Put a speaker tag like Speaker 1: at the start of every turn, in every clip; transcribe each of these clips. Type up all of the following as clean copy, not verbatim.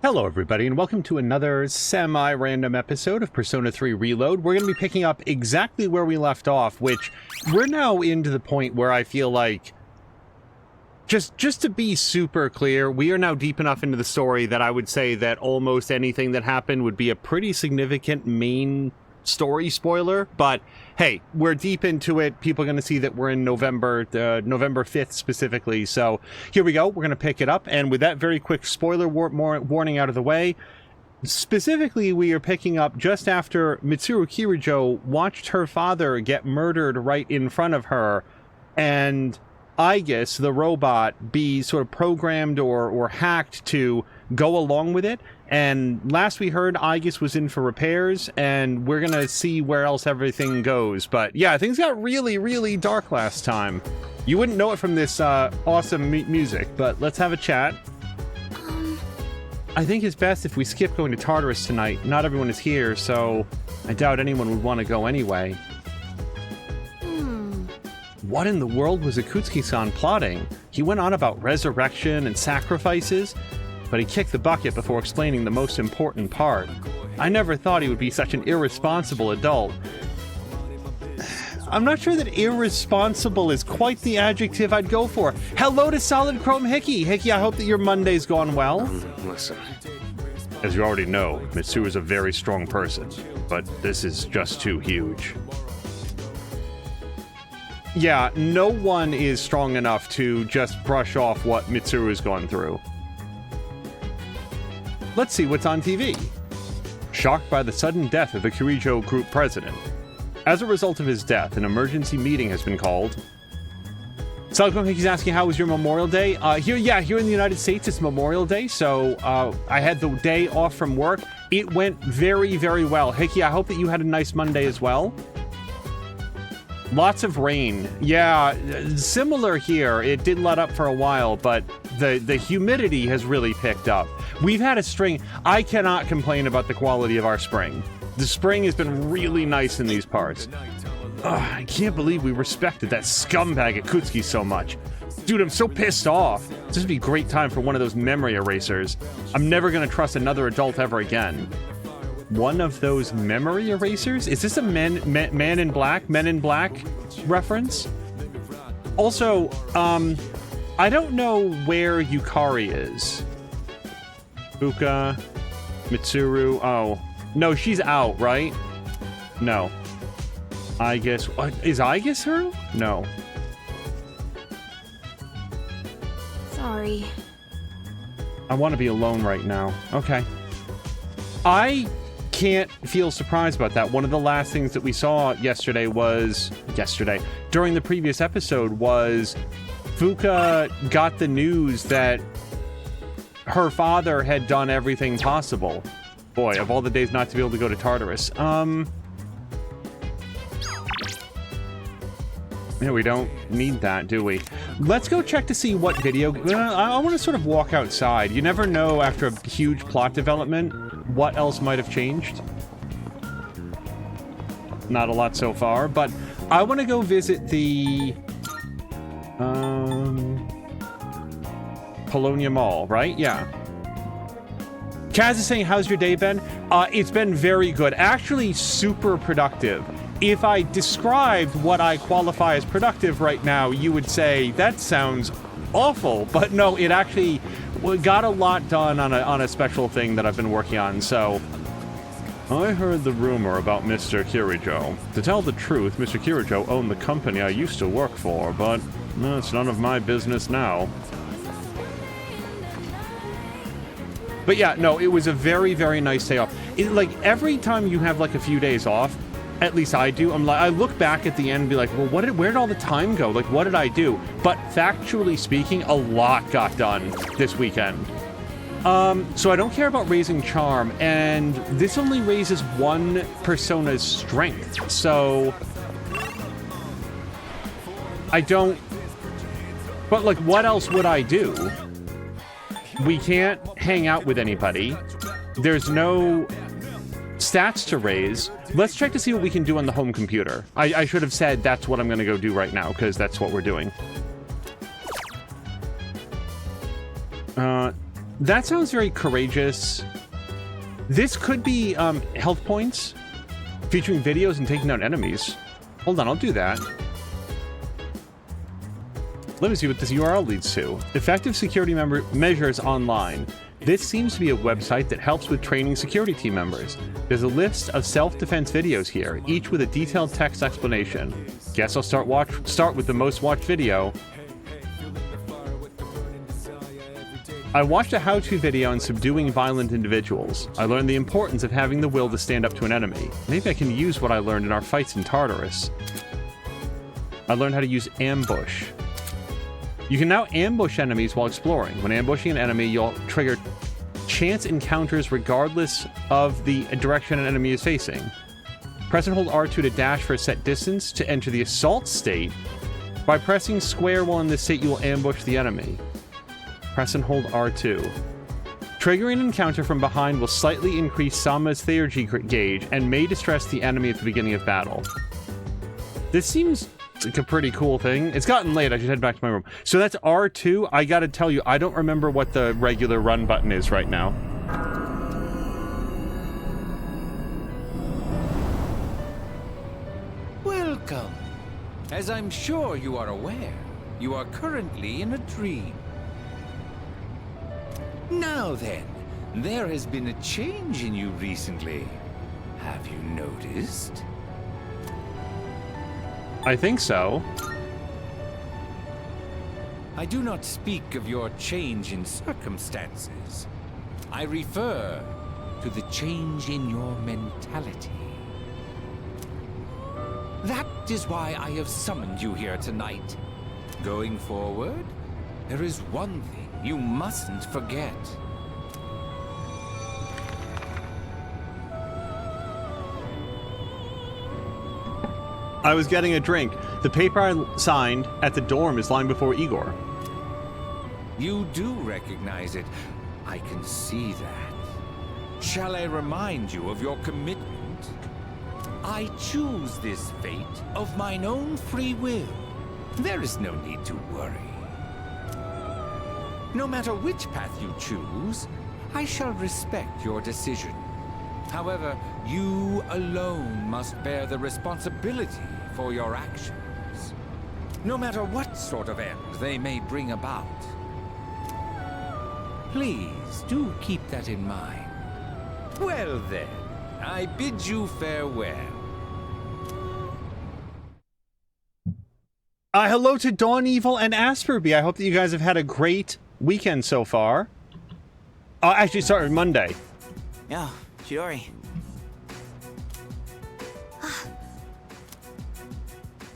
Speaker 1: Hello everybody, and welcome to another semi-random episode of Persona 3 Reload. We're going to be picking up exactly where we left off, which we're now into the point where I feel like, just to be super clear, we are now deep enough into the story that I would say that almost anything that happened would be a pretty significant main story spoiler, but hey, we're deep into it. People are going to see that we're in November 5th specifically, so here we go. We're going to pick it up, and with that very quick spoiler warning out of the way, specifically we are picking up just after Mitsuru Kirijo watched her father get murdered right in front of her, and Aigis, the robot, be sort of programmed or hacked to go along with it. And last we heard, Aigis was in for repairs, and we're gonna see where else everything goes. But yeah, things got really, really dark last time. You wouldn't know it from this awesome music, but let's have a chat. I think it's best if we skip going to Tartarus tonight. Not everyone is here, so I doubt anyone would want to go anyway. What in the world was Akutsuki-san plotting? He went on about resurrection and sacrifices, but he kicked the bucket before explaining the most important part. I never thought he would be such an irresponsible adult. I'm not sure that irresponsible is quite the adjective I'd go for. Hello to Solid Chrome Hickey. Hickey, I hope that your Monday's gone well.
Speaker 2: Listen.
Speaker 1: As you already know, Mitsuru is a very strong person, but this is just too huge. Yeah, no one is strong enough to just brush off what Mitsuru has gone through. Let's see what's on TV. Shocked by the sudden death of the Kirijo Group president. As a result of his death, an emergency meeting has been called. Salcom Hickey's asking, how was your Memorial Day? Here in the United States, it's Memorial Day, so I had the day off from work. It went very, very well. Hickey, I hope that you had a nice Monday as well. Lots of rain. Yeah, similar here. It did let up for a while, but the humidity has really picked up. We've had a string. I cannot complain about the quality of our spring. The spring has been really nice in these parts. I can't believe we respected that scumbag Akutsuki so much. Dude, I'm so pissed off. This would be a great time for one of those memory erasers. I'm never going to trust another adult ever again. One of those memory erasers? Is this a Men in Black reference? Also, I don't know where Yukari is. Fuka, Mitsuru, oh. No, she's out, right? No. Aigis, what? Is Aigis her? No.
Speaker 3: Sorry.
Speaker 1: I want to be alone right now. Okay. I can't feel surprised about that. One of the last things that we saw during the previous episode was Fuka got the news that her father had done everything possible. Boy, of all the days not to be able to go to Tartarus. Yeah, we don't need that, do we? Let's go check to see what video... I want to sort of walk outside. You never know after a huge plot development what else might have changed. Not a lot so far, but I want to go visit the... Polonia Mall, right? Yeah. Kaz is saying, how's your day been? It's been very good. Actually, super productive. If I described what I qualify as productive right now, you would say, that sounds awful. But no, it actually got a lot done on a special thing that I've been working on, so... I heard the rumor about Mr. Kirijo. To tell the truth, Mr. Kirijo owned the company I used to work for, but it's none of my business now. But yeah, no, it was a very, very nice day off. Like, every time you have, like, a few days off, at least I do, I look back at the end and be like, well, where did all the time go? Like, what did I do? But factually speaking, a lot got done this weekend. So I don't care about raising charm, and this only raises one persona's strength, so... I don't... But, like, what else would I do? We can't hang out with anybody. There's no stats to raise. Let's check to see what we can do on the home computer. I should have said that's what I'm going to go do right now, because that's what we're doing. That sounds very courageous. This could be health points featuring videos and taking out enemies. Hold on, I'll do that. Let me see what this URL leads to. Effective security measures online. This seems to be a website that helps with training security team members. There's a list of self-defense videos here, each with a detailed text explanation. Guess I'll start with the most watched video. I watched a how-to video on subduing violent individuals. I learned the importance of having the will to stand up to an enemy. Maybe I can use what I learned in our fights in Tartarus. I learned how to use ambush. You can now ambush enemies while exploring. When ambushing an enemy, you'll trigger chance encounters regardless of the direction an enemy is facing. Press and hold R2 to dash for a set distance to enter the assault state. By pressing square while in this state, you will ambush the enemy. Press and hold R2. Triggering an encounter from behind will slightly increase Sama's theurgy gauge and may distress the enemy at the beginning of battle. This seems like a pretty cool thing. It's gotten late. I should head back to my room. So that's R2. I gotta tell you, I don't remember what the regular run button is right now.
Speaker 2: Welcome. As I'm sure you are aware, you are currently in a dream. Now then, there has been a change in you recently. Have you noticed?
Speaker 1: I think so.
Speaker 2: I do not speak of your change in circumstances. I refer to the change in your mentality. That is why I have summoned you here tonight. Going forward, there is one thing you mustn't forget.
Speaker 1: I was getting a drink. The paper I signed at the dorm is lying before Igor.
Speaker 2: You do recognize it. I can see that. Shall I remind you of your commitment? I choose this fate of mine own free will. There is no need to worry. No matter which path you choose, I shall respect your decision. However, you alone must bear the responsibility for your actions, no matter what sort of end they may bring about. Please do keep that in mind. Well then, I bid you farewell.
Speaker 1: Hello to Dawn Evil and Asperby. I hope that you guys have had a great weekend so far. Actually, sorry, Monday.
Speaker 4: Yeah, Shiori.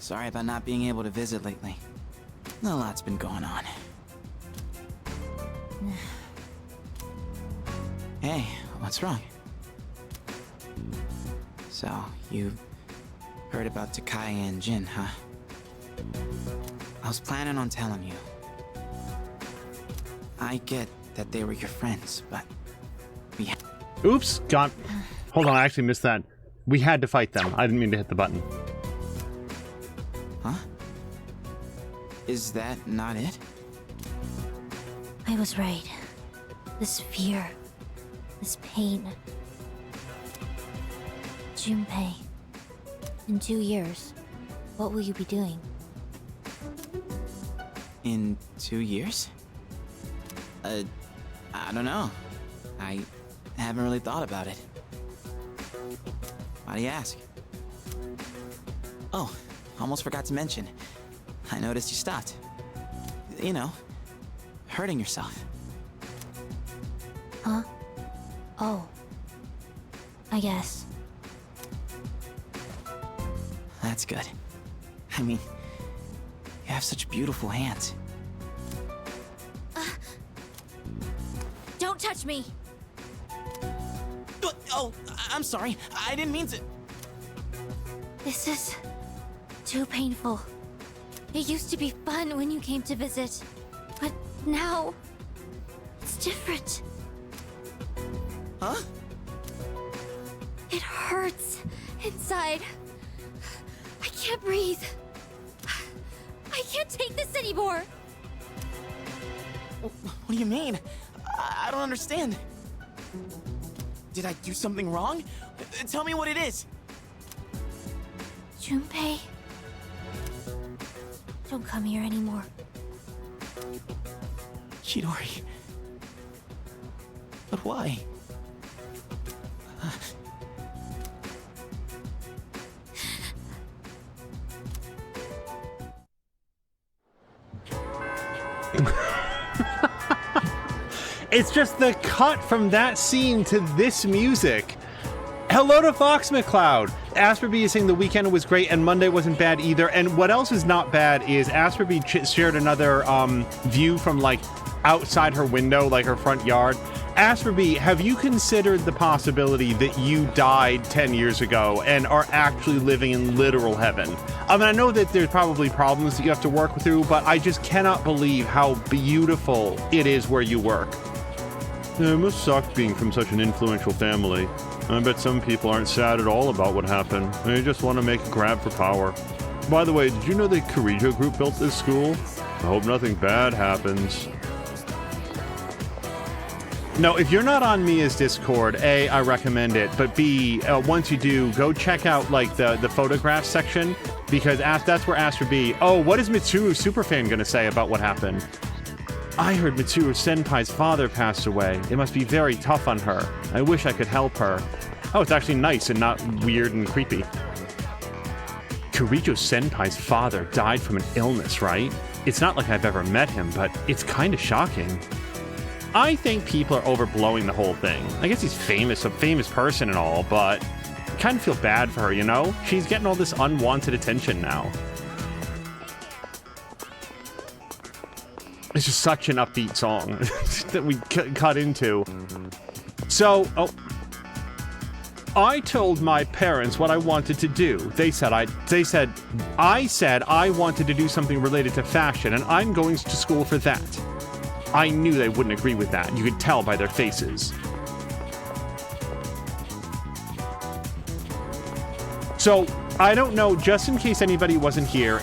Speaker 4: Sorry about not being able to visit lately. A lot's been going on. Hey, what's wrong? So, you heard about Takai and Jin, huh? I was planning on telling you. I get that they were your friends, but we...
Speaker 1: Oops, hold on, I actually missed that. We had to fight them. I didn't mean to hit the button.
Speaker 4: Huh? Is that not it?
Speaker 3: I was right. This fear, this pain. Junpei, in 2 years, what will you be doing?
Speaker 4: In 2 years? I don't know. I haven't really thought about it. Why do you ask? Oh, almost forgot to mention. I noticed you stopped. You know, hurting yourself.
Speaker 3: Huh? Oh. I guess.
Speaker 4: That's good. I mean, you have such beautiful hands.
Speaker 3: Don't touch me!
Speaker 4: Oh, I'm sorry. I didn't mean to.
Speaker 3: This is too painful. It used to be fun when you came to visit, but now it's different.
Speaker 4: Huh?
Speaker 3: It hurts inside. I can't breathe. I can't take this anymore.
Speaker 4: What do you mean? I don't understand. Did I do something wrong? Tell me what it is.
Speaker 3: Junpei, don't come here anymore.
Speaker 4: Chidori. But why?
Speaker 1: It's just the cut from that scene to this music. Hello to Fox McCloud. Asperby is saying the weekend was great and Monday wasn't bad either. And what else is not bad is Asperby shared another view from like outside her window, like her front yard. Asperby, have you considered the possibility that you died 10 years ago and are actually living in literal heaven? I mean, I know that there's probably problems that you have to work through, but I just cannot believe how beautiful it is where you work. Yeah, it must suck being from such an influential family. I bet some people aren't sad at all about what happened. They just want to make a grab for power. By the way, did you know the Kirijo group built this school? I hope nothing bad happens. No, if you're not on Mia's Discord, A, I recommend it, but B, once you do, go check out, like, the photograph section, because that's where Asperby... Oh, what is Mitsuru Superfan gonna say about what happened? I heard Mitsuru Senpai's father passed away. It must be very tough on her. I wish I could help her. Oh, it's actually nice and not weird and creepy. Kirijo Senpai's father died from an illness, right? It's not like I've ever met him, but it's kind of shocking. I think people are overblowing the whole thing. I guess he's famous, a famous person and all, but I kind of feel bad for her, you know? She's getting all this unwanted attention now. It's just such an upbeat song that we cut into. So, I told my parents what I wanted to do. I said I wanted to do something related to fashion, and I'm going to school for that. I knew they wouldn't agree with that. You could tell by their faces. So, I don't know, just in case anybody wasn't here,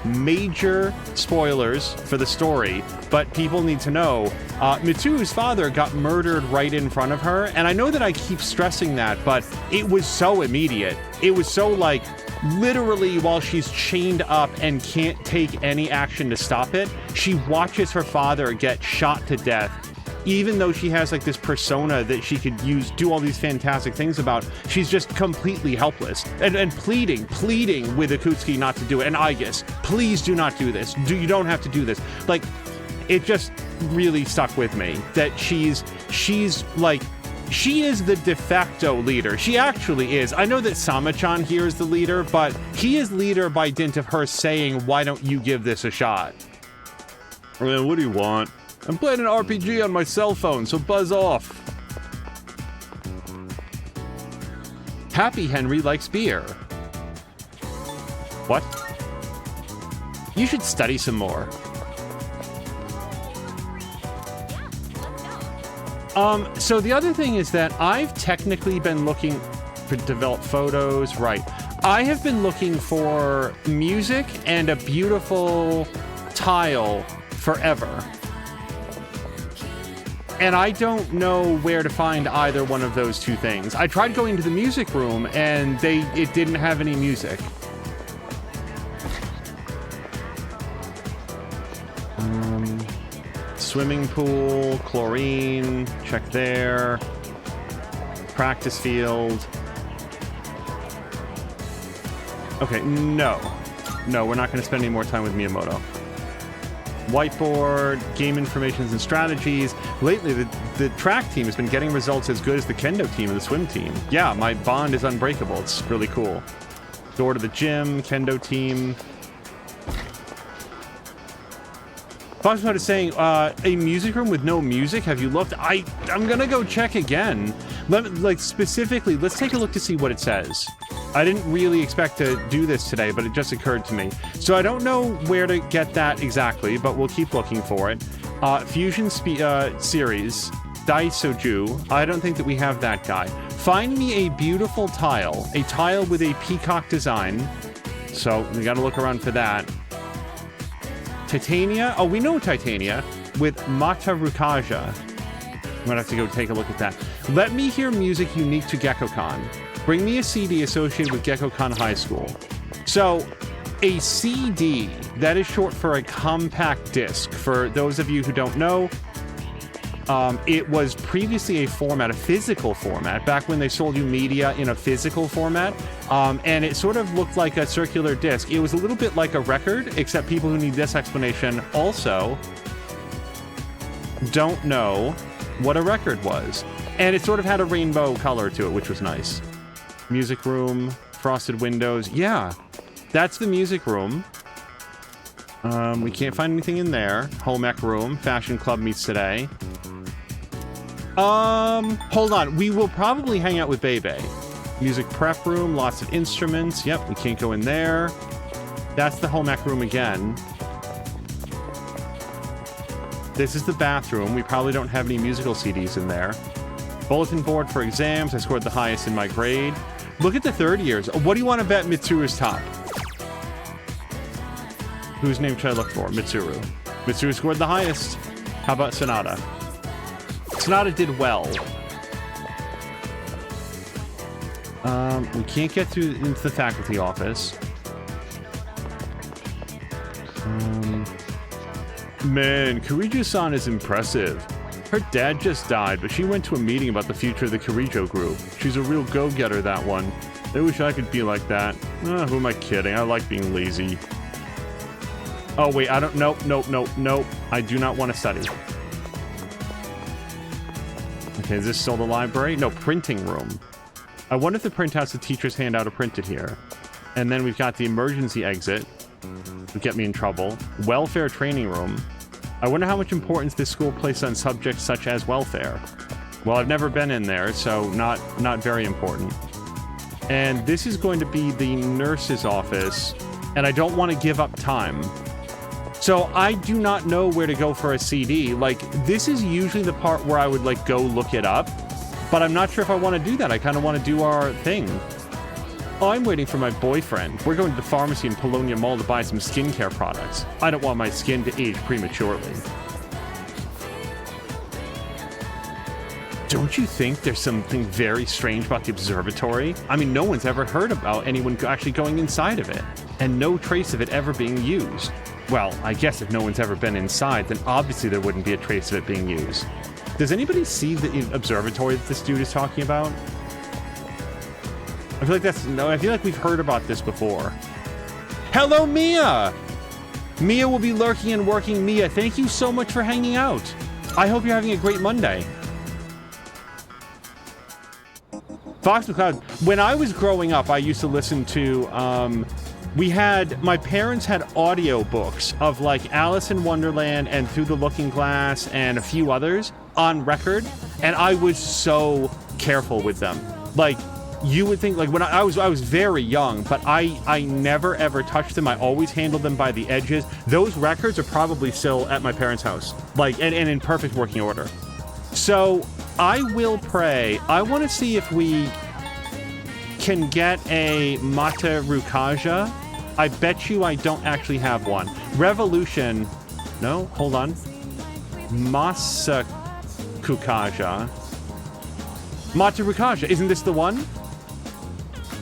Speaker 1: major spoilers for the story, but people need to know, Mitsuru's father got murdered right in front of her, and I know that I keep stressing that, but it was so immediate. It was so, like, literally while she's chained up and can't take any action to stop it, she watches her father get shot to death. Even though she has like this persona that she could do all these fantastic things about, she's just completely helpless and pleading with Akutsuki not to do it. And Aigis, please do not do this. You don't have to do this. Like, it just really stuck with me that she's like, she is the de facto leader. She actually is. I know that Sama-chan here is the leader, but he is leader by dint of her saying, why don't you give this a shot? Man, what do you want? I'm playing an RPG on my cell phone, so buzz off. Happy Henry likes beer. What? You should study some more. So the other thing is that I've technically been looking to develop photos, right? I have been looking for music and a beautiful tile forever. And I don't know where to find either one of those two things. I tried going to the music room and it didn't have any music. Swimming pool, chlorine, check there. Practice field. Okay, no, we're not going to spend any more time with Miyamoto. Whiteboard, game informations and strategies. Lately, the track team has been getting results as good as the kendo team and the swim team. Yeah, my bond is unbreakable. It's really cool. Door to the gym, kendo team. Foxtrot is saying, a music room with no music? Have you looked? I'm gonna go check again. Specifically, let's take a look to see what it says. I didn't really expect to do this today, but it just occurred to me. So I don't know where to get that exactly, but we'll keep looking for it. Fusion series, Daisoju. I don't think that we have that guy. Find me a beautiful tile. A tile with a peacock design. So we gotta look around for that. Titania. Oh, we know Titania with Mata Rukaja. I'm gonna have to go take a look at that. Let me hear music unique to GeckoCon. Bring me a CD associated with GeckoCon High School. So, a CD, that is short for a compact disc. For those of you who don't know, it was previously a format, a physical format, back when they sold you media in a physical format, and it sort of looked like a circular disc. It was a little bit like a record, except people who need this explanation also don't know what a record was. And it sort of had a rainbow color to it, which was nice. Music room, frosted windows. Yeah, that's the music room. We can't find anything in there. Home ec room, fashion club meets today. Hold on. We will probably hang out with Bebe. Music prep room, lots of instruments. Yep, we can't go in there. That's the home ec room again. This is the bathroom. We probably don't have any musical CDs in there. Bulletin board for exams. I scored the highest in my grade. Look at the third years. What do you want to bet Mitsuru's top? Whose name should I look for? Mitsuru. Mitsuru scored the highest. How about Sonata? Sonata did well. We can't get into the faculty office. Man, Kirijo-san is impressive. Her dad just died, but she went to a meeting about the future of the Kirijo group. She's a real go-getter, that one. I wish I could be like that. Who am I kidding? I like being lazy. Oh, wait, I don't... Nope. I do not want to study. Okay, is this still the library? No, printing room. I wonder if the printouts the teachers hand out are printed here. And then we've got the emergency exit. Would get me in trouble. Welfare training room. I wonder how much importance this school places on subjects such as welfare. Well, I've never been in there, so not very important. And this is going to be the nurse's office, and I don't want to give up time. So I do not know where to go for a CD. Like, this is usually the part where I would, like, go look it up, but I'm not sure if I want to do that. I kind of want to do our thing. Oh, I'm waiting for my boyfriend. We're going to the pharmacy in Polonia Mall to buy some skincare products. I don't want my skin to age prematurely. Don't you think there's something very strange about the observatory? I mean, no one's ever heard about anyone actually going inside of it, and no trace of it ever being used. Well, I guess if no one's ever been inside, then obviously there wouldn't be a trace of it being used. Does anybody see the observatory that this dude is talking about? I feel like we've heard about this before. Hello, Mia! Mia will be lurking and working. Mia, thank you so much for hanging out. I hope you're having a great Monday. Fox McCloud. When I was growing up, I used to listen to, my parents had audio books of like Alice in Wonderland and Through the Looking Glass and a few others on record, and I was so careful with them. Like, you would think, like, when I was very young, but I never ever touched them. I always handled them by the edges. Those records are probably still at my parents' house, like, and in perfect working order. So I will pray. I want to see if we can get a Mata Rukaja. I bet you I don't actually have one. Revolution. No, hold on. Masakukaja. Mata Rukaja. Isn't this the one?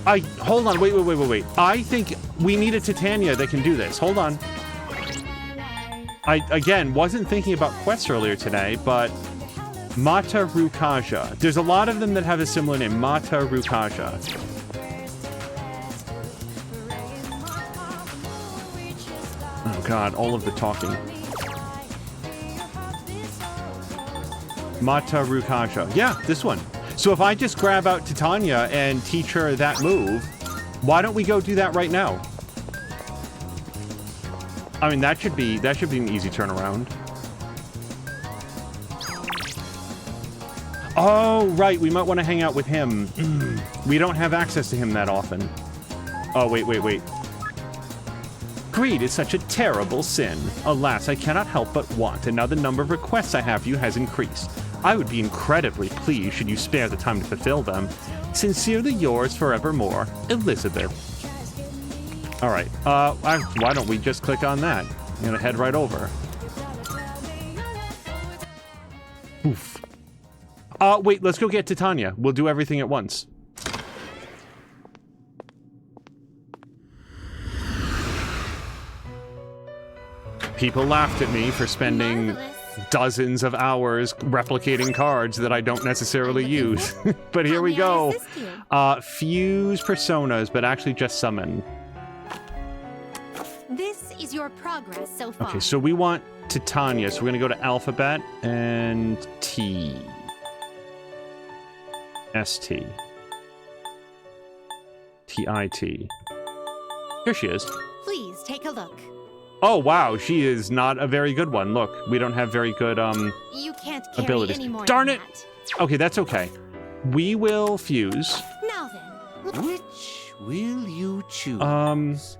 Speaker 1: Hold on, wait. I think we need a Titania that can do this. Hold on. I, again, wasn't thinking about quests earlier today, but Mata Rukaja. There's a lot of them that have a similar name. Mata Rukaja. Oh god, all of the talking. Mata Rukaja. Yeah, this one. So if I just grab out Titania and teach her that move, why don't we go do that right now? I mean, that should be an easy turnaround. Oh, right, we might want to hang out with him. We don't have access to him that often. Oh, wait. Greed is such a terrible sin. Alas, I cannot help but want, and now the number of requests I have for you has increased. I would be incredibly pleased should you spare the time to fulfill them. Sincerely yours forevermore, Elizabeth. All right, why don't we just click on that? I'm gonna head right over. Oof. Wait, let's go get Titania. We'll do everything at once. People laughed at me for spending
Speaker 3: Marvelous.
Speaker 1: dozens of hours replicating cards that I don't necessarily use. But here
Speaker 3: How
Speaker 1: we
Speaker 3: may I
Speaker 1: go.
Speaker 3: assist you?
Speaker 1: Fuse personas, but actually just summon.
Speaker 3: This is your progress so far.
Speaker 1: Okay, so we want Titania, so we're gonna go to Alphabet and T. ST. TIT. Here she is.
Speaker 3: Please take a look.
Speaker 1: Oh, wow, she is not a very good one. Look, we don't have very good,
Speaker 3: You can't carry
Speaker 1: abilities.
Speaker 3: any more
Speaker 1: Darn
Speaker 3: than
Speaker 1: it!
Speaker 3: that.
Speaker 1: Okay, that's okay. We will fuse.
Speaker 3: Now then,
Speaker 2: Which will you choose?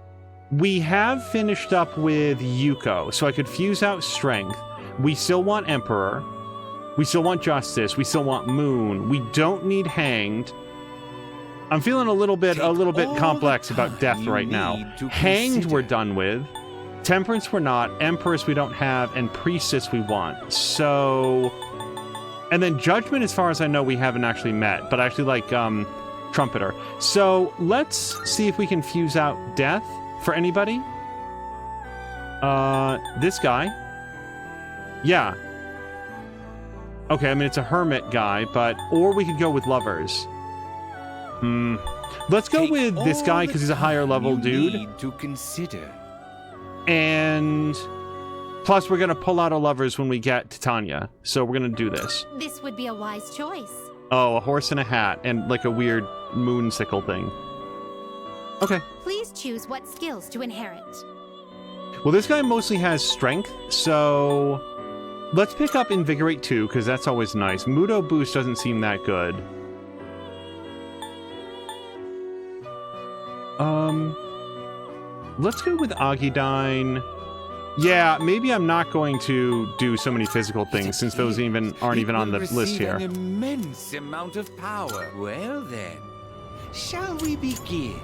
Speaker 1: We have finished up with Yuko, so I could fuse out Strength. We still want Emperor. We still want Justice. We still want Moon. We don't need Hanged. I'm feeling a little bit
Speaker 2: all
Speaker 1: complex
Speaker 2: the
Speaker 1: about
Speaker 2: time
Speaker 1: Death
Speaker 2: you
Speaker 1: right now.
Speaker 2: need to
Speaker 1: Hanged
Speaker 2: consider.
Speaker 1: we're done with. Temperance we're not. Empress we don't have. And Priestess we want. So... And then Judgment, as far as I know, we haven't actually met. But I actually like Trumpeter. So let's see if we can fuse out Death for anybody. This guy. Yeah. Okay, I mean, it's a hermit guy, but... Or we could go with lovers. Let's go
Speaker 2: Take
Speaker 1: with this
Speaker 2: all
Speaker 1: guy,
Speaker 2: the
Speaker 1: because he's a higher level
Speaker 2: you
Speaker 1: dude.
Speaker 2: need to consider.
Speaker 1: And... Plus, we're going to pull out a lovers when we get Titania. So we're going to do this.
Speaker 3: this would be a wise choice.
Speaker 1: Oh, a horse and a hat, and like a weird moon sickle thing. Okay.
Speaker 3: Please choose what skills to inherit.
Speaker 1: Well, this guy mostly has strength, so... Let's pick up Invigorate 2, because that's always nice. Mudo Boost doesn't seem that good. Let's go with Agidine. Yeah, maybe I'm not going to do so many physical things, since those aren't even on the list
Speaker 2: receive
Speaker 1: here.
Speaker 2: An immense amount of power. Well then, shall we begin?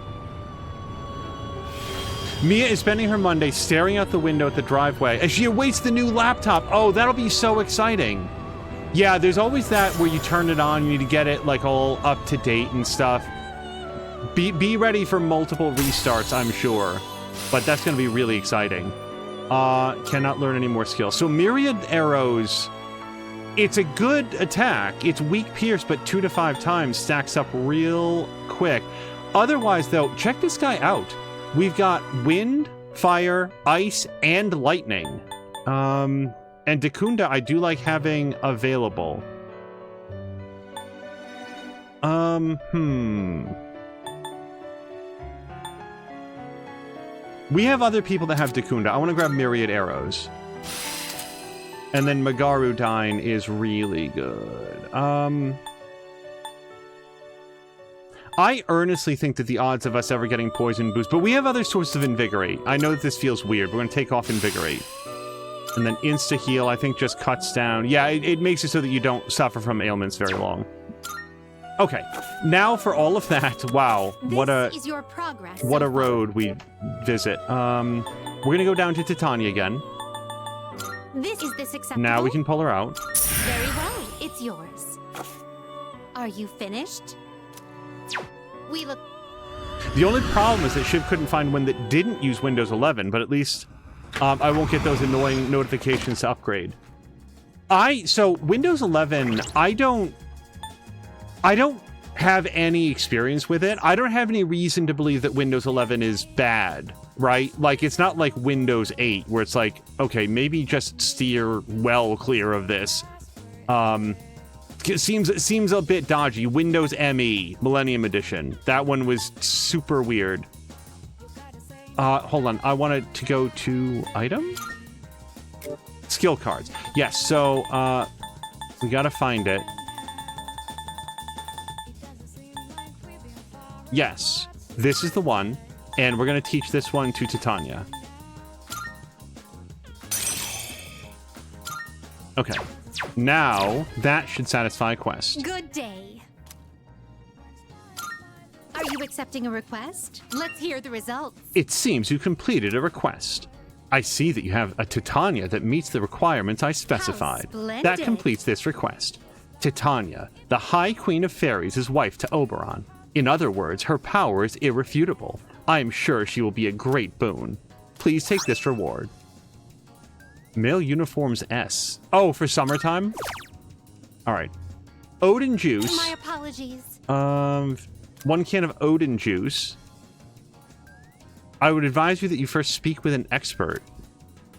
Speaker 1: Mia is spending her Monday staring out the window at the driveway as she awaits the new laptop. Oh, that'll be so exciting. Yeah, there's always that where you turn it on, you need to get it like all up to date and stuff. Be ready for multiple restarts, I'm sure. But that's going to be really exciting. Cannot learn any more skills. So Myriad Arrows, it's a good attack. It's weak pierce, but 2 to 5 times stacks up real quick. Otherwise, though, check this guy out. We've got wind, fire, ice, and lightning. And Dakunda, I do like having available. We have other people that have Dakunda. I want to grab Myriad Arrows. And then Magarudine is really good. I earnestly think that the odds of us ever getting Poison Boost, but we have other sources of Invigorate. I know that this feels weird. We're going to take off Invigorate. And then Insta-Heal, I think, just cuts down. Yeah, it makes it so that you don't suffer from ailments very long. Okay, now for all of that, wow,
Speaker 3: This is your progress.
Speaker 1: what
Speaker 3: so
Speaker 1: a road we visit. We're going to go down to Titania again.
Speaker 3: far. Is this acceptable?
Speaker 1: Now we can pull her out.
Speaker 3: Very well. It's yours. Are you finished? We look.
Speaker 1: The only problem is that Shiv couldn't find one that didn't use Windows 11, but at least I won't get those annoying notifications to upgrade. So Windows 11, I don't have any experience with it. I don't have any reason to believe that Windows 11 is bad, right? Like, it's not like Windows 8, where it's like, okay, maybe just steer well clear of this. It seems a bit dodgy. Windows ME, Millennium Edition. That one was super weird. Hold on. I wanted to go to item? Skill cards. Yes, so, we gotta find it. Yes, this is the one, and we're going to teach this one to Titania. Okay, now that should satisfy a quest.
Speaker 3: Good day. Are you accepting a request? Let's hear the results.
Speaker 1: It seems you completed a request. I see that you have a Titania that meets the requirements I specified.
Speaker 3: splendid.
Speaker 1: That completes this request. Titania, the High Queen of Fairies, is wife to Oberon. In other words, her power is irrefutable. I am sure she will be a great boon. Please take this reward. Male uniforms S. Oh, for summertime? Alright. Odin juice.
Speaker 3: My apologies.
Speaker 1: 1 can of Odin juice. I would advise you that you first speak with an expert.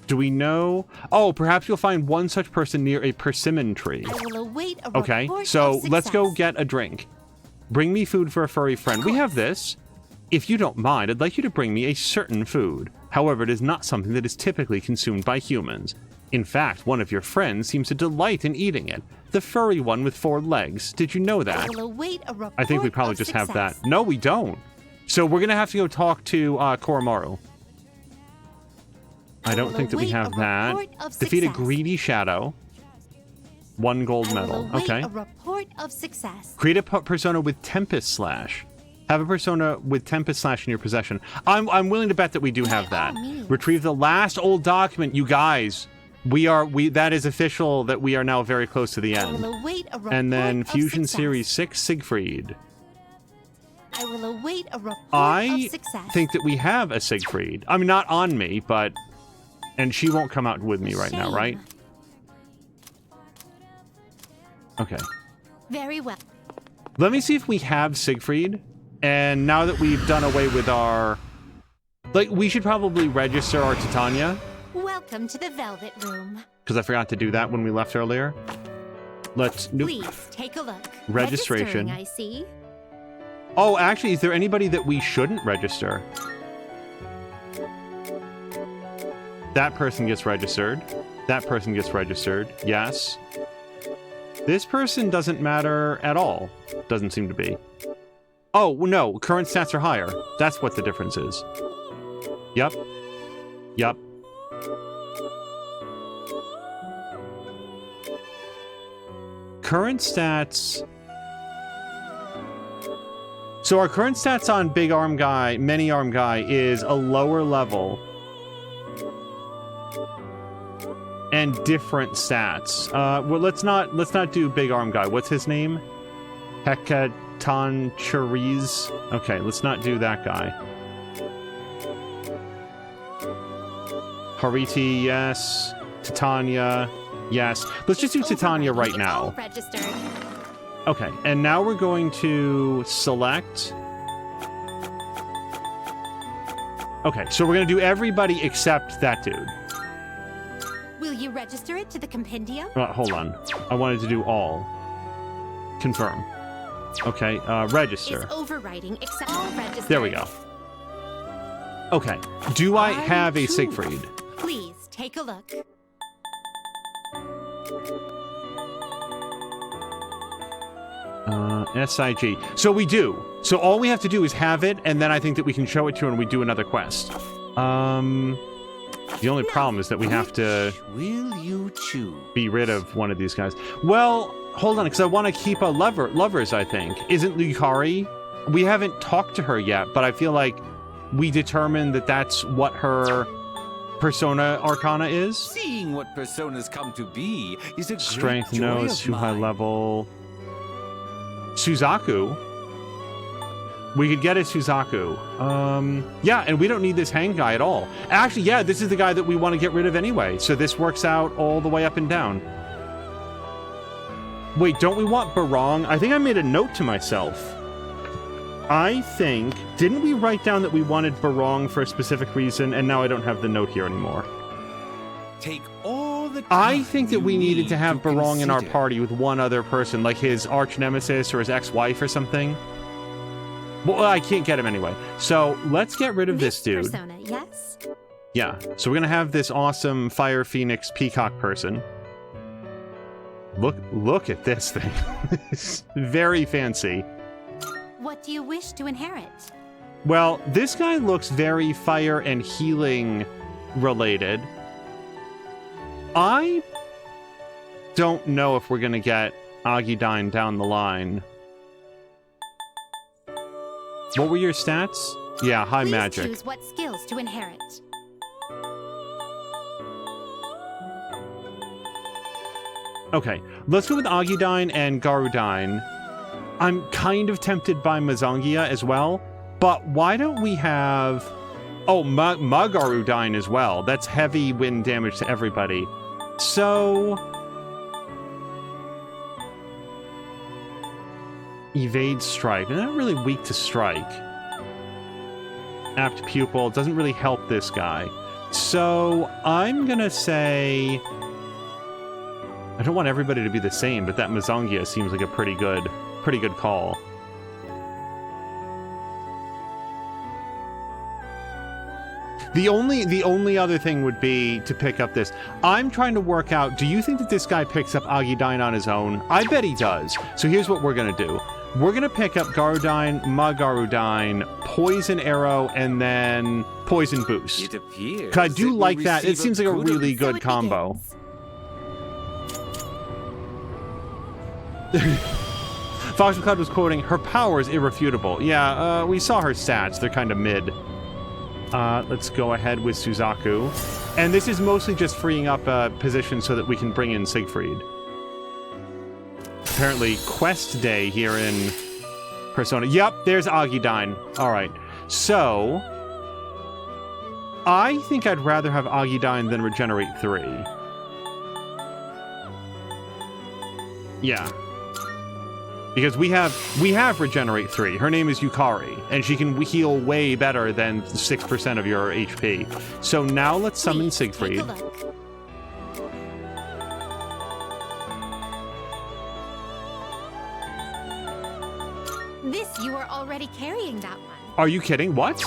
Speaker 1: Do we know? Oh, perhaps you'll find one such person near a persimmon tree.
Speaker 3: I will await a
Speaker 1: Okay,
Speaker 3: report
Speaker 1: so
Speaker 3: of
Speaker 1: let's go
Speaker 3: success.
Speaker 1: get a drink. Bring me food for a furry friend. We have this. If you don't mind, I'd like you to bring me a certain food. However, it is not something that is typically consumed by humans. In fact, one of your friends seems to delight in eating it. The furry one with 4 legs. Did you know
Speaker 3: I
Speaker 1: that?
Speaker 3: will await a report
Speaker 1: I think we probably
Speaker 3: of
Speaker 1: just have that.
Speaker 3: success.
Speaker 1: No, we don't. So we're going to have to go talk to Koromaru. I don't
Speaker 3: will
Speaker 1: think that we
Speaker 3: await
Speaker 1: have
Speaker 3: a
Speaker 1: that.
Speaker 3: report of
Speaker 1: Defeat a
Speaker 3: success.
Speaker 1: greedy shadow. 1 gold
Speaker 3: I
Speaker 1: medal.
Speaker 3: will await
Speaker 1: Okay.
Speaker 3: a report of success.
Speaker 1: Create a persona with Tempest Slash. Have a persona with Tempest Slash in your possession. I'm willing to bet that we do have that.
Speaker 3: all means.
Speaker 1: Retrieve the last old document, you guys. That is official that we are now very close to the
Speaker 3: I will
Speaker 1: end.
Speaker 3: await a report
Speaker 1: And then
Speaker 3: of
Speaker 1: Fusion
Speaker 3: success.
Speaker 1: Series 6 Siegfried.
Speaker 3: I will await a report
Speaker 1: I
Speaker 3: of success.
Speaker 1: think that we have a Siegfried. I mean, not on me, but... And she won't come out with me right now,
Speaker 3: Shame.
Speaker 1: right? Okay.
Speaker 3: Very well.
Speaker 1: Let me see if we have Siegfried. And now that we've done away with our... Like, we should probably register our Titania.
Speaker 3: Welcome to the Velvet Room.
Speaker 1: Because I forgot to do that when we left earlier. Let's... Nope.
Speaker 3: Please take a look.
Speaker 1: Registration.
Speaker 3: Registering, I see.
Speaker 1: Oh, actually, is there anybody that we shouldn't register? That person gets registered. That person gets registered. Yes. This person doesn't matter at all. Doesn't seem to be. Oh, no. Current stats are higher. That's what the difference is. Yep. Yep. Current stats... So our current stats on Big Arm Guy, Many Arm Guy, is a lower level. And different stats. Well, let's not do Big Arm Guy. What's his name? Hecatoncheires. Okay, let's not do that guy. Hariti, yes. Titania, yes. Let's just do Titania right
Speaker 3: Overriding. It's all
Speaker 1: now.
Speaker 3: registered.
Speaker 1: Okay, and now we're going to select... Okay, so we're going to do everybody except that dude.
Speaker 3: Will you register it to the compendium?
Speaker 1: Hold on. I wanted to do all. Confirm. Okay, register.
Speaker 3: Is overriding except all registered.
Speaker 1: There we go. Okay, do I have a Siegfried?
Speaker 3: Please take a look.
Speaker 1: SIG. So we do. So all we have to do is have it, and then I think that we can show it to her and we do another quest. The only problem is that we have to
Speaker 2: Will you choose?
Speaker 1: be rid of one of these guys. Well, hold on, because I want to keep a lovers, I think. Isn't Yukari? We haven't talked to her yet, but I feel like we determined that that's what her persona arcana is.
Speaker 2: Seeing what personas come to be is a
Speaker 1: Strength,
Speaker 2: great joy
Speaker 1: no,
Speaker 2: of
Speaker 1: it's too high
Speaker 2: mine.
Speaker 1: level. Suzaku. We could get a Suzaku. Yeah, and we don't need this hang guy at all. Actually, yeah, this is the guy that we want to get rid of anyway. So this works out all the way up and down. Wait, don't we want Barong? I think I made a note to myself. I think... Didn't we write down that we wanted Barong for a specific reason, and now I don't have the note here anymore?
Speaker 2: Take all the
Speaker 1: I
Speaker 2: time
Speaker 1: think that
Speaker 2: you
Speaker 1: we needed to
Speaker 2: need
Speaker 1: have Barong in our
Speaker 2: consider.
Speaker 1: party with one other person, like his arch nemesis or his ex-wife or something. Well, I can't get him anyway. So let's get rid of this dude.
Speaker 3: Persona, yes?
Speaker 1: Yeah. So we're gonna have this awesome Fire Phoenix Peacock person. Look at this thing. It's very fancy.
Speaker 3: What do you wish to inherit?
Speaker 1: Well, this guy looks very fire and healing related. I don't know if we're gonna get Agidine down the line. What were your stats? Yeah, high
Speaker 3: Please
Speaker 1: magic.
Speaker 3: choose what skills to inherit.
Speaker 1: Okay, let's go with Agidyne and Garudyne. I'm kind of tempted by Mazangia as well, but why don't we have... Oh, Magarudyne as well. That's heavy wind damage to everybody. So... Evade strike. They're not really weak to strike. Apt pupil. Doesn't really help this guy. So, I'm gonna say... I don't want everybody to be the same, but that Mazangia seems like a pretty good call. The only other thing would be to pick up this. I'm trying to work out, do you think that this guy picks up Agidyne on his own? I bet he does. So here's what we're going to do. We're going to pick up Garudyne, Magarudyne, Poison Arrow, and then Poison Boost.
Speaker 2: It appears
Speaker 1: 'Cause I do
Speaker 2: that
Speaker 1: like
Speaker 2: we
Speaker 1: that. It
Speaker 2: receive
Speaker 1: seems like a really
Speaker 3: So
Speaker 1: good
Speaker 3: it
Speaker 1: combo.
Speaker 3: begins.
Speaker 1: Fox McCloud was quoting, her power is irrefutable. Yeah, we saw her stats. They're kind of mid. Let's go ahead with Suzaku. And this is mostly just freeing up a position so that we can bring in Siegfried. Apparently, quest day here in Persona. Yep, there's Agidyne. Alright, so... I think I'd rather have Agidyne than Regenerate 3. Yeah. Because we have Regenerate 3. Her name is Yukari, and she can heal way better than 6% of your HP. So now let's summon
Speaker 3: Please, take a
Speaker 1: Siegfried.
Speaker 3: look. This, you are already carrying that one.
Speaker 1: Are you kidding? What?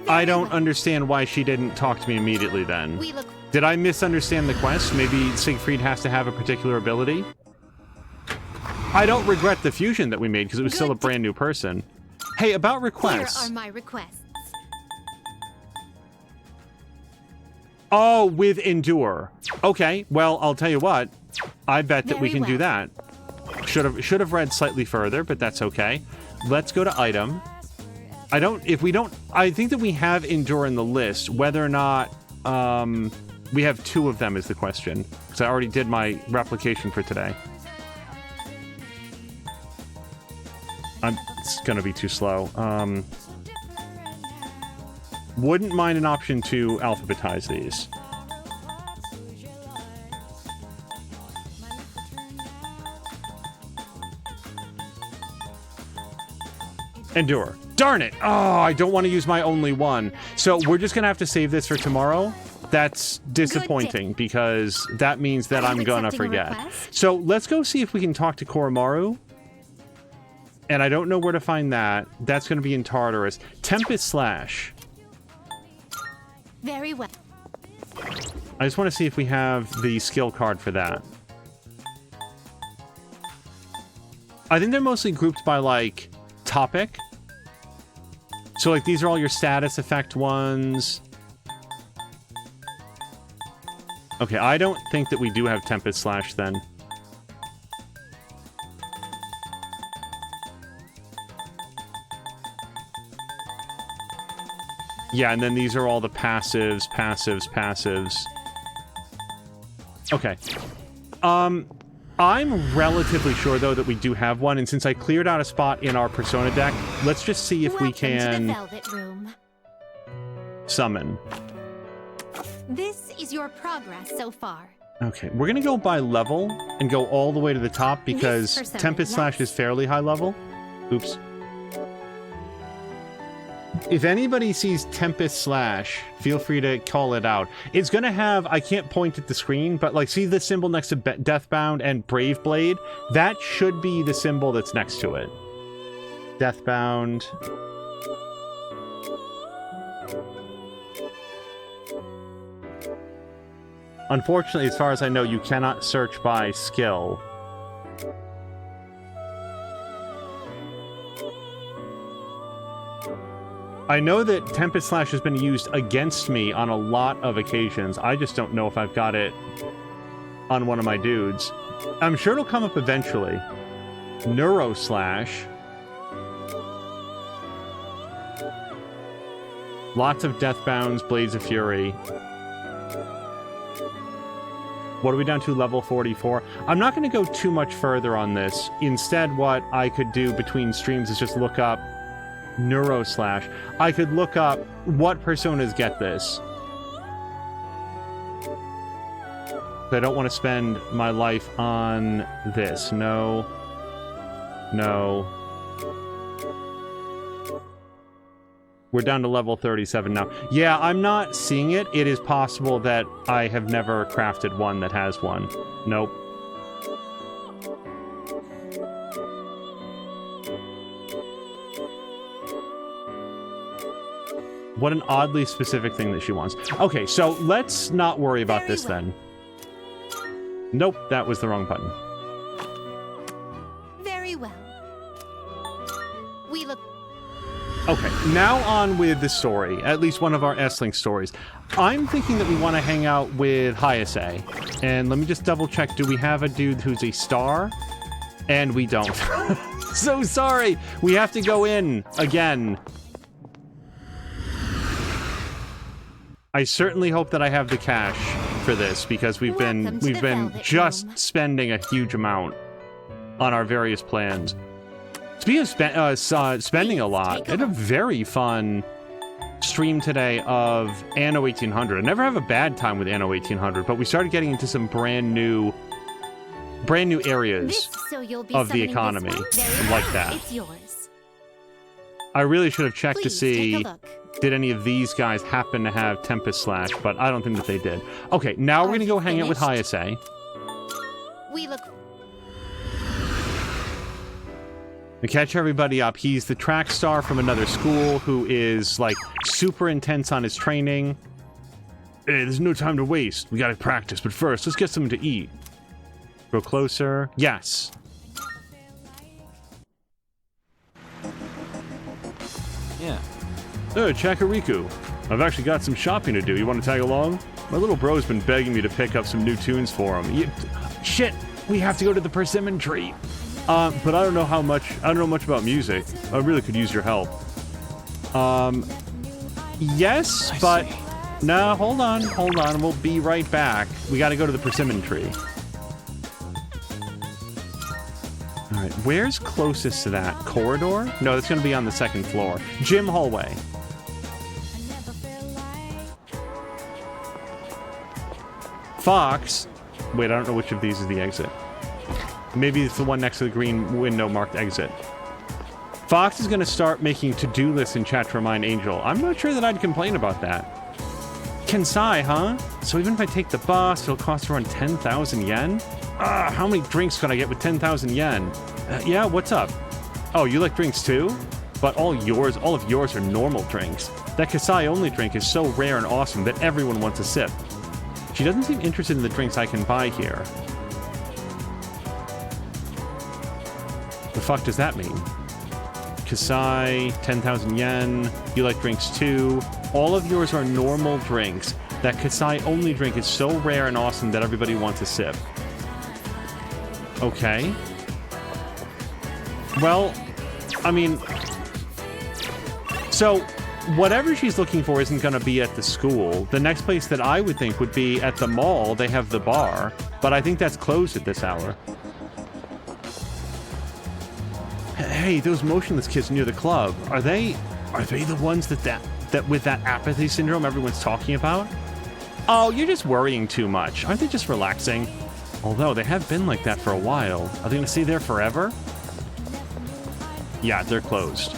Speaker 1: I don't understand why she didn't talk to me immediately then.
Speaker 3: We look
Speaker 1: Did I misunderstand the quest? Maybe Siegfried has to have a particular ability? I don't regret the fusion that we made because it was still a
Speaker 3: Good.
Speaker 1: brand new person. Hey, about
Speaker 3: Here
Speaker 1: requests.
Speaker 3: are my requests.
Speaker 1: Oh, with Endure. Okay, well, I'll tell you what. I bet that we
Speaker 3: Very
Speaker 1: can do
Speaker 3: well.
Speaker 1: that. Should have read slightly further, but that's okay. Let's go to item. I think that we have Endure in the list. Whether or not we have 2 of them is the question. Because I already did my replication for today. It's gonna be too slow. Wouldn't mind an option to alphabetize these. Endure. Darn it! Oh, I don't want to use my only one. So we're just gonna have to save this for tomorrow. That's disappointing because that means that
Speaker 3: Are
Speaker 1: I'm
Speaker 3: you
Speaker 1: gonna
Speaker 3: accepting a
Speaker 1: forget.
Speaker 3: request?
Speaker 1: So let's go see if we can talk to Koromaru. And I don't know where to find that. That's gonna be in Tartarus. Tempest Slash.
Speaker 3: Very well.
Speaker 1: I just want to see if we have the skill card for that. I think they're mostly grouped by, like, topic. So, like, these are all your status effect ones. Okay, I don't think that we do have Tempest Slash, then. Yeah, and then these are all the passives, passives. Okay. I'm relatively sure, though, that we do have one, and since I cleared out a spot in our Persona deck, let's just see if we
Speaker 3: Welcome to the
Speaker 1: can
Speaker 3: Velvet Room.
Speaker 1: summon.
Speaker 3: This is your progress so far.
Speaker 1: Okay, we're gonna go by level and go all the way to the top because
Speaker 3: Persona,
Speaker 1: Tempest Slash
Speaker 3: yes.
Speaker 1: is fairly high level. Oops. If anybody sees Tempest Slash, feel free to call it out. It's gonna have, I can't point at the screen, but like see the symbol next to Deathbound and Brave Blade? That should be the symbol that's next to it. Deathbound. Unfortunately, as far as I know, you cannot search by skill. I know that Tempest Slash has been used against me on a lot of occasions. I just don't know if I've got it on one of my dudes. I'm sure it'll come up eventually. Neuro Slash. Lots of Deathbounds, Blades of Fury. What are we down to? Level 44. I'm not going to go too much further on this. Instead, what I could do between streams is just look up Neuroslash. I could look up what personas get this. I don't want to spend my life on this. No. No. We're down to level 37 now. Yeah, I'm not seeing it. It is possible that I have never crafted one that has one. Nope. What an oddly specific thing that she wants. Okay, so let's not worry about this then. Nope, that was the wrong button.
Speaker 3: Very well. We look.
Speaker 1: Okay, now on with the story. At least one of our S-Link stories. I'm thinking that we want to hang out with Hayase. And let me just double check. Do we have a dude who's a star? And we don't. So sorry. We have to go in again. I certainly hope that I have the cash for this because we've been just spending a huge amount on our various plans. Speaking of spending a lot, I had a very fun stream today of Anno 1800. I never have a bad time with Anno 1800, but we started getting into some brand new areas of the economy like that.
Speaker 3: It's yours.
Speaker 1: I really should have checked to
Speaker 3: Please
Speaker 1: see
Speaker 3: take a look.
Speaker 1: did any of these guys happen to have Tempest Slash, but I don't think that they did. Okay, now we're gonna go hang out with Hayase.
Speaker 3: We look.
Speaker 1: To catch everybody up, he's the track star from another school who is, like, super intense on his training. Hey, there's no time to waste. We gotta practice, but first, let's get something to eat. Go closer. Yes.
Speaker 4: Yeah.
Speaker 1: Chakariku. I've actually got some shopping to do. You want to tag along? My little bro's been begging me to pick up some new tunes for him. Shit! We have to go to the persimmon tree. But I don't know much about music. I really could use your help. Yes, but... No, hold on. We'll be right back. We gotta go to the persimmon tree. Alright, where's closest to that? Corridor? No, that's gonna be on the second floor. Gym hallway. Fox. Wait, I don't know which of these is the exit. Maybe it's the one next to the green window marked exit. Fox is going to start making to-do lists in chat to remind Angel. I'm not sure that I'd complain about that. Kansai, huh? So even if I take the bus, it'll cost around 10,000 yen? How many drinks can I get with 10,000 yen? Yeah, what's up? Oh, you like drinks too? But all of yours are normal drinks. That Kasai only drink is so rare and awesome that everyone wants a sip. She doesn't seem interested in the drinks I can buy here. The fuck does that mean? Kasai, 10,000 yen, you like drinks too. All of yours are normal drinks. That Kasai only drink is so rare and awesome that everybody wants a sip. Okay. Well, I mean... So, whatever she's looking for isn't going to be at the school. The next place that I would think would be at the mall. They have the bar, but I think that's closed at this hour. Hey, those motionless kids near the club, are they the ones that with that apathy syndrome everyone's talking about? Oh, you're just worrying too much. Aren't they just relaxing? Although they have been like that for a while. Are they going to stay there forever? Yeah, they're closed.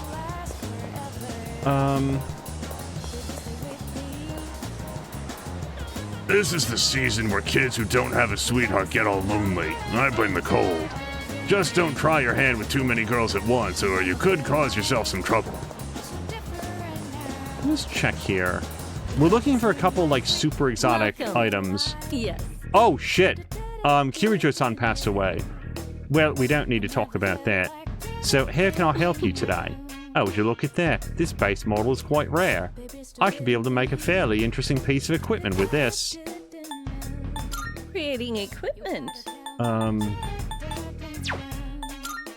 Speaker 5: This is the season where kids who don't have a sweetheart get all lonely. I blame the cold. Just don't try your hand with too many girls at once, or you could cause yourself some trouble.
Speaker 1: Let's check here. We're looking for a couple, like, super exotic items.
Speaker 6: Yes.
Speaker 1: Oh, shit. Kirijo-san passed away. Well, we don't need to talk about that. So, how can I help you today? Oh, would you look at that? This base model is quite rare. I should be able to make a fairly interesting piece of equipment with this.
Speaker 6: Creating equipment.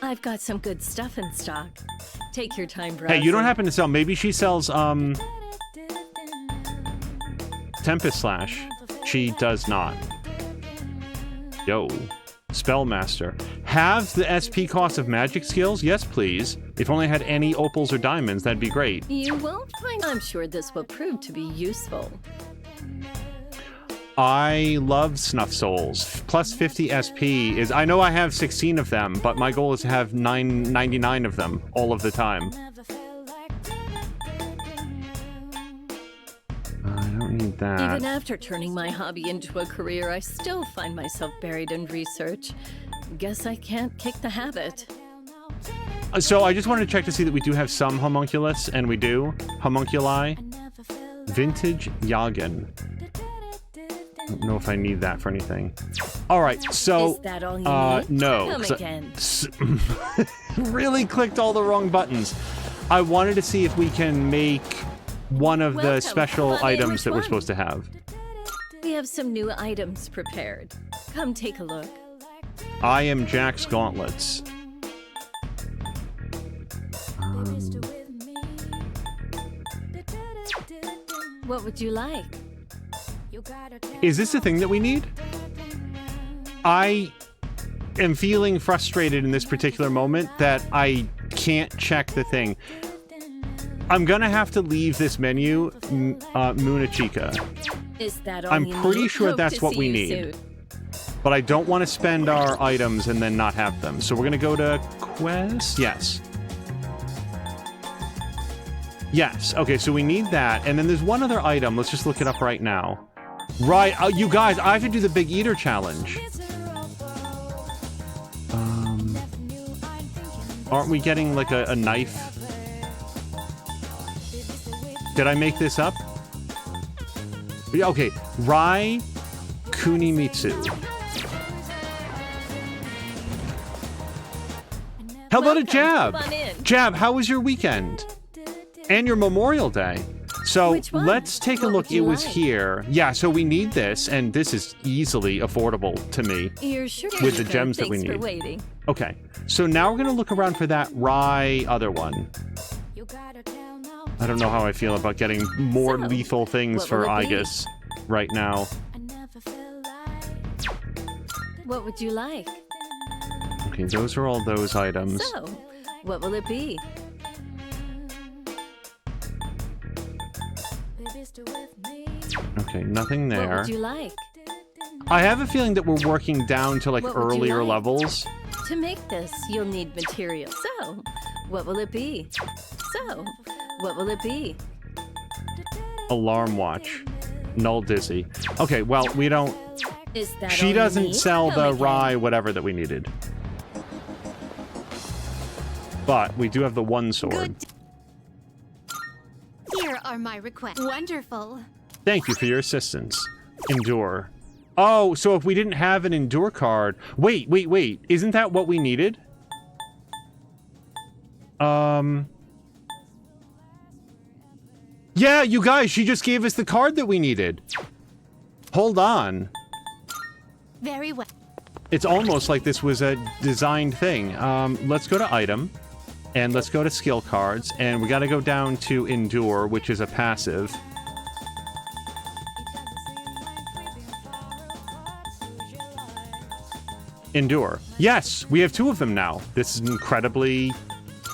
Speaker 6: I've got some good stuff in stock. Take your time, browsing.
Speaker 1: Hey, you don't happen to sell... Maybe she sells, Tempest Slash. She does not. Yo. Spellmaster. Have the SP cost of magic skills? Yes, please. If only I had any opals or diamonds, that'd be great.
Speaker 6: You won't find. I'm sure this will prove to be useful.
Speaker 1: I love Snuff Souls. Plus 50 SP is... I know I have 16 of them, but my goal is to have 99 of them all of the time. I don't need that.
Speaker 6: Even after turning my hobby into a career, I still find myself buried in research. Guess I can't kick the habit.
Speaker 1: So I just wanted to check to see that we do have some homunculus, and we do. Homunculi. Vintage Yagen. I don't know if I need that for anything. All right, so...
Speaker 6: Is that all you need?
Speaker 1: No.
Speaker 6: Come again.
Speaker 1: Really clicked all the wrong buttons. I wanted to see if we can make one of the
Speaker 6: Welcome.
Speaker 1: special
Speaker 6: Come on in,
Speaker 1: items
Speaker 6: which
Speaker 1: that we're
Speaker 6: one?
Speaker 1: supposed to have.
Speaker 6: We have some new items prepared. Come take a look.
Speaker 1: I am Jack's gauntlets.
Speaker 6: What would you like?
Speaker 1: Is this the thing that we need? I am feeling frustrated in this particular moment that I can't check the thing. I'm gonna have to leave this menu, Munachika.
Speaker 6: Is that all
Speaker 1: I'm
Speaker 6: you
Speaker 1: pretty
Speaker 6: need?
Speaker 1: sure
Speaker 6: Hope
Speaker 1: that's
Speaker 6: to
Speaker 1: what
Speaker 6: see
Speaker 1: we
Speaker 6: you
Speaker 1: need.
Speaker 6: soon.
Speaker 1: But I don't want to spend our items and then not have them. So we're gonna go to quest? Yes. Yes, okay, so we need that. And then there's one other item. Let's just look it up right now. Right, you guys, I have to do the Big Eater Challenge. Aren't we getting like a knife? Did I make this up? Yeah, okay, Rai Kunimitsu. Hello to
Speaker 6: Welcome,
Speaker 1: Jab!
Speaker 6: come on in.
Speaker 1: Jab, how was your weekend? And your Memorial Day. So
Speaker 6: Which one?
Speaker 1: let's take a
Speaker 6: What
Speaker 1: look.
Speaker 6: would you
Speaker 1: It was
Speaker 6: like?
Speaker 1: here. Yeah, so we need this, and this is easily affordable to me.
Speaker 6: You're sure
Speaker 1: With the gems that we
Speaker 6: Thanks
Speaker 1: need.
Speaker 6: for waiting.
Speaker 1: Okay, so now we're gonna look around for that Rai other one. I don't know how I feel about getting more
Speaker 6: So,
Speaker 1: lethal things
Speaker 6: what
Speaker 1: for
Speaker 6: will it be?
Speaker 1: Aegis right now.
Speaker 6: What would you like?
Speaker 1: Okay, those are all those items.
Speaker 6: So, what will it be?
Speaker 1: Okay, nothing
Speaker 6: What
Speaker 1: there.
Speaker 6: would you like?
Speaker 1: I have a feeling that we're working down to like
Speaker 6: What would you
Speaker 1: earlier
Speaker 6: like?
Speaker 1: levels.
Speaker 6: To make this, you'll need material. So, what will it be? So, what will it be?
Speaker 1: Alarm watch. Null dizzy. Okay, well, we don't...
Speaker 6: Is that all
Speaker 1: She
Speaker 6: you
Speaker 1: doesn't
Speaker 6: need?
Speaker 1: sell
Speaker 6: Come
Speaker 1: the
Speaker 6: again.
Speaker 1: Rye whatever that we needed. But we do have the one sword.
Speaker 3: Good. Here are my requests. Wonderful.
Speaker 1: Thank you for your assistance. Endure. Oh, so if we didn't have an Endure card... Wait. Isn't that what we needed? Yeah, you guys, she just gave us the card that we needed. Hold on.
Speaker 3: Very well.
Speaker 1: It's almost like this was a designed thing. Let's go to item, and let's go to skill cards, and we gotta go down to Endure, which is a passive. Endure. Yes, we have 2 of them now. This is incredibly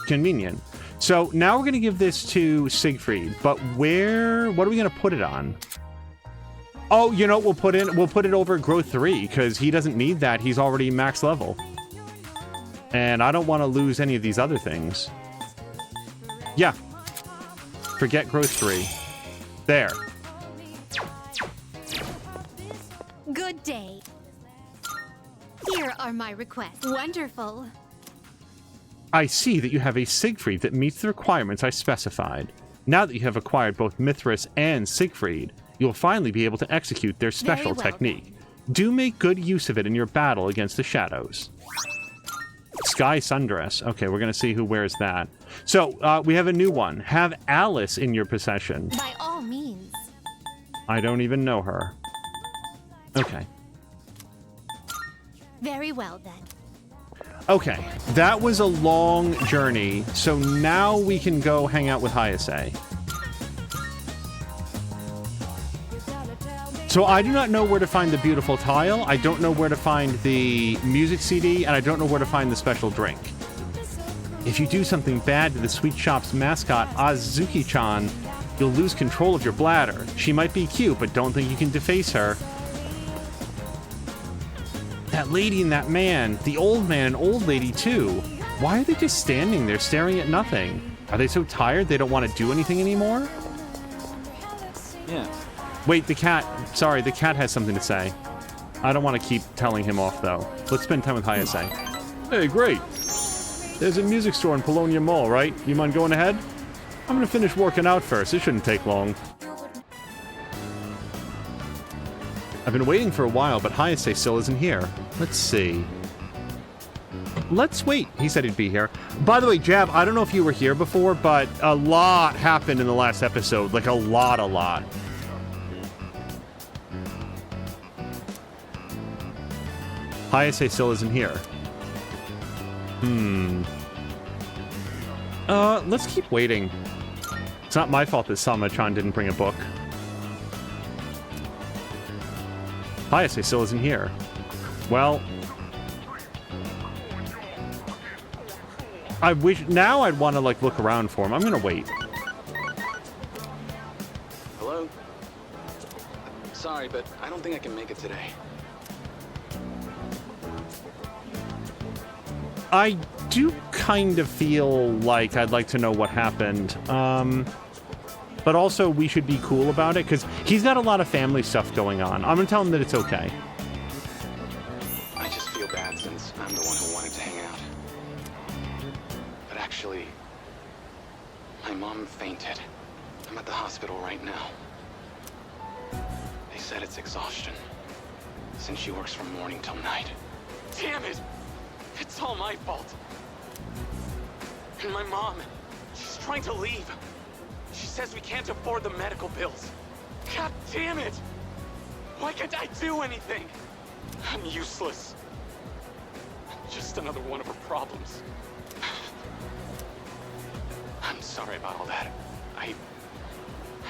Speaker 1: convenient. So now we're gonna give this to Siegfried, but what are we gonna put it on? Oh, you know what we'll put it over Growth 3, because he doesn't need that. He's already max level. And I don't want to lose any of these other things. Yeah. Forget Growth 3. There.
Speaker 3: Good day. Here are my requests. Wonderful.
Speaker 1: I see that you have a Siegfried that meets the requirements I specified. Now that you have acquired both Mithras and Siegfried, you'll finally be able to execute their special
Speaker 3: well.
Speaker 1: technique. Do make good use of it in your battle against the shadows. Sky Sundress. Okay, we're going to see who wears that. So, we have a new one. Have Alice in your possession.
Speaker 3: By all means.
Speaker 1: I don't even know her. Okay.
Speaker 3: Very well then.
Speaker 1: Okay, that was a long journey, so now we can go hang out with Hayase. So I do not know where to find the beautiful tile, I don't know where to find the music CD, and I don't know where to find the special drink. If you do something bad to the sweet shop's mascot, Azuki-chan, you'll lose control of your bladder. She might be cute, but don't think you can deface her. That lady and that man, the old man and old lady too. Why are they just standing there staring at nothing? Are they so tired they don't want to do anything anymore?
Speaker 4: Yeah.
Speaker 1: Wait, the cat. Sorry, the cat has something to say. I don't want to keep telling him off, though. Let's spend time with Hayase. Hey, great. There's a music store in Polonia Mall, right? You mind going ahead? I'm gonna finish working out first. It shouldn't take long. I've been waiting for a while, but Hayase still isn't here. Let's see. Let's wait. He said he'd be here. By the way, Jab, I don't know if you were here before, but a lot happened in the last episode. Like, a lot. Hayase still isn't here. Let's keep waiting. It's not my fault that Sama-chan didn't bring a book. Hayase still isn't here. Well... I wish... Now I'd want to, like, look around for him. I'm gonna wait.
Speaker 7: Hello? Sorry, but I don't think I can make it today.
Speaker 1: I do kind of feel like I'd like to know what happened. But also we should be cool about it, because he's got a lot of family stuff going on. I'm gonna tell him that it's okay.
Speaker 7: I just feel bad since I'm the one who wanted to hang out. But actually, my mom fainted. I'm at the hospital right now. They said it's exhaustion, since she works from morning till night. Damn it! It's all my fault. And my mom, she's trying to leave. She says we can't afford the medical bills. God damn it! Why can't I do anything? I'm useless. Just another one of her problems. I'm sorry about all that. I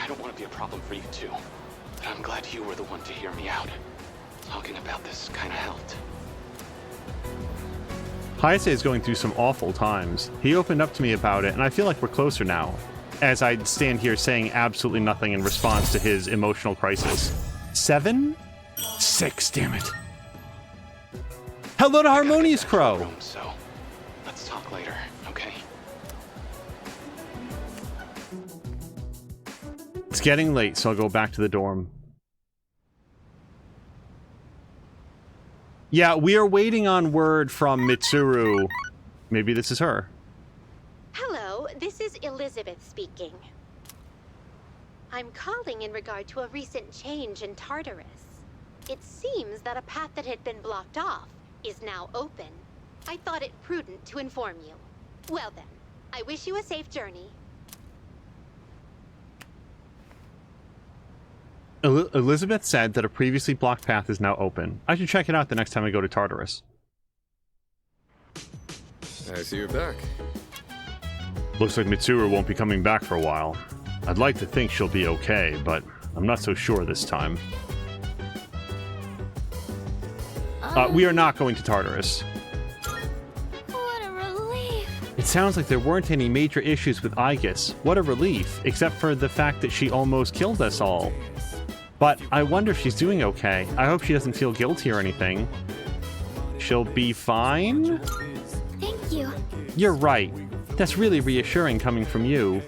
Speaker 7: don't want to be a problem for you too. But I'm glad you were the one to hear me out. Talking about this kind of helped.
Speaker 1: Hayase is going through some awful times. He opened up to me about it, and I feel like we're closer now, as I stand here saying absolutely nothing in response to his emotional crisis. 7? 6, damn it. Hello to Harmonious Crow!
Speaker 7: Room, so let's talk later, okay?
Speaker 1: It's getting late, so I'll go back to the dorm. Yeah, we are waiting on word from Mitsuru. Maybe this is her.
Speaker 8: Hello, this is Elizabeth speaking. I'm calling in regard to a recent change in Tartarus. It seems that a path that had been blocked off is now open. I thought it prudent to inform you. Well then, I wish you a safe journey.
Speaker 1: Elizabeth said that a previously blocked path is now open. I should check it out the next time I go to Tartarus.
Speaker 9: I see you're back.
Speaker 1: Looks like Mitsuru won't be coming back for a while. I'd like to think she'll be okay, but I'm not so sure this time. We are not going to Tartarus.
Speaker 3: What a relief.
Speaker 1: It sounds like there weren't any major issues with Aigis. What a relief, except for the fact that she almost killed us all. But I wonder if she's doing okay. I hope she doesn't feel guilty or anything. She'll be fine?
Speaker 3: Thank you.
Speaker 1: You're right. That's really reassuring coming from you.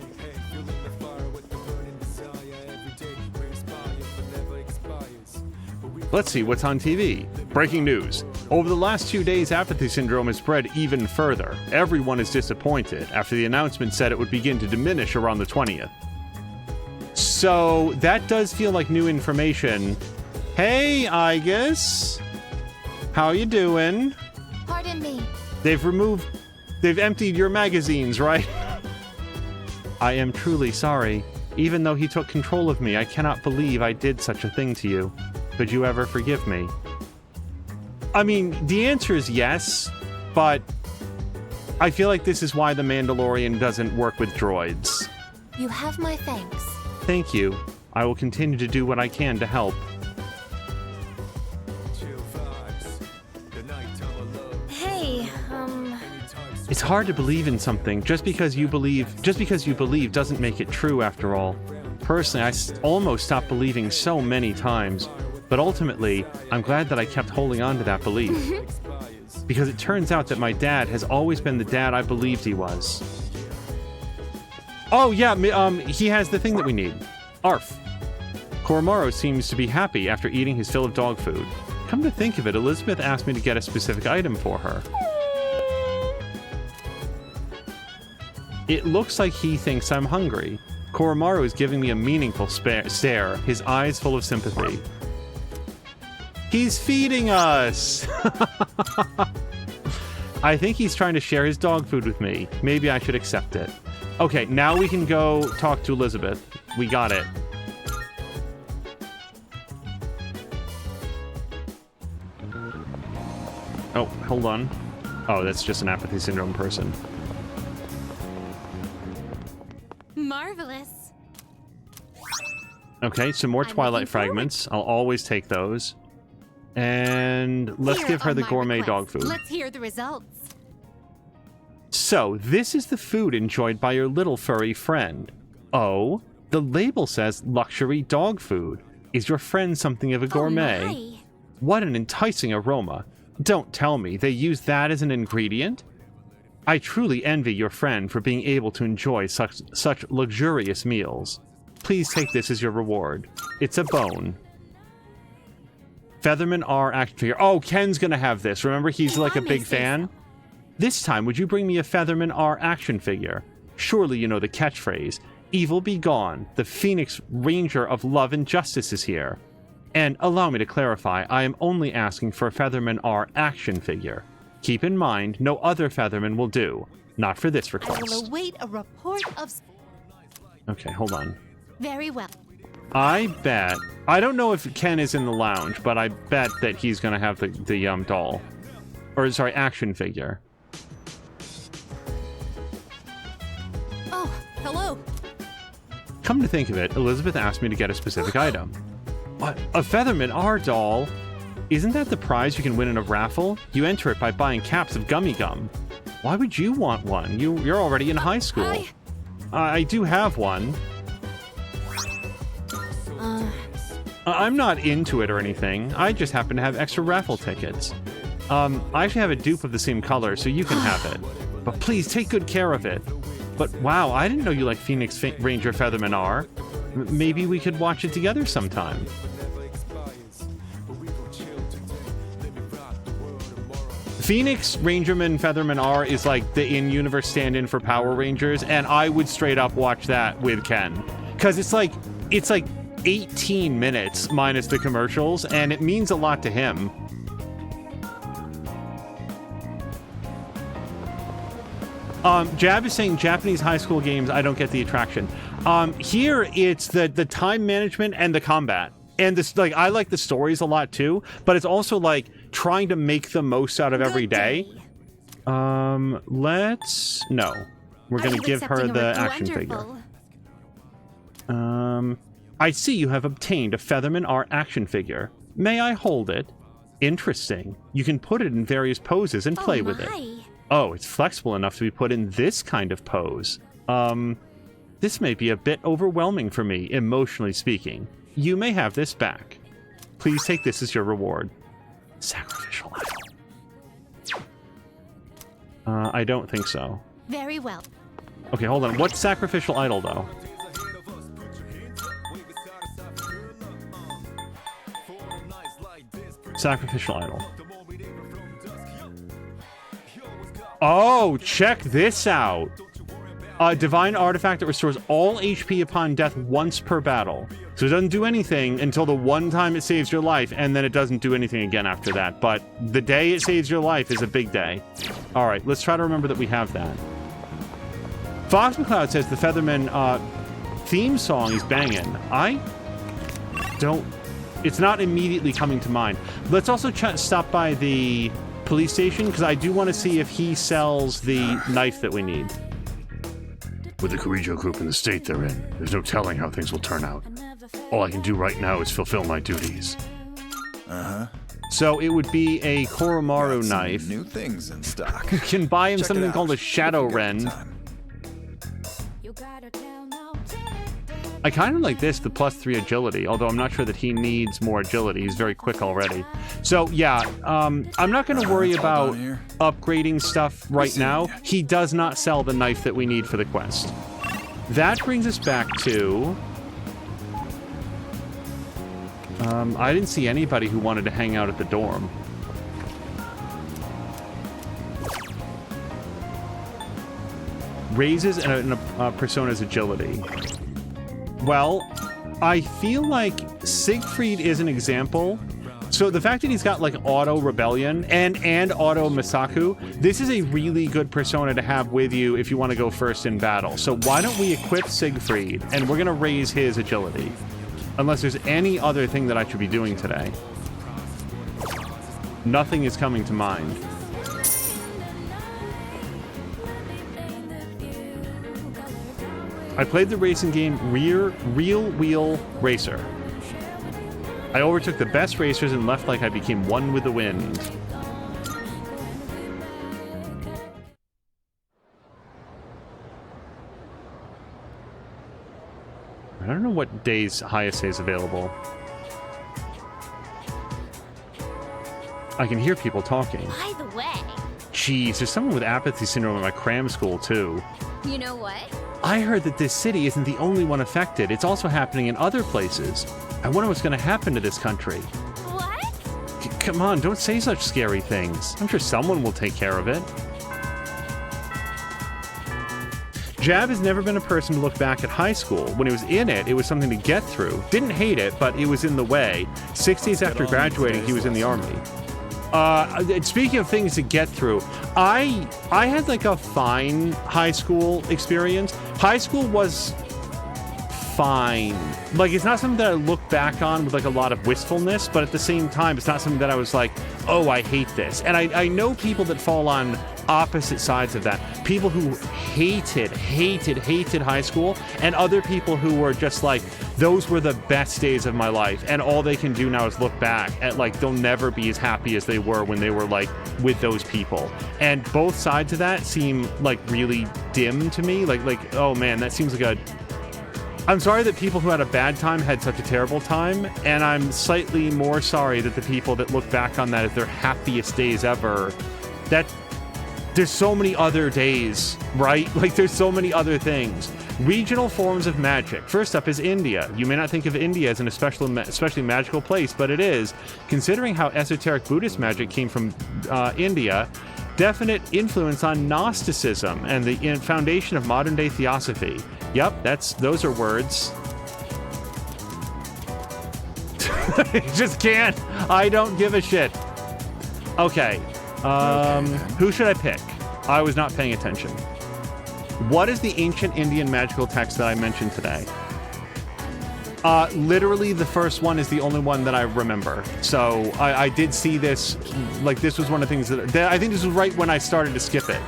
Speaker 1: Let's see what's on TV. Breaking news. Over the last 2 days, apathy syndrome has spread even further. Everyone is disappointed after the announcement said it would begin to diminish around the 20th. So, that does feel like new information. Hey, Aigis. How you doing?
Speaker 3: Pardon me.
Speaker 1: They've emptied your magazines, right? I am truly sorry. Even though he took control of me, I cannot believe I did such a thing to you. Could you ever forgive me? I mean, the answer is yes, but I feel like this is why the Mandalorian doesn't work with droids.
Speaker 3: You have my thanks.
Speaker 1: Thank you. I will continue to do what I can to help. It's hard to believe in something. Just because you believe doesn't make it true after all. Personally, I almost stopped believing so many times. But ultimately, I'm glad that I kept holding on to that belief. Because it turns out that my dad has always been the dad I believed he was. Oh yeah, he has the thing that we need. Arf. Koromaru seems to be happy after eating his fill of dog food. Come to think of it, Elizabeth asked me to get a specific item for her. It looks like he thinks I'm hungry. Koromaru is giving me a meaningful stare, his eyes full of sympathy. He's feeding us! I think he's trying to share his dog food with me. Maybe I should accept it. Okay, now we can go talk to Elizabeth. We got it. Oh, hold on. Oh, that's just an apathy syndrome person.
Speaker 3: Marvelous.
Speaker 1: Okay, some more Twilight fragments. I'll always take those. And let's
Speaker 3: Here
Speaker 1: give her
Speaker 3: are
Speaker 1: the
Speaker 3: my
Speaker 1: gourmet
Speaker 3: requests.
Speaker 1: dog food.
Speaker 3: Let's hear the results.
Speaker 1: So, this is the food enjoyed by your little furry friend. Oh, the label says luxury dog food. Is your friend something of a gourmet?
Speaker 3: Oh my.
Speaker 1: What an enticing aroma. Don't tell me they use that as an ingredient? I truly envy your friend for being able to enjoy such luxurious meals. Please take this as your reward. It's a bone. Featherman R action figure. Oh, Ken's gonna have this. Remember, he's like a big fan? This time, would you bring me a Featherman R action figure? Surely you know the catchphrase. Evil be gone. The Phoenix Ranger of Love and Justice is here. And allow me to clarify, I am only asking for a Featherman R action figure. Keep in mind, no other Featherman will do. Not for this
Speaker 3: I will
Speaker 1: request.
Speaker 3: await a report of...
Speaker 1: Okay, hold on.
Speaker 3: Very well.
Speaker 1: I bet... I don't know if Ken is in the lounge, but I bet that he's gonna have the doll. Or, sorry, action figure.
Speaker 3: Oh, hello.
Speaker 1: Come to think of it, Elizabeth asked me to get a specific item. What? A Featherman R doll? Isn't that the prize you can win in a raffle? You enter it by buying caps of Gummy Gum. Why would you want one? You're already in high school. I do have one. I'm not into it or anything. I just happen to have extra raffle tickets. I actually have a dupe of the same color, so you can have it. But please, take good care of it. But wow, I didn't know you like Phoenix Ranger Featherman R. Maybe we could watch it together sometime. Phoenix Rangerman Featherman R is like the in-universe stand-in for Power Rangers, and I would straight up watch that with Ken. Because it's like 18 minutes minus the commercials, and it means a lot to him. Jab is saying Japanese high school games, I don't get the attraction. Here it's the time management and the combat. And this, like, I like the stories a lot too, but it's also like trying to make the most out of every day. No. We're gonna give her the action figure. I see you have obtained a Featherman R action figure. May I hold it? Interesting. You can put it in various poses and play with it. Oh, it's flexible enough to be put in this kind of pose. This may be a bit overwhelming for me, emotionally speaking. You may have this back. Please take this as your reward. Sacrificial idol. I don't think so.
Speaker 3: Very well.
Speaker 1: Okay, hold on. What's sacrificial idol, though? Sacrificial idol. Oh, check this out. A divine artifact that restores all HP upon death once per battle. So it doesn't do anything until the one time it saves your life, and then it doesn't do anything again after that. But the day it saves your life is a big day. All right, let's try to remember that we have that. Fox McCloud says the Featherman theme song is banging. I don't... It's not immediately coming to mind. Let's also stop by the police station, because I do want to see if he sells the knife that we need.
Speaker 5: With the Kirijo group in the state they're in, there's no telling how things will turn out. All I can do right now is fulfill my duties.
Speaker 1: So it would be a Koromaru
Speaker 9: Got some
Speaker 1: knife.
Speaker 9: New things in stock.
Speaker 1: You can buy him
Speaker 9: Check it
Speaker 1: something
Speaker 9: out
Speaker 1: called a
Speaker 9: if
Speaker 1: Shadow
Speaker 9: you get the
Speaker 1: Rend.
Speaker 9: time.
Speaker 1: I kind of like this, the +3 agility, although I'm not sure that he needs more agility. He's very quick already. So, yeah, I'm not going to worry
Speaker 9: Hold
Speaker 1: about
Speaker 9: on here.
Speaker 1: upgrading stuff right now. He does not sell the knife that we need for the quest. That brings us back to... I didn't see anybody who wanted to hang out at the dorm. Raises a Persona's agility. Well, I feel like Siegfried is an example. So the fact that he's got like auto rebellion and auto Masaku, this is a really good Persona to have with you if you want to go first in battle. So why don't we equip Siegfried and we're gonna raise his agility. Unless there's any other thing that I should be doing today. Nothing is coming to mind. I played the racing game Real Wheel Racer. I overtook the best racers and left like I became one with the wind. I don't know what days Hayase is available. I can hear people talking.
Speaker 3: By the way,
Speaker 1: Jeez, there's someone with apathy syndrome at my cram school, too.
Speaker 3: you know what?
Speaker 1: I heard that this city isn't the only one affected. It's also happening in other places. I wonder what's going to happen to this country.
Speaker 3: What?
Speaker 1: Come on, don't say such scary things. I'm sure someone will take care of it. Jab has never been a person to look back at high school. When he was in it, it was something to get through. Didn't hate it, but it was in the way. 6 days after graduating, he was in the army. Speaking of things to get through, I had like a fine high school experience. High school was fine. Like, it's not something that I look back on with like a lot of wistfulness, but at the same time, it's not something that I was like, oh, I hate this. And I know people that fall on opposite sides of that. People who hated high school, and other people who were just like, those were the best days of my life, and all they can do now is look back at like they'll never be as happy as they were when they were like with those people. And both sides of that seem like really dim to me. Like oh man, that seems like a... I'm sorry that people who had a bad time had such a terrible time, and I'm slightly more sorry that the people that look back on that as their happiest days ever, that there's so many other days, right? Like, there's so many other things. Regional forms of magic. First up is India. You may not think of India as an especially magical place, but it is. Considering how esoteric Buddhist magic came from India, definite influence on Gnosticism and the foundation of modern-day theosophy. Yep, those are words. Just can't. I don't give a shit. Okay. Who should I pick? I was not paying attention. What is the ancient Indian magical text that I mentioned today? Literally the first one is the only one that I remember. So I did see this, like this was one of the things that I think this was right when I started to skip it.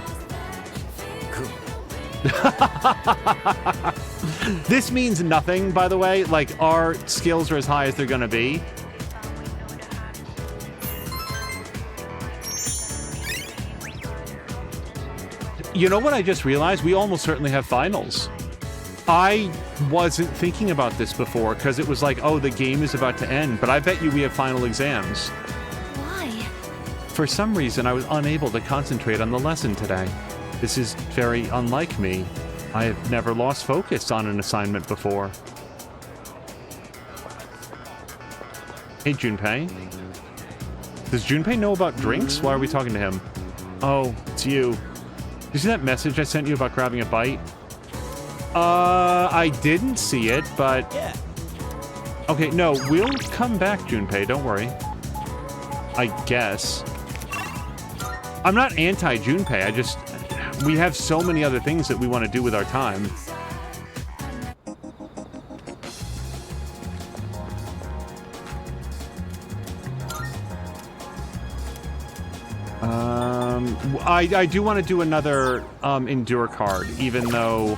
Speaker 1: This means nothing, by the way. Like, our skills are as high as they're gonna be. You know what I just realized? We almost certainly have finals. I wasn't thinking about this before because it was like, oh, the game is about to end, but I bet you we have final exams.
Speaker 3: Why?
Speaker 1: For some reason, I was unable to concentrate on the lesson today. This is very unlike me. I have never lost focus on an assignment before. Hey, Junpei. Does Junpei know about drinks? Why are we talking to him? Oh, it's you. Did you see that message I sent you about grabbing a bite? I didn't see it, but...
Speaker 4: Yeah.
Speaker 1: Okay, no, we'll come back, Junpei, don't worry. I guess. I'm not anti-Junpei, I just... We have so many other things that we want to do with our time. I do want to do another Endure card, even though,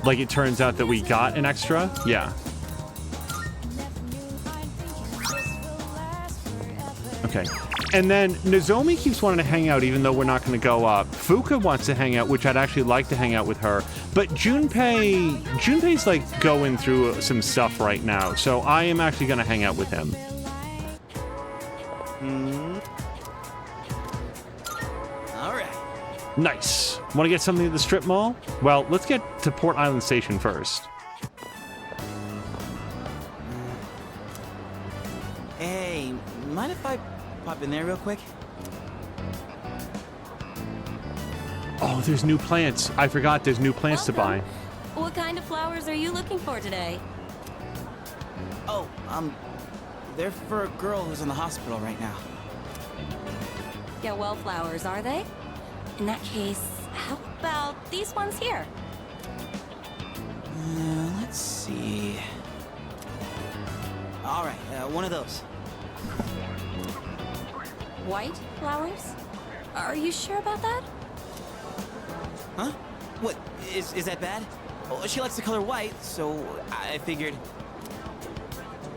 Speaker 1: like, it turns out that we got an extra. Yeah. Okay. And then Nozomi keeps wanting to hang out even though we're not going to go up. Fuka wants to hang out, which I'd actually like to hang out with her. But Junpei's like going through some stuff right now. So I am actually going to hang out with him.
Speaker 4: All right.
Speaker 1: Nice. Want to get something at the strip mall? Well, let's get to Port Island Station first.
Speaker 4: Hey, mind if I pop in there real quick?
Speaker 1: Oh, there's new plants. I forgot there's new plants to buy.
Speaker 9: What kind of flowers are you looking for today?
Speaker 4: Oh, they're for a girl who's in the hospital right now.
Speaker 9: Yeah, well, flowers, are they? In that case, how about these ones here?
Speaker 4: Let's see. All right, one of those.
Speaker 9: White flowers? Are you sure about that?
Speaker 4: Huh? What, is that bad? Well, she likes the color white, so I figured...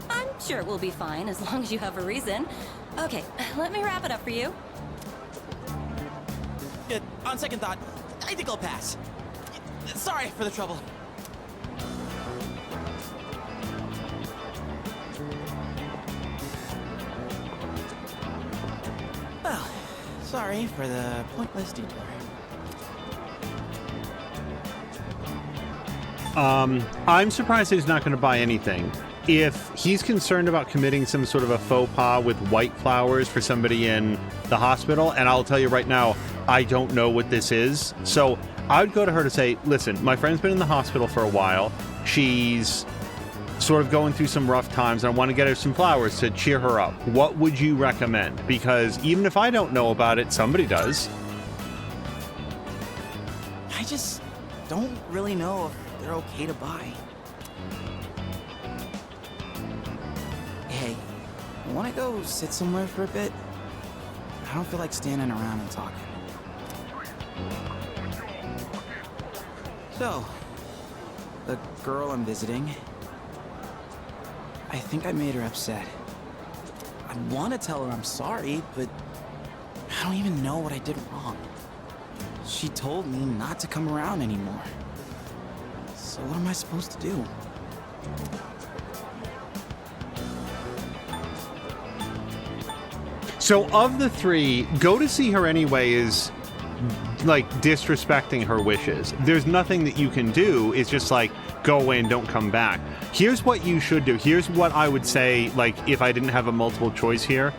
Speaker 9: I'm sure it will be fine as long as you have a reason. Okay, let me wrap it up for you.
Speaker 4: On second thought, I think I'll pass. Sorry for the trouble. Well, sorry for the pointless detour.
Speaker 1: I'm surprised he's not going to buy anything. If he's concerned about committing some sort of a faux pas with white flowers for somebody in the hospital, and I'll tell you right now, I don't know what this is. So I would go to her to say, listen, my friend's been in the hospital for a while. She's sort of going through some rough times, and I want to get her some flowers to cheer her up. What would you recommend? Because even if I don't know about it, somebody does.
Speaker 4: I just don't really know if they're okay to buy. Hey, wanna go sit somewhere for a bit? I don't feel like standing around and talking. So, the girl I'm visiting, I think I made her upset. I want to tell her I'm sorry, but I don't even know what I did wrong. She told me not to come around anymore. So what am I supposed to do?
Speaker 1: So of the three, go to see her anyway is like disrespecting her wishes. There's nothing that you can do. It's just like, go away and don't come back. Here's what you should do. Here's what I would say, like, if I didn't have a multiple choice here.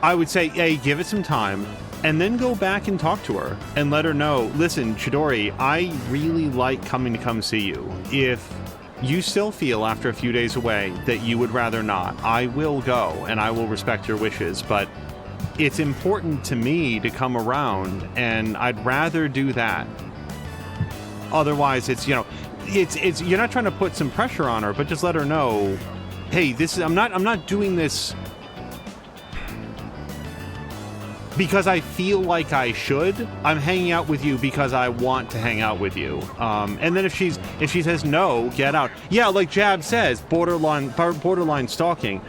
Speaker 1: I would say, hey, give it some time, and then go back and talk to her and let her know, listen, Chidori, I really like coming to come see you. If you still feel after a few days away that you would rather not, I will go and I will respect your wishes, but it's important to me to come around and I'd rather do that. Otherwise, it's, you know, it's you're not trying to put some pressure on her, but just let her know, hey, this is I'm not doing this because I feel like I should. I'm hanging out with you because I want to hang out with you. And then if she says no, get out. Yeah, like Jab says, borderline stalking.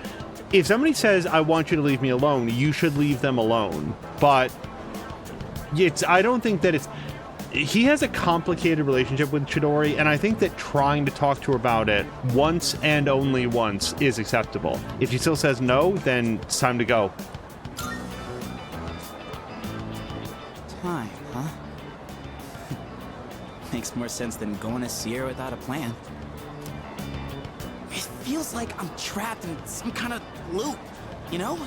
Speaker 1: If somebody says, I want you to leave me alone, you should leave them alone. But I don't think that he has a complicated relationship with Chidori, and I think that trying to talk to her about it once and only once is acceptable. If she still says no, then it's time to go.
Speaker 4: Time, huh? Makes more sense than going to see her without a plan. It feels like I'm trapped in some kind of loop, you know?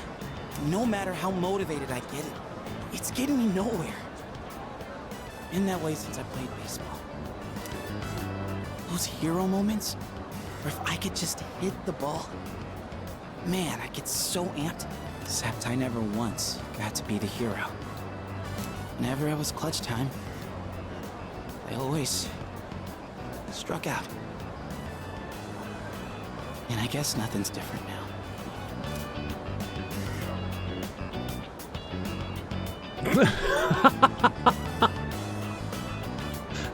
Speaker 4: No matter how motivated I get, it's getting me nowhere. Been that way since I played baseball. Those hero moments, where if I could just hit the ball, man, I get so amped. Except I never once got to be the hero. Whenever it was clutch time, I always struck out. And I guess nothing's different now.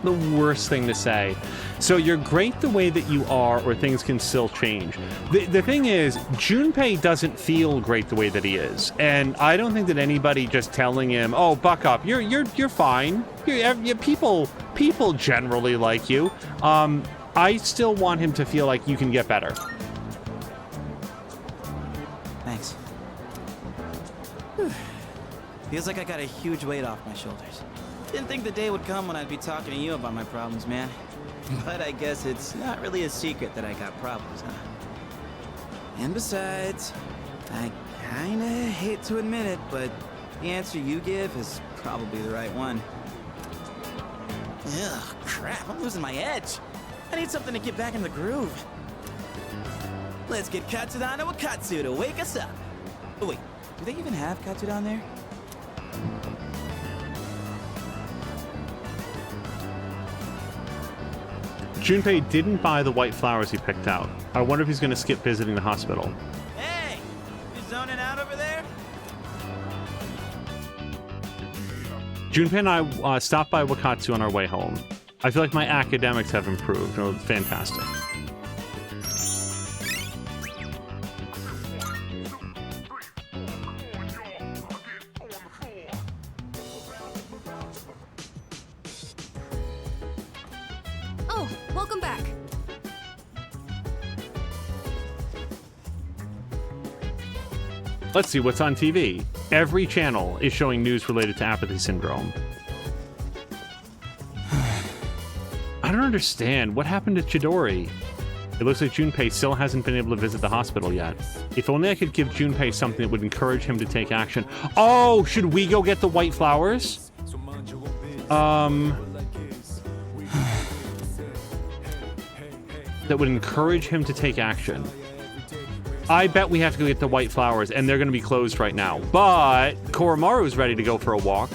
Speaker 1: The worst thing to say. So you're great the way that you are, or things can still change. The thing is, Junpei doesn't feel great the way that he is, and I don't think that anybody just telling him, "Oh, buck up, you're fine." People generally like you. I still want him to feel like you can get better.
Speaker 4: Thanks. Whew. Feels like I got a huge weight off my shoulders. Didn't think the day would come when I'd be talking to you about my problems, man. But I guess it's not really a secret that I got problems, huh? And besides, I kinda hate to admit it, but the answer you give is probably the right one. Ugh, crap, I'm losing my edge. I need something to get back in the groove. Let's get Katsudan to Wakatsu to wake us up. Oh wait, do they even have Katsudan there?
Speaker 1: Junpei didn't buy the white flowers he picked out. I wonder if he's going to skip visiting the hospital.
Speaker 4: Hey, you zoning out over there?
Speaker 1: Junpei and I stopped by Wakatsu on our way home. I feel like my academics have improved. Oh, fantastic.
Speaker 3: Oh, welcome back.
Speaker 1: Let's see what's on TV. Every channel is showing news related to apathy syndrome. I don't understand. What happened to Chidori? It looks like Junpei still hasn't been able to visit the hospital yet. If only I could give Junpei something that would encourage him to take action. Oh, should we go get the white flowers? That would encourage him to take action. I bet we have to go get the white flowers, and they're going to be closed right now. But Koromaru's ready to go for a walk.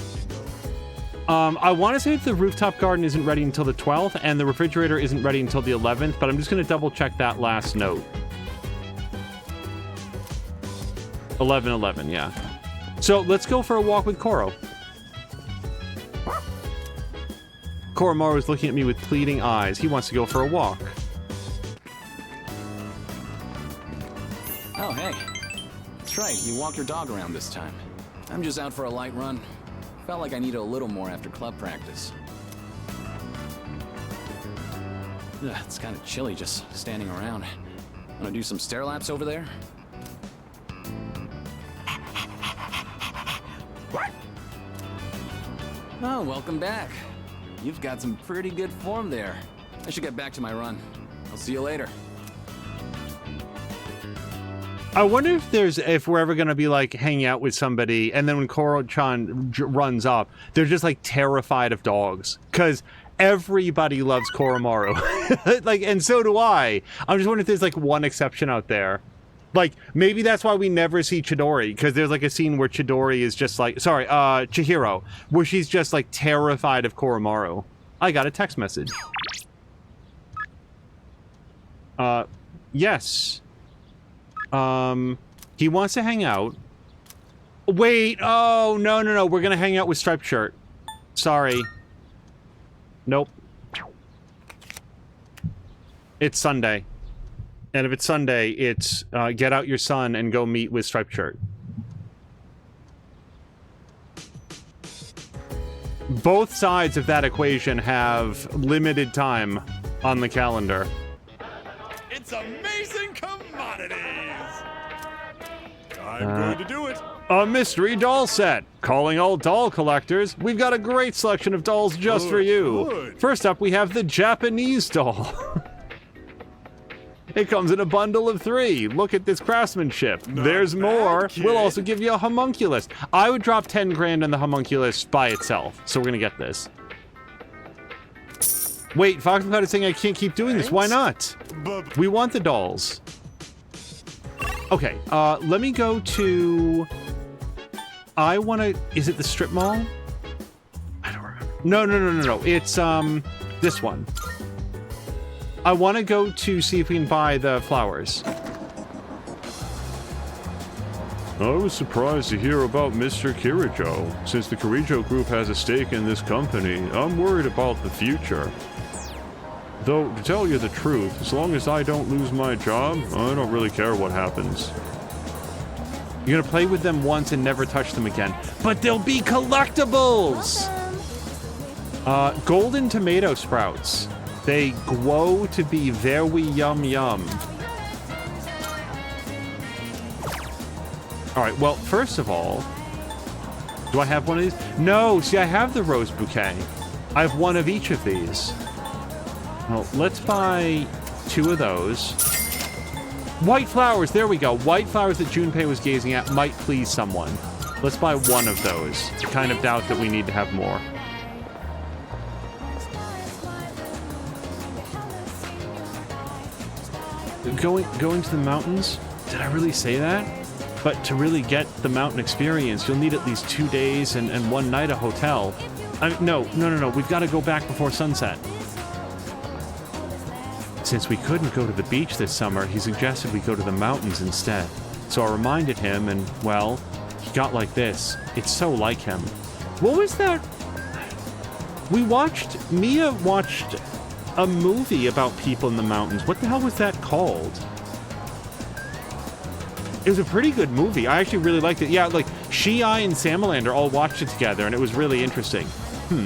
Speaker 1: I want to say the rooftop garden isn't ready until the 12th, and the refrigerator isn't ready until the 11th, but I'm just going to double check that last note. 11/11, yeah. So let's go for a walk with Koro. Koromaru is looking at me with pleading eyes. He wants to go for a walk.
Speaker 10: Oh, hey. That's right, you walk your dog around this time. I'm just out for a light run. Felt like I needed a little more after club practice. Ugh, it's kind of chilly just standing around. Wanna do some stair laps over there? Oh, welcome back. You've got some pretty good form there. I should get back to my run. I'll see you later.
Speaker 1: I wonder if we're ever going to be like hanging out with somebody, and then when Koro-chan runs up, they're just like terrified of dogs, because everybody loves Koromaru. Like, and so do I. I'm just wondering if there's like one exception out there. Like, maybe that's why we never see Chidori, because there's like a scene where Chidori is just like, sorry, Chihiro, where she's just like terrified of Koromaru. I got a text message. Yes. He wants to hang out. Wait, oh, no. We're gonna hang out with Striped Shirt. Sorry. Nope. It's Sunday. And if it's Sunday, it's, get out your son and go meet with Striped Shirt. Both sides of that equation have limited time on the calendar.
Speaker 5: It's amazing commodities! I'm going to do it.
Speaker 1: A mystery doll set. Calling all doll collectors, we've got a great selection of dolls just for you.
Speaker 5: Good.
Speaker 1: First up, we have the Japanese doll. It comes in a bundle of 3. Look at this craftsmanship. There's
Speaker 5: bad,
Speaker 1: more.
Speaker 5: kid.
Speaker 1: We'll also give you a homunculus. I would drop 10 grand on the homunculus by itself, so we're gonna get this. Wait, Fox Cloud is saying I can't keep doing this. Why not? We want the dolls. Okay, let me go to... I want to... Is it the strip mall? I don't remember. No. It's, this one. I want to go to see if we can buy the flowers.
Speaker 5: I was surprised to hear about Mr. Kirijo. Since the Kirijo Group has a stake in this company, I'm worried about the future. Though, to tell you the truth, as long as I don't lose my job, I don't really care what happens.
Speaker 1: You're gonna play with them once and never touch them again. But they'll be collectibles! Golden tomato sprouts. They glow to be very yum yum. Alright, well, first of all, do I have one of these? No, see, I have the rose bouquet. I have one of each of these. Well, let's buy 2 of those. White flowers, there we go. White flowers that Junpei was gazing at might please someone. Let's buy 1 of those. I kind of doubt that we need to have more. Going to the mountains? Did I really say that? But to really get the mountain experience, you'll need at least 2 days and 1 night a hotel. No. We've got to go back before sunset. Since we couldn't go to the beach this summer, he suggested we go to the mountains instead. So I reminded him, and, well, he got like this. It's so like him. What was that? Mia watched a movie about people in the mountains. What the hell was that called? It was a pretty good movie. I actually really liked it. Yeah, like, I, and Samalander all watched it together, and it was really interesting.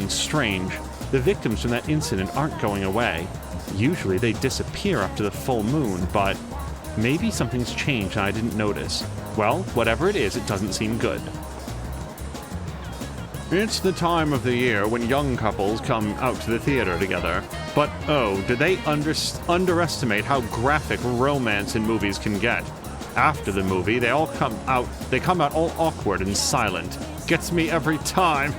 Speaker 1: Strange. The victims from that incident aren't going away. Usually they disappear after the full moon, but maybe something's changed and I didn't notice. Well, whatever it is, it doesn't seem good. It's the time of the year when young couples come out to the theater together. But, oh, did they underestimate how graphic romance in movies can get? After the movie, they come out all awkward and silent. Gets me every time.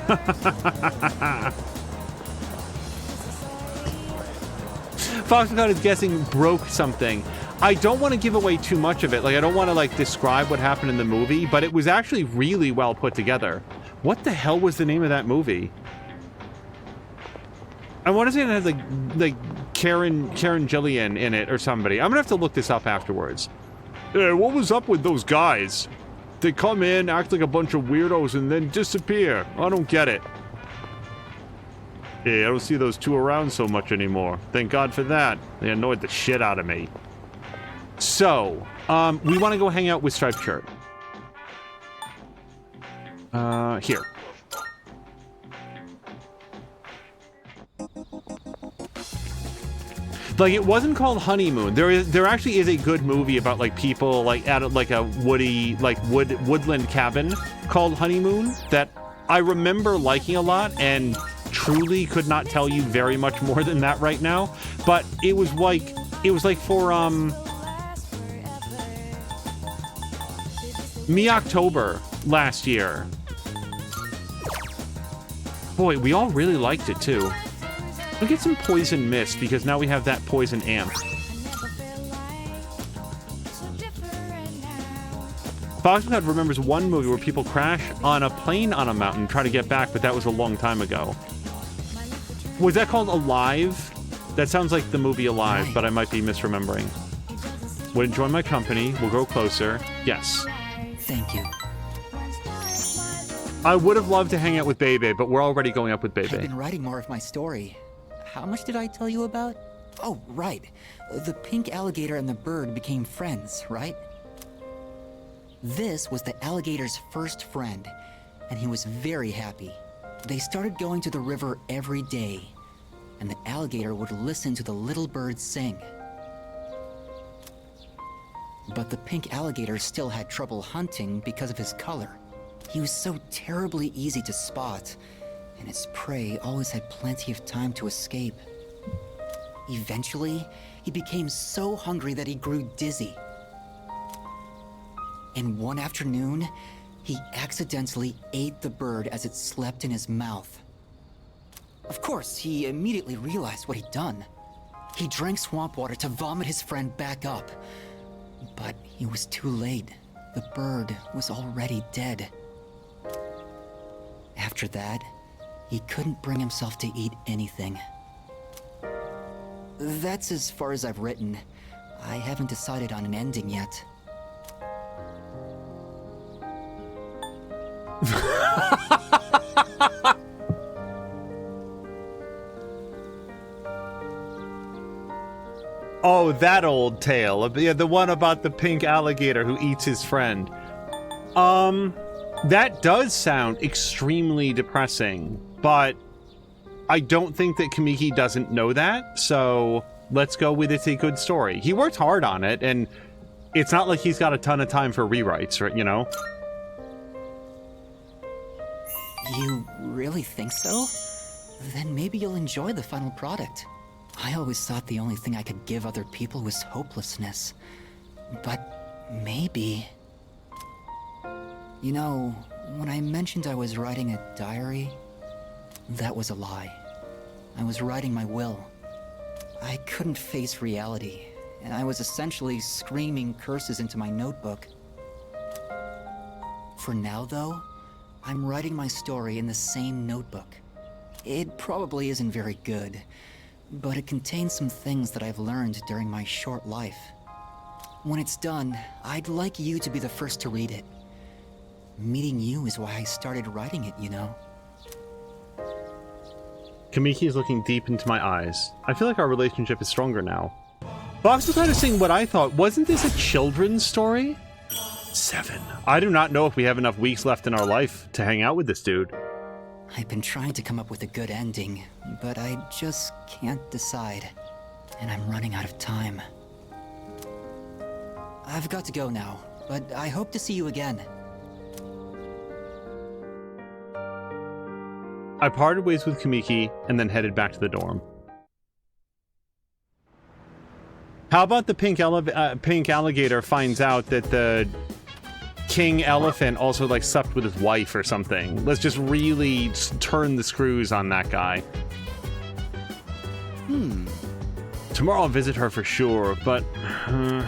Speaker 1: Foxcott is guessing broke something. I don't want to give away too much of it. Like, I don't want to, like, describe what happened in the movie, but it was actually really well put together. What the hell was the name of that movie? I want to say it had, like Karen Gillian in it or somebody. I'm gonna have to look this up afterwards. Hey, what was up with those guys? They come in, act like a bunch of weirdos, and then disappear. I don't get it. Hey, I don't see those 2 around so much anymore. Thank God for that. They annoyed the shit out of me. So, we want to go hang out with Striped Shirt. Here. Like, it wasn't called Honeymoon. There actually is a good movie about, like, people, like, at, like, a woody, like, woodland cabin called Honeymoon that I remember liking a lot and truly could not tell you very much more than that right now. But it was like for, Me-October last year. Boy, we all really liked it, too. We'll get some Poison Mist, because now we have that Poison Amp. Foxcott remembers one movie where people crash on a plane on a mountain, try to get back, but that was a long time ago. Was that called Alive? That sounds like the movie Alive, but I might be misremembering. Would enjoy my company. We'll go closer. Yes.
Speaker 4: Thank you.
Speaker 1: I would have loved to hang out with Bebe, but we're already going up with Bebe.
Speaker 4: I've been writing more of my story. How much did I tell you about? Oh, right. The pink alligator and the bird became friends, right? This was the alligator's first friend, and he was very happy. They started going to the river every day, and the alligator would listen to the little bird sing. But the pink alligator still had trouble hunting because of his color. He was so terribly easy to spot, and his prey always had plenty of time to escape. Eventually, he became so hungry that he grew dizzy. And one afternoon, he accidentally ate the bird as it slept in his mouth. Of course, he immediately realized what he'd done. He drank swamp water to vomit his friend back up. But he was too late. The bird was already dead. After that, he couldn't bring himself to eat anything. That's as far as I've written. I haven't decided on an ending yet.
Speaker 1: Oh, that old tale. Yeah, the one about the pink alligator who eats his friend. That does sound extremely depressing, but I don't think that Kamiki doesn't know that, so let's go with it's a good story. He worked hard on it, and it's not like he's got a ton of time for rewrites, right, you know?
Speaker 4: You really think so? Then maybe you'll enjoy the final product. I always thought the only thing I could give other people was hopelessness. But maybe... You know, when I mentioned I was writing a diary, that was a lie. I was writing my will. I couldn't face reality, and I was essentially screaming curses into my notebook. For now, though, I'm writing my story in the same notebook. It probably isn't very good, but it contains some things that I've learned during my short life. When it's done, I'd like you to be the first to read it. Meeting you is why I started writing it, you know?
Speaker 1: Kamiki is looking deep into my eyes. I feel like our relationship is stronger now. Box was kind of saying what I thought. Wasn't this a children's story? 7. I do not know if we have enough weeks left in our life to hang out with this dude.
Speaker 4: I've been trying to come up with a good ending, but I just can't decide. And I'm running out of time. I've got to go now, but I hope to see you again.
Speaker 1: I parted ways with Kamiki and then headed back to the dorm. How about the pink alligator finds out that the king elephant also like slept with his wife or something? Let's just really turn the screws on that guy. Tomorrow I'll visit her for sure, but I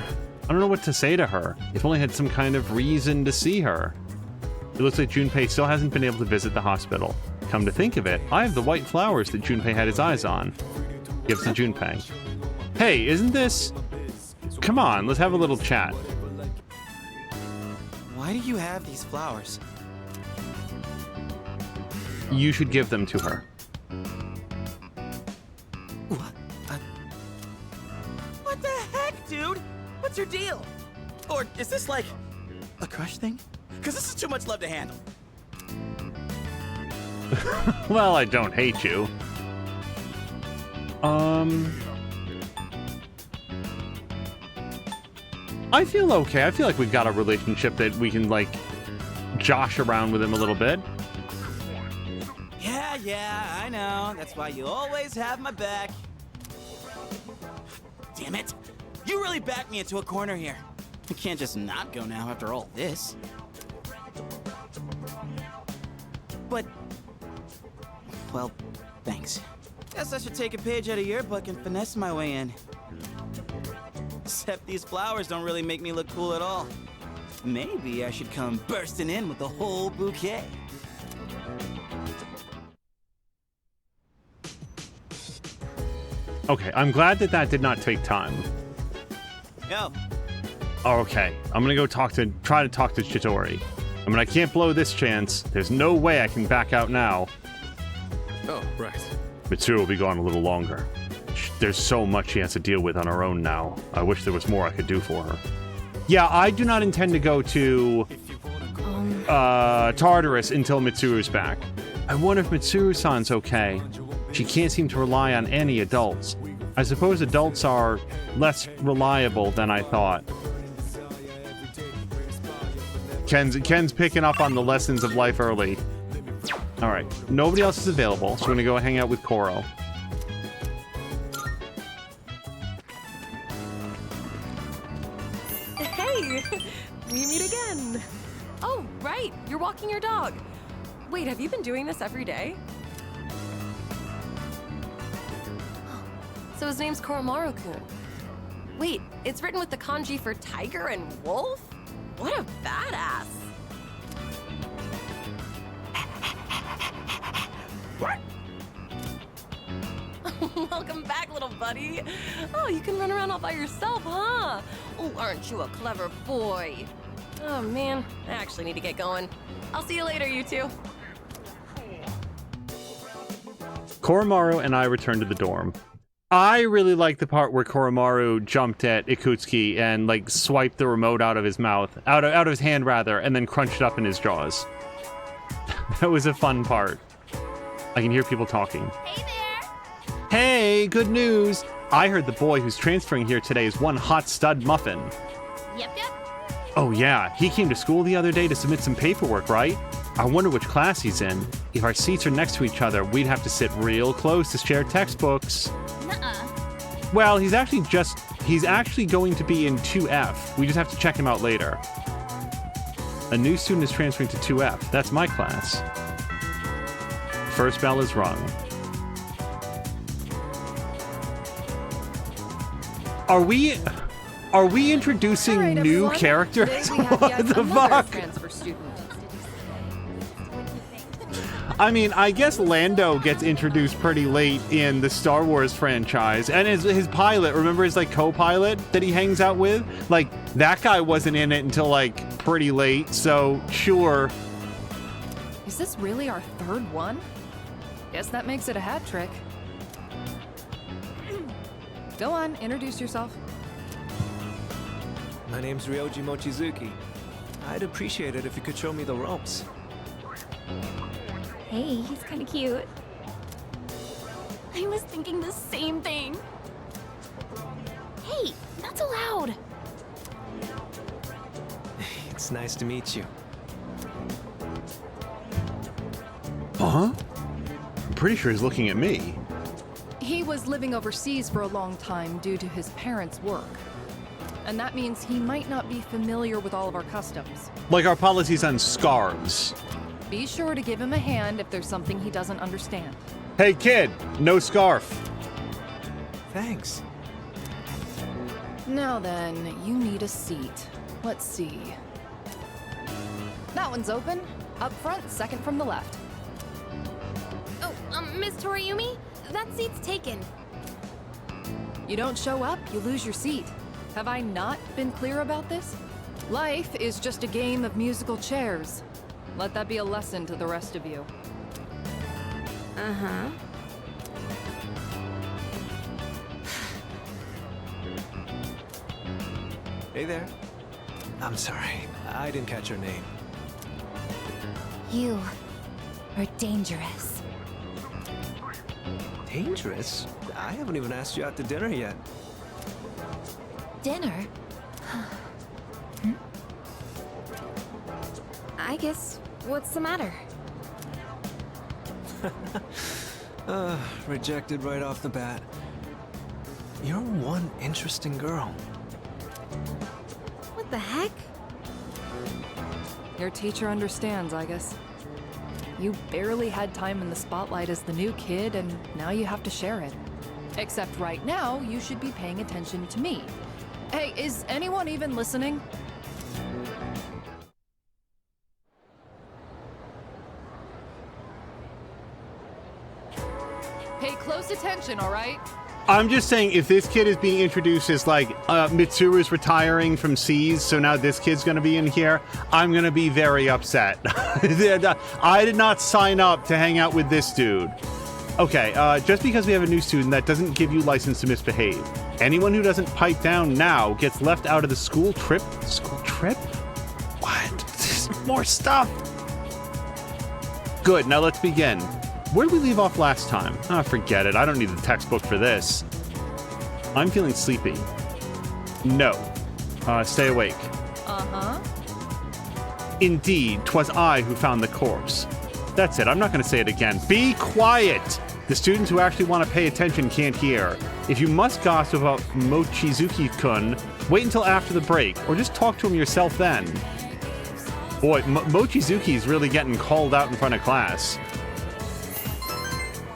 Speaker 1: don't know what to say to her. If only I had some kind of reason to see her. It looks like Junpei still hasn't been able to visit the hospital. Come to think of it, I have the white flowers that Junpei had his eyes on. Gives to Junpei. Hey, isn't this... Come on, let's have a little chat.
Speaker 4: Why do you have these flowers?
Speaker 1: You should give them to her.
Speaker 4: What? What the heck, dude? What's your deal? Or is this like a crush thing? Because this is too much love to handle.
Speaker 1: Well, I don't hate you. I feel okay. I feel like we've got a relationship that we can, like, josh around with him a little bit.
Speaker 4: Yeah, I know. That's why you always have my back. Damn it. You really backed me into a corner here. I can't just not go now after all this. But... well, thanks. Guess I should take a page out of your book and finesse my way in. Except these flowers don't really make me look cool at all. Maybe I should come bursting in with the whole bouquet.
Speaker 1: Okay, I'm glad that that did not take time.
Speaker 4: Go.
Speaker 1: Okay, I'm gonna go try to talk to Chidori. I mean, I can't blow this chance. There's no way I can back out now.
Speaker 10: Oh, right.
Speaker 1: Mitsuru will be gone a little longer. There's so much she has to deal with on her own now. I wish there was more I could do for her. Yeah, I do not intend to go to Tartarus until Mitsuru's back. I wonder if Mitsuru-san's okay. She can't seem to rely on any adults. I suppose adults are less reliable than I thought. Ken's picking up on the lessons of life early. Alright, nobody else is available, so we're gonna go hang out with Koro.
Speaker 11: Hey! We meet again! Oh, right! You're walking your dog! Wait, have you been doing this every day? So his name's Koromaru-kun. Wait, it's written with the kanji for tiger and wolf? What a badass!
Speaker 7: What?
Speaker 11: Welcome back, little buddy. Oh, you can run around all by yourself, huh? Oh, aren't you a clever boy? Oh, man, I actually need to get going. I'll see you later, you two.
Speaker 1: Koromaru and I returned to the dorm. I really like the part where Koromaru jumped at Ikutsuki and like swiped the remote out of his mouth, out of his hand rather, and then crunched it up in his jaws. That was a fun part. I can hear people talking.
Speaker 3: Hey there!
Speaker 1: Hey, good news! I heard the boy who's transferring here today is one hot stud muffin.
Speaker 3: Yep.
Speaker 1: Oh yeah, he came to school the other day to submit some paperwork, right? I wonder which class he's in. If our seats are next to each other, we'd have to sit real close to share textbooks.
Speaker 3: Nuh-uh.
Speaker 1: Well, he's actually going to be in 2F. We just have to check him out later. A new student is transferring to 2F. That's my class. First bell is rung. Are we introducing
Speaker 12: All right,
Speaker 1: new
Speaker 12: everyone.
Speaker 1: characters?
Speaker 12: Today we have
Speaker 1: What
Speaker 12: yet
Speaker 1: the
Speaker 12: another
Speaker 1: fuck?
Speaker 12: transfer student.
Speaker 1: I mean, I guess Lando gets introduced pretty late in the Star Wars franchise, and his pilot, remember his like co-pilot that he hangs out with? Like that guy wasn't in it until like pretty late, so sure.
Speaker 12: Is this really our third one? Guess that makes it a hat trick. Go on, introduce yourself.
Speaker 13: My name's Ryoji Mochizuki. I'd appreciate it if you could show me the ropes.
Speaker 3: Hey, he's kind of cute. I was thinking the same thing. Hey, not so loud.
Speaker 13: It's nice to meet you.
Speaker 1: Huh? I'm pretty sure he's looking at me.
Speaker 12: He was living overseas for a long time due to his parents' work. And that means he might not be familiar with all of our customs.
Speaker 1: Like our policies on scarves.
Speaker 12: Be sure to give him a hand if there's something he doesn't understand.
Speaker 1: Hey kid, no scarf.
Speaker 13: Thanks.
Speaker 12: Now then, you need a seat. Let's see. That one's open. Up front, second from the left.
Speaker 3: Oh, Miss Toriumi? That seat's taken.
Speaker 12: You don't show up, you lose your seat. Have I not been clear about this? Life is just a game of musical chairs. Let that be a lesson to the rest of you.
Speaker 3: Uh-huh.
Speaker 13: Hey there. I'm sorry, I didn't catch your name.
Speaker 3: You are dangerous.
Speaker 13: Dangerous? I haven't even asked you out to dinner yet.
Speaker 3: Dinner? I guess, what's the matter?
Speaker 13: Rejected right off the bat. You're one interesting girl.
Speaker 3: What the heck?
Speaker 12: Your teacher understands, I guess. You barely had time in the spotlight as the new kid, and now you have to share it. Except right now, you should be paying attention to me. Hey, is anyone even listening? Pay close attention, all right?
Speaker 1: I'm just saying, if this kid is being introduced as like Mitsuru's retiring from C's, so now this kid's gonna be in here, I'm gonna be very upset. I did not sign up to hang out with this dude. Okay, just because we have a new student, that doesn't give you license to misbehave. Anyone who doesn't pipe down now gets left out of the school trip. School trip? What? There's more stuff. Good, now let's begin. Where did we leave off last time? Ah, forget it. I don't need the textbook for this. I'm feeling sleepy. No. Stay awake.
Speaker 12: Uh-huh.
Speaker 1: Indeed, 'twas I who found the corpse. That's it. I'm not going to say it again. Be quiet! The students who actually want to pay attention can't hear. If you must gossip about Mochizuki-kun, wait until after the break, or just talk to him yourself then. Boy, Mochizuki's really getting called out in front of class.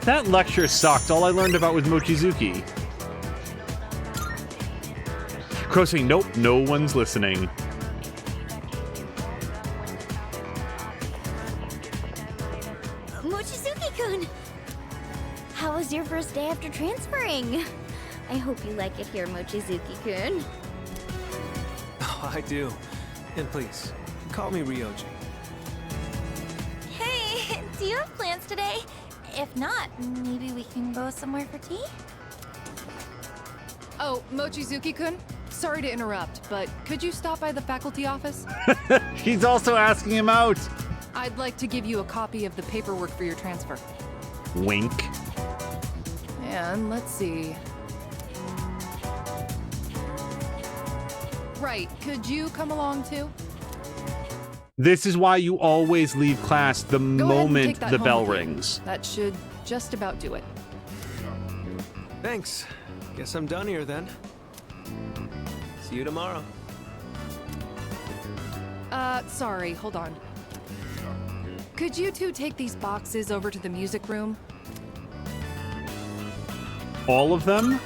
Speaker 1: That lecture sucked. All I learned about was Mochizuki. Crow saying, nope, no one's listening.
Speaker 3: Mochizuki-kun! How was your first day after transferring? I hope you like it here, Mochizuki-kun.
Speaker 13: Oh, I do. And please, call me Ryoji.
Speaker 3: Hey, do you have plans today? If not, maybe we can go somewhere for tea?
Speaker 12: Oh, Mochizuki-kun? Sorry to interrupt, but could you stop by the faculty office?
Speaker 1: She's also asking him out.
Speaker 12: I'd like to give you a copy of the paperwork for your transfer.
Speaker 1: Wink.
Speaker 12: And let's see. Right, could you come along too?
Speaker 1: This is why you always leave class the
Speaker 12: Go ahead and
Speaker 1: moment
Speaker 12: take that
Speaker 1: the
Speaker 12: home
Speaker 1: bell
Speaker 12: with you.
Speaker 1: rings.
Speaker 12: That should just about do it.
Speaker 13: Thanks. Guess I'm done here then. See you tomorrow.
Speaker 12: Sorry, hold on. Could you two take these boxes over to the music room?
Speaker 1: All of them?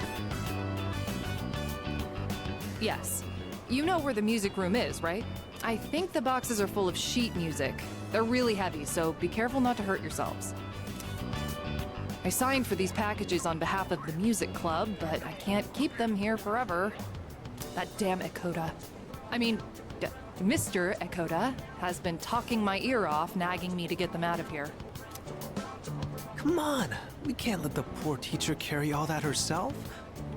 Speaker 12: Yes. You know where the music room is, right? I think the boxes are full of sheet music. They're really heavy, so be careful not to hurt yourselves. I signed for these packages on behalf of the music club, but I can't keep them here forever. That damn Ekota. I mean, Mr. Ekota has been talking my ear off, nagging me to get them out of here.
Speaker 13: Come on. We can't let the poor teacher carry all that herself.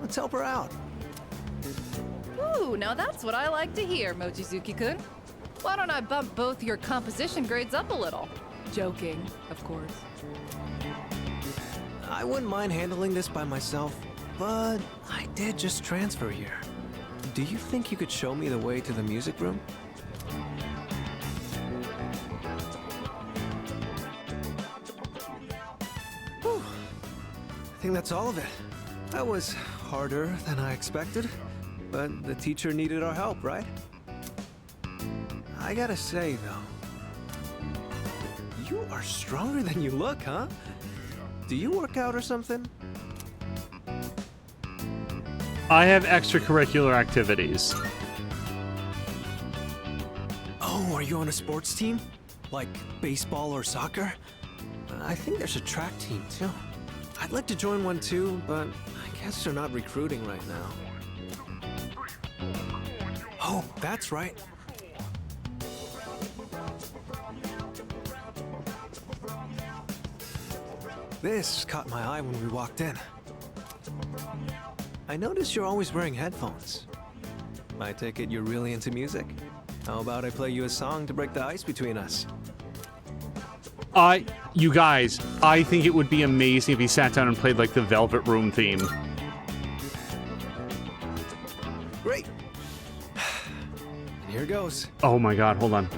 Speaker 13: Let's help her out.
Speaker 12: Ooh, now that's what I like to hear, Mochizuki-kun. Why don't I bump both your composition grades up a little? Joking, of course.
Speaker 13: I wouldn't mind handling this by myself, but I did just transfer here. Do you think you could show me the way to the music room? Whew. I think that's all of it. That was harder than I expected, but the teacher needed our help, right? I gotta say, though, you are stronger than you look, huh? Do you work out or something?
Speaker 1: I have extracurricular activities.
Speaker 13: Oh, are you on a sports team? Like baseball or soccer? I think there's a track team, too. I'd like to join one, too, but I guess they're not recruiting right now. Oh, that's right. This caught my eye when we walked in. I noticed you're always wearing headphones. I take it you're really into music? How about I play you a song to break the ice between us?
Speaker 1: You guys, I think it would be amazing if he sat down and played like the Velvet Room theme.
Speaker 13: Great. And here goes.
Speaker 1: Oh my god, hold on.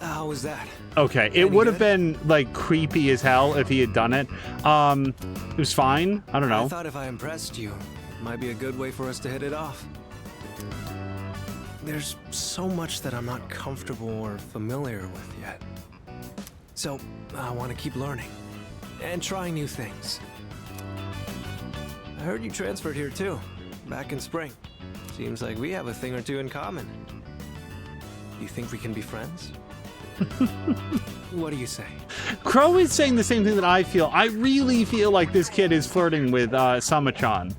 Speaker 13: How was that?
Speaker 1: Okay, it would have been like creepy as hell if he had done it. It was fine. I don't know.
Speaker 13: I thought if I impressed you, it might be a good way for us to hit it off. There's so much that I'm not comfortable or familiar with yet. So, I want to keep learning and trying new things. I heard you transferred here too, back in spring. Seems like we have a thing or two in common. You think we can be friends? What do you say?
Speaker 1: Crow is saying the same thing that I feel. I really feel like this kid is flirting with Sama-chan.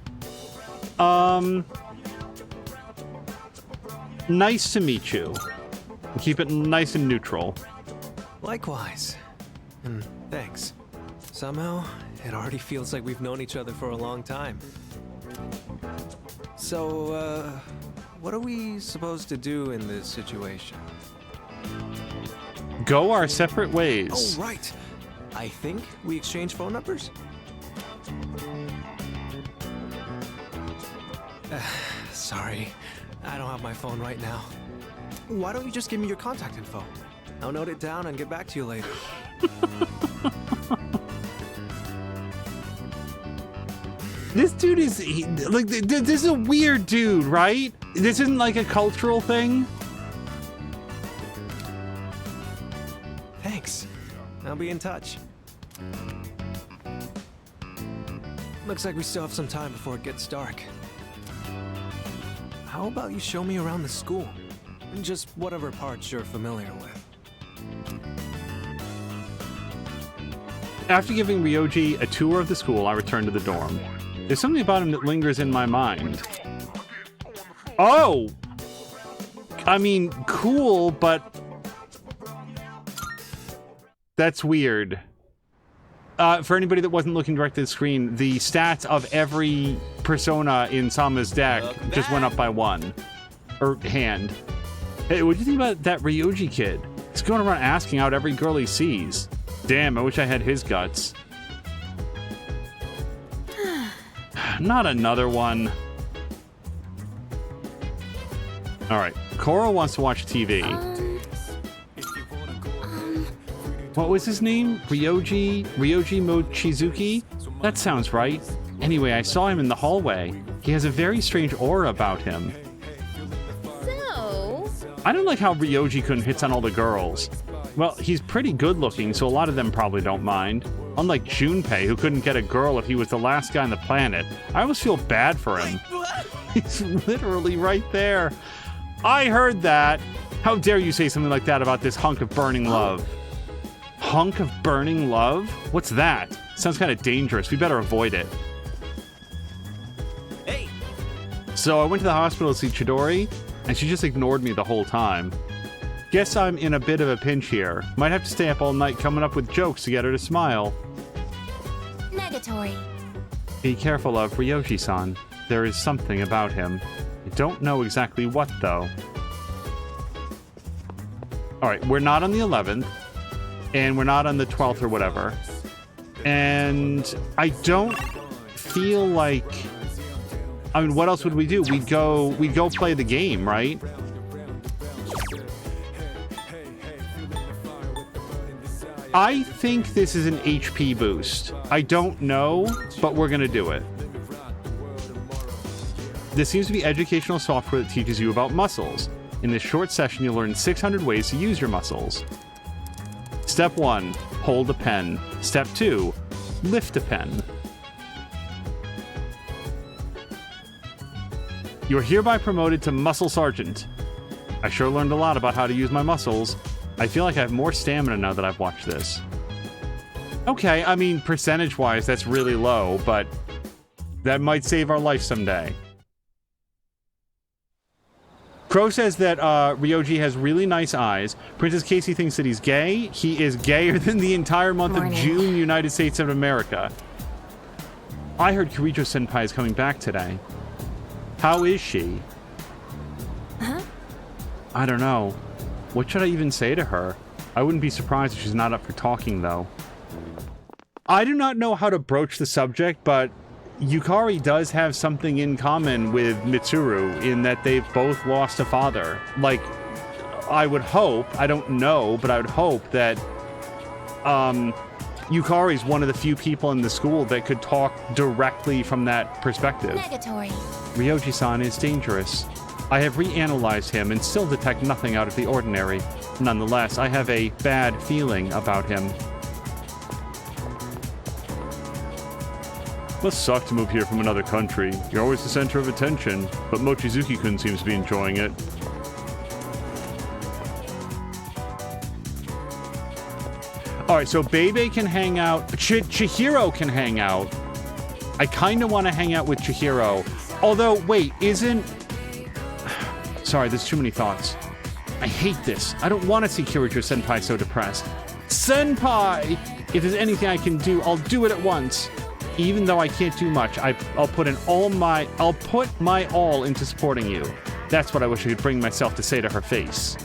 Speaker 1: Nice to meet you. Keep it nice and neutral.
Speaker 13: Likewise. And thanks. Somehow, it already feels like we've known each other for a long time. So, what are we supposed to do in this situation?
Speaker 1: Go our separate ways.
Speaker 13: Oh, right. I think we exchange phone numbers? Sorry, I don't have my phone right now. Why don't you just give me your contact info? I'll note it down and get back to you later.
Speaker 1: This dude is this is a weird dude, right? This isn't like a cultural thing.
Speaker 13: Thanks. I'll be in touch. Looks like we still have some time before it gets dark. How about you show me around the school? Just whatever parts you're familiar with.
Speaker 1: After giving Ryoji a tour of the school, I returned to the dorm. There's something about him that lingers in my mind. Oh! I mean, cool, but... that's weird. For anybody that wasn't looking directly at the screen, the stats of every persona in Sama's deck just went up by 1. Or hand. Hey, what do you think about that Ryoji kid? He's going around asking out every girl he sees. Damn, I wish I had his guts. Not another one. Alright, Korra wants to watch TV. What was his name? Ryoji Mochizuki? That sounds right. Anyway, I saw him in the hallway. He has a very strange aura about him.
Speaker 3: So...
Speaker 1: I don't like how Ryoji-kun hits on all the girls. Well, he's pretty good looking, so a lot of them probably don't mind. Unlike Junpei, who couldn't get a girl if he was the last guy on the planet. I always feel bad for him. He's literally right there. I heard that. How dare you say something like that about this hunk of burning love? Hunk of burning love? What's that? Sounds kind of dangerous. We better avoid it.
Speaker 4: Hey.
Speaker 1: So I went to the hospital to see Chidori, and she just ignored me the whole time. Guess I'm in a bit of a pinch here. Might have to stay up all night coming up with jokes to get her to smile.
Speaker 3: Negatory.
Speaker 1: Be careful of Ryoji-san. There is something about him. I don't know exactly what, though. Alright, we're not on the 11th. And we're not on the 12th or whatever. And I don't feel like... I mean, what else would we do? We'd go play the game, right? I think this is an HP boost. I don't know, but we're gonna do it. This seems to be educational software that teaches you about muscles. In this short session, you'll learn 600 ways to use your muscles. Step 1, hold a pen. Step 2, lift a pen. You are hereby promoted to Muscle Sergeant. I sure learned a lot about how to use my muscles. I feel like I have more stamina now that I've watched this. Okay, I mean, percentage-wise, that's really low, but that might save our life someday. Crow says that Ryoji has really nice eyes. Princess Casey thinks that he's gay. He is gayer than the entire month of June, United States of America. I heard Kirijo-senpai is coming back today. How is she?
Speaker 3: Huh?
Speaker 1: I don't know. What should I even say to her? I wouldn't be surprised if she's not up for talking, though. I do not know how to broach the subject, but Yukari does have something in common with Mitsuru in that they've both lost a father. Like, I would hope, I don't know, but I would hope that Yukari's one of the few people in the school that could talk directly from that perspective.
Speaker 3: Negatory.
Speaker 1: Ryoji-san is dangerous. I have reanalyzed him and still detect nothing out of the ordinary. Nonetheless, I have a bad feeling about him. Must suck to move here from another country. You're always the center of attention, but Mochizuki-kun seems to be enjoying it. Alright, so Bebe can hang out. Chihiro can hang out. I kind of want to hang out with Chihiro. Although, wait, isn't... Sorry, there's too many thoughts. I hate this. I don't want to see Kirijo-senpai so depressed. Senpai! If there's anything I can do, I'll do it at once. Even though I can't do much, I'll put my all into supporting you. That's what I wish I could bring myself to say to her face.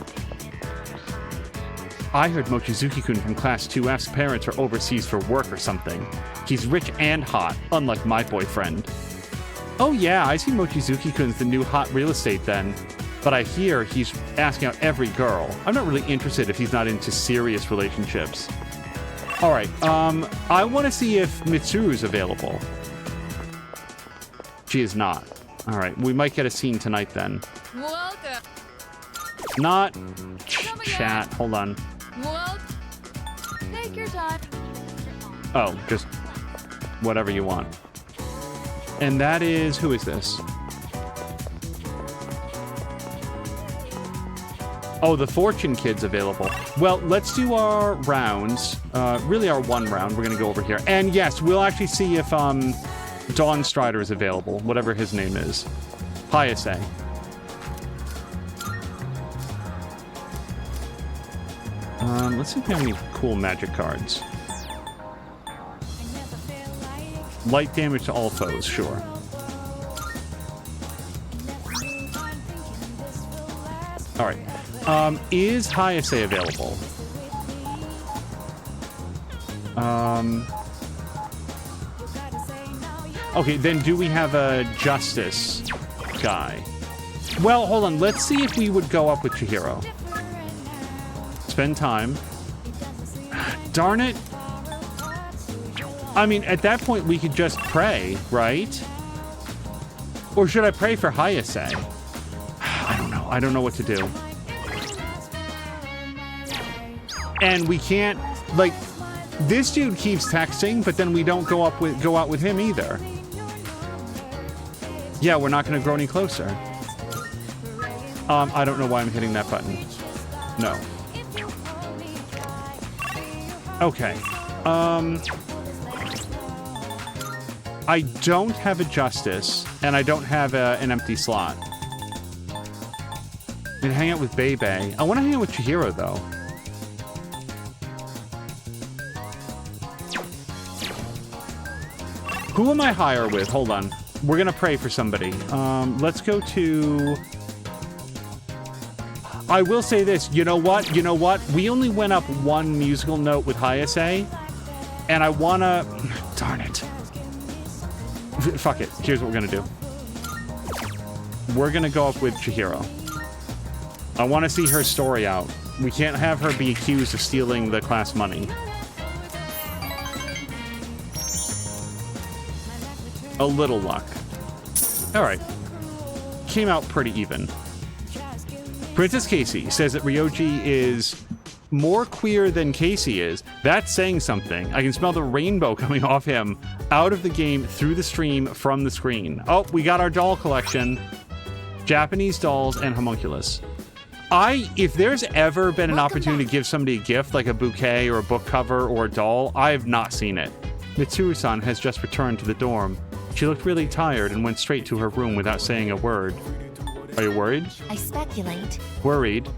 Speaker 1: I heard Mochizuki-kun from Class 2F's parents are overseas for work or something. He's rich and hot, unlike my boyfriend. Oh yeah, I see Mochizuki-kun's the new hot real estate then. But I hear he's asking out every girl. I'm not really interested if he's not into serious relationships. Alright, I want to see if Mitsuru's available. She is not. Alright, we might get a scene tonight then.
Speaker 12: Welcome.
Speaker 1: Not chat. Hold on.
Speaker 12: Well, take your time.
Speaker 1: Oh, just whatever you want. And that is... Who is this? Oh, the Fortune Kid's available. Well, let's do our rounds. Really our one round. We're going to go over here. And yes, we'll actually see if Dawn Strider is available, whatever his name is. Hayase. Let's see if we have any cool magic cards. Light damage to all foes, sure. Alright. Is Hayase available? Okay, then do we have a Justice guy? Well, hold on. Let's see if we would go up with Chihiro. Spend time. Darn it. I mean, at that point, we could just pray, right? Or should I pray for Hayase? I don't know. I don't know what to do. And we can't, like, this dude keeps texting, but then we don't go out with him either. Yeah, we're not going to grow any closer. I don't know why I'm hitting that button. No. Okay. I don't have a Justice, and I don't have an empty slot. I'm gonna hang out with Bebe. I want to hang out with Chihiro, though. Who am I higher with? Hold on. We're gonna pray for somebody. Let's go to... I will say this. You know what? You know what? We only went up one musical note with Hayase, and I wanna... Darn it. Fuck it. Here's what we're gonna do. We're gonna go up with Chihiro. I want to see her story out. We can't have her be accused of stealing the class money. A little luck. Alright. Came out pretty even. Princess Casey says that Ryoji is more queer than Casey is. That's saying something. I can smell the rainbow coming off him out of the game, through the stream, from the screen. Oh, we got our doll collection. Japanese dolls and homunculus. If there's ever been an opportunity to give somebody a gift, like a bouquet or a book cover or a doll, I have not seen it. Mitsuru-san has just returned to the dorm. She looked really tired and went straight to her room without saying a word. Are you worried?
Speaker 3: I speculate.
Speaker 1: Worried?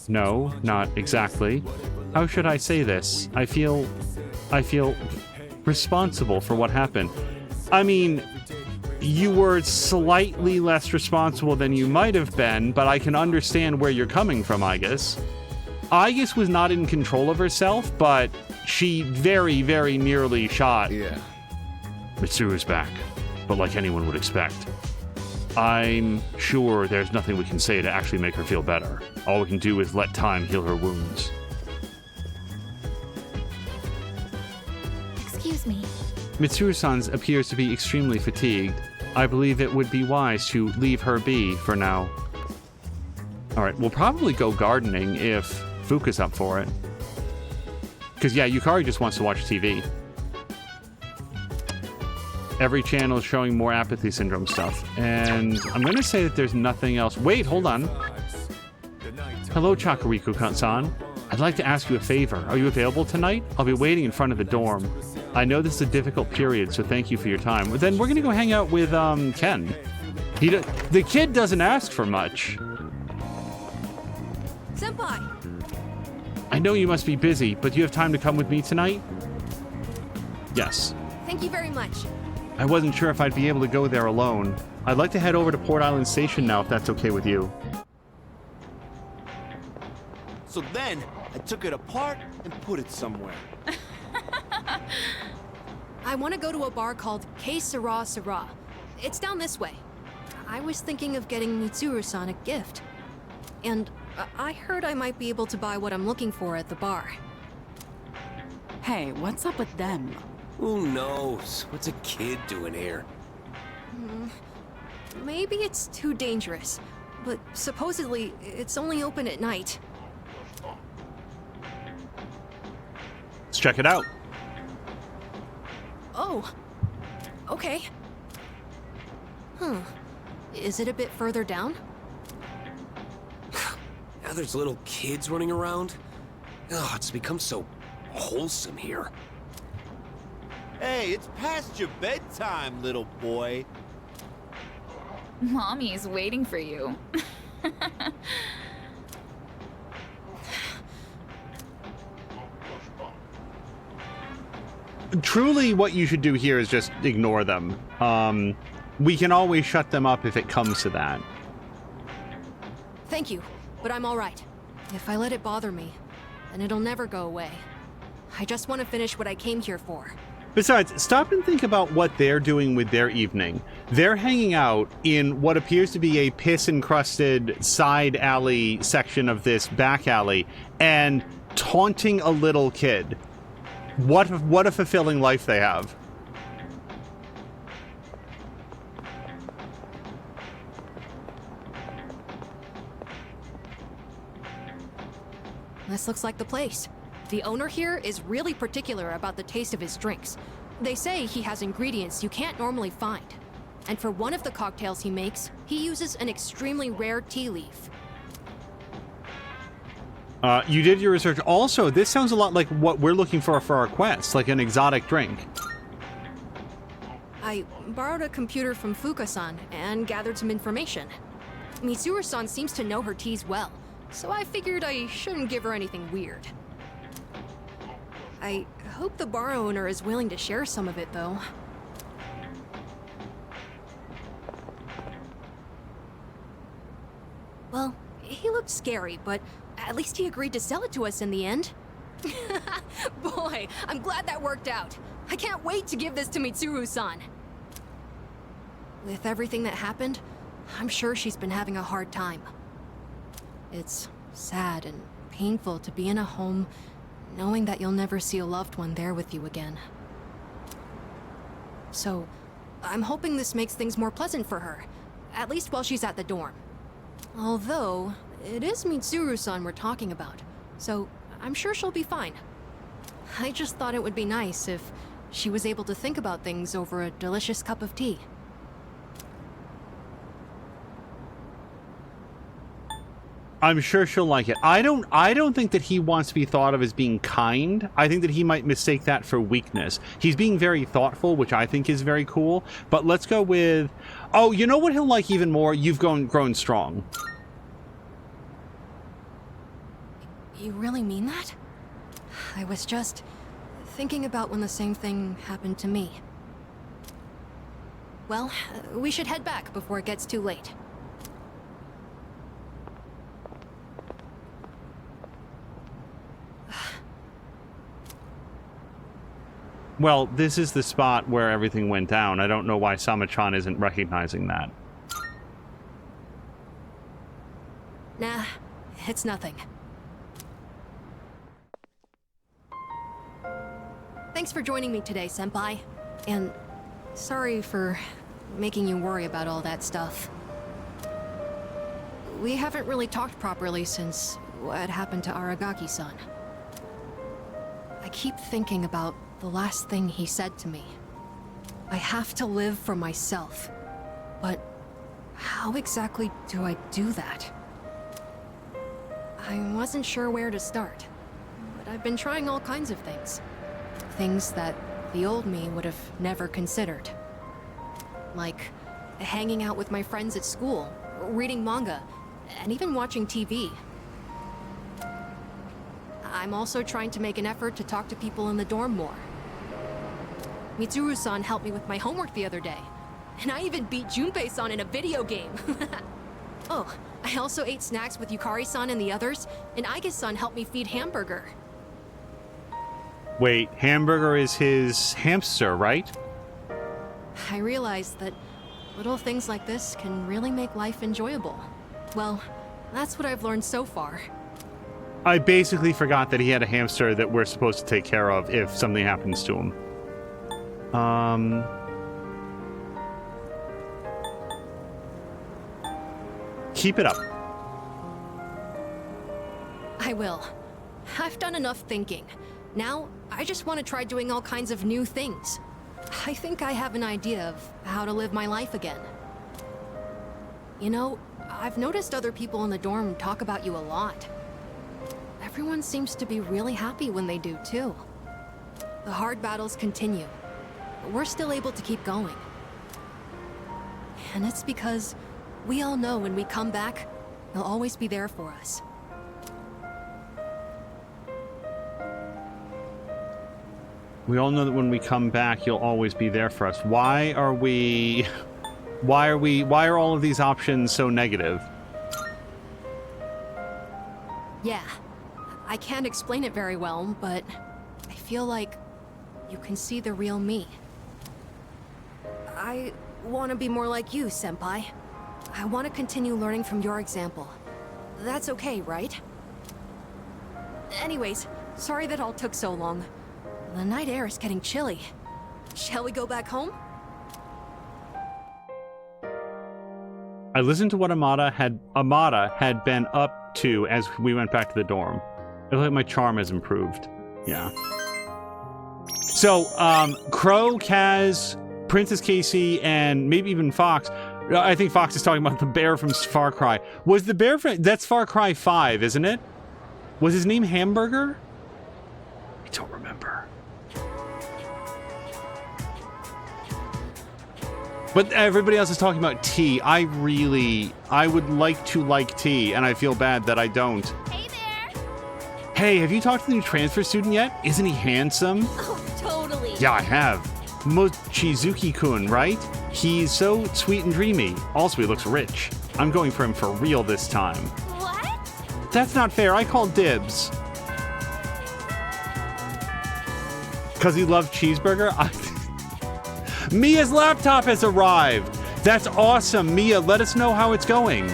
Speaker 1: No, not exactly. How should I say this? I feel responsible for what happened. I mean, you were slightly less responsible than you might have been, but I can understand where you're coming from, Aigis. Aigis was not in control of herself, but she very, very nearly shot.
Speaker 14: Yeah.
Speaker 1: Mitsuru's back, but like anyone would expect. I'm sure there's nothing we can say to actually make her feel better. All we can do is let time heal her wounds.
Speaker 3: Excuse me.
Speaker 1: Mitsuru-san appears to be extremely fatigued. I believe it would be wise to leave her be for now. Alright, we'll probably go gardening if Fuka's up for it. Because, yeah, Yukari just wants to watch TV. Every channel is showing more apathy syndrome stuff. And I'm going to say that there's nothing else. Wait, hold on. Hello, Chakariku-san. I'd like to ask you a favor. Are you available tonight? I'll be waiting in front of the dorm. I know this is a difficult period, so thank you for your time. Then we're going to go hang out with Ken. The kid doesn't ask for much.
Speaker 11: Senpai!
Speaker 1: I know you must be busy, but do you have time to come with me tonight? Yes.
Speaker 11: Thank you very much.
Speaker 1: I wasn't sure if I'd be able to go there alone. I'd like to head over to Port Island Station now, if that's okay with you.
Speaker 14: So then, I took it apart and put it somewhere.
Speaker 11: I want to go to a bar called K Sara Sara. It's down this way. I was thinking of getting Mitsuru-san a gift. And I heard I might be able to buy what I'm looking for at the bar.
Speaker 15: Hey, what's up with them?
Speaker 14: Who knows? What's a kid doing here?
Speaker 11: Maybe it's too dangerous, but supposedly it's only open at night.
Speaker 1: Let's check it out.
Speaker 11: Oh, okay. Is it a bit further down?
Speaker 14: Now there's little kids running around. Oh, it's become so wholesome here. Hey, it's past your bedtime, little boy.
Speaker 16: Mommy's waiting for you.
Speaker 1: Truly, what you should do here is just ignore them. We can always shut them up if it comes to that.
Speaker 11: Thank you, but I'm all right. If I let it bother me, then it'll never go away. I just want to finish what I came here for.
Speaker 1: Besides, stop and think about what they're doing with their evening. They're hanging out in what appears to be a piss-encrusted side alley section of this back alley and taunting a little kid. What a fulfilling life they have.
Speaker 11: This looks like the place. The owner here is really particular about the taste of his drinks. They say he has ingredients you can't normally find. And for one of the cocktails he makes, he uses an extremely rare tea leaf.
Speaker 1: You did your research. Also, this sounds a lot like what we're looking for our quest, like an exotic drink.
Speaker 11: I borrowed a computer from Fuka-san and gathered some information. Mitsuru-san seems to know her teas well, so I figured I shouldn't give her anything weird. I hope the bar owner is willing to share some of it, though. Well, he looked scary, but at least he agreed to sell it to us in the end. Boy, I'm glad that worked out. I can't wait to give this to Mitsuru-san. With everything that happened, I'm sure she's been having a hard time. It's sad and painful to be in a home knowing that you'll never see a loved one there with you again. So, I'm hoping this makes things more pleasant for her, at least while she's at the dorm. Although, it is Mitsuru-san we're talking about, so I'm sure she'll be fine. I just thought it would be nice if she was able to think about things over a delicious cup of tea.
Speaker 1: I'm sure she'll like it. I don't think that he wants to be thought of as being kind. I think that he might mistake that for weakness. He's being very thoughtful, which I think is very cool. But let's go with... Oh, you know what he'll like even more? You've grown strong.
Speaker 11: You really mean that? I was just thinking about when the same thing happened to me. Well, we should head back before it gets too late.
Speaker 1: Well, this is the spot where everything went down. I don't know why Sama-chan isn't recognizing that.
Speaker 11: Nah, it's nothing. Thanks for joining me today, Senpai. And sorry for making you worry about all that stuff. We haven't really talked properly since what happened to Aragaki-san. I keep thinking about the last thing he said to me. I have to live for myself. But how exactly do I do that? I wasn't sure where to start, but I've been trying all kinds of things. Things that the old me would have never considered. Like hanging out with my friends at school, reading manga, and even watching TV. I'm also trying to make an effort to talk to people in the dorm more. Mitsuru-san helped me with my homework the other day, and I even beat Junpei-san in a video game. Oh, I also ate snacks with Yukari-san and the others, and Aige-san helped me feed Hamburger.
Speaker 1: Wait, Hamburger is his hamster, right?
Speaker 11: I realized that little things like this can really make life enjoyable. Well, that's what I've learned so far.
Speaker 1: I basically forgot that he had a hamster that we're supposed to take care of if something happens to him. Keep it up.
Speaker 11: I will. I've done enough thinking. Now, I just want to try doing all kinds of new things. I think I have an idea of how to live my life again. You know, I've noticed other people in the dorm talk about you a lot. Everyone seems to be really happy when they do, too. The hard battles continue, we're still able to keep going. And it's because we all know when we come back, you'll always be there for us.
Speaker 1: We all know that when we come back, you'll always be there for us. Why are all of these options so negative?
Speaker 11: Yeah. I can't explain it very well, but I feel like you can see the real me. I want to be more like you, Senpai. I want to continue learning from your example. That's okay, right? Anyways, sorry that all took so long. The night air is getting chilly. Shall we go back home?
Speaker 1: I listened to what Amada had been up to as we went back to the dorm. I feel like my charm has improved. Yeah. So, Crow, Kaz, Princess Casey, and maybe even Fox. I think Fox is talking about the bear from Far Cry. Was the bear from... That's Far Cry 5, isn't it? Was his name Hamburger? I don't remember. But everybody else is talking about T. I would like to like T, and I feel bad that I don't.
Speaker 3: Hey there!
Speaker 1: Hey, have you talked to the new transfer student yet? Isn't he handsome?
Speaker 3: Oh, totally.
Speaker 1: Yeah, I have. Mochizuki-kun, right? He's so sweet and dreamy. Also, he looks rich. I'm going for him for real this time.
Speaker 3: What?
Speaker 1: That's not fair. I called dibs. Because he loved cheeseburger? Mia's laptop has arrived. That's awesome. Mia, let us know how it's going.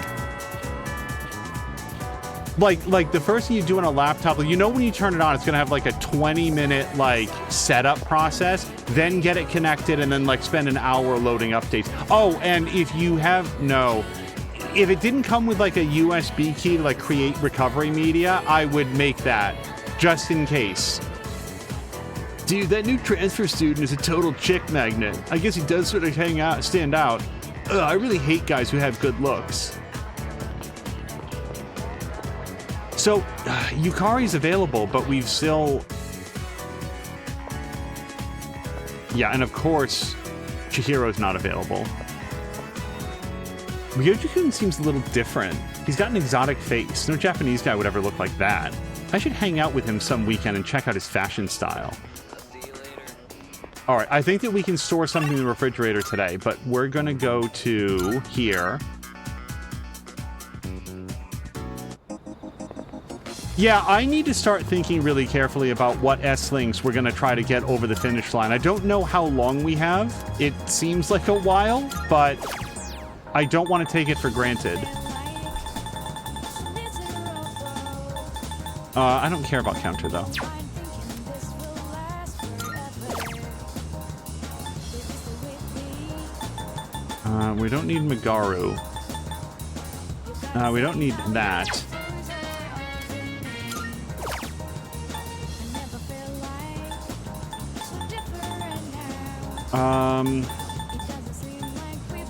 Speaker 1: Like the first thing you do on a laptop, you know when you turn it on, it's going to have like a 20-minute like setup process, then get it connected, and then like spend an hour loading updates. Oh, and if it didn't come with like a USB key to like create recovery media, I would make that just in case. Dude, that new transfer student is a total chick magnet. I guess he does sort of stand out. Ugh, I really hate guys who have good looks. So, Yukari's available, but we've still... Yeah, and of course, Chihiro's not available. Ryoji-kun seems a little different. He's got an exotic face. No Japanese guy would ever look like that. I should hang out with him some weekend and check out his fashion style. All right, I think that we can store something in the refrigerator today, but we're going to go to here. Yeah, I need to start thinking really carefully about what S-Links we're going to try to get over the finish line. I don't know how long we have. It seems like a while, but I don't want to take it for granted. I don't care about counter, though. We don't need Magaru. We don't need that.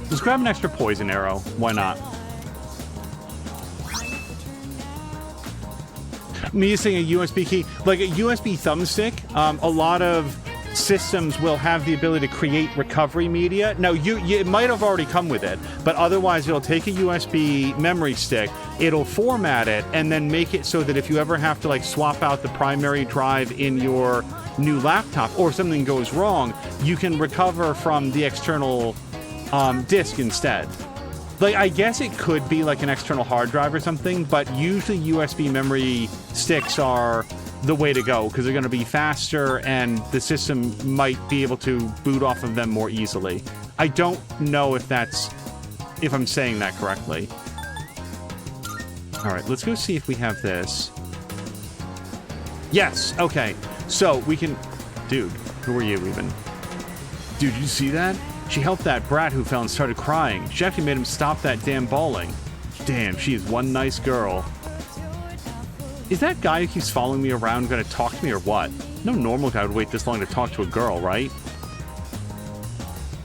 Speaker 1: Let's grab an extra poison arrow. Why not? Me using a USB key, like a USB thumbstick, a lot of systems will have the ability to create recovery media. Now, it might have already come with it, but otherwise it'll take a USB memory stick, it'll format it, and then make it so that if you ever have to like swap out the primary drive in your new laptop or something goes wrong, you can recover from the external disk instead. Like, I guess it could be like an external hard drive or something, but usually USB memory sticks are the way to go because they're going to be faster and the system might be able to boot off of them more easily. I don't know if I'm saying that correctly. All right, let's go see if we have this. Yes, okay. So we can... Dude, who are you even? Dude, did you see that? She helped that brat who fell and started crying. She actually made him stop that damn bawling. Damn, she is one nice girl. Is that guy who keeps following me around going to talk to me or what? No normal guy would wait this long to talk to a girl, right?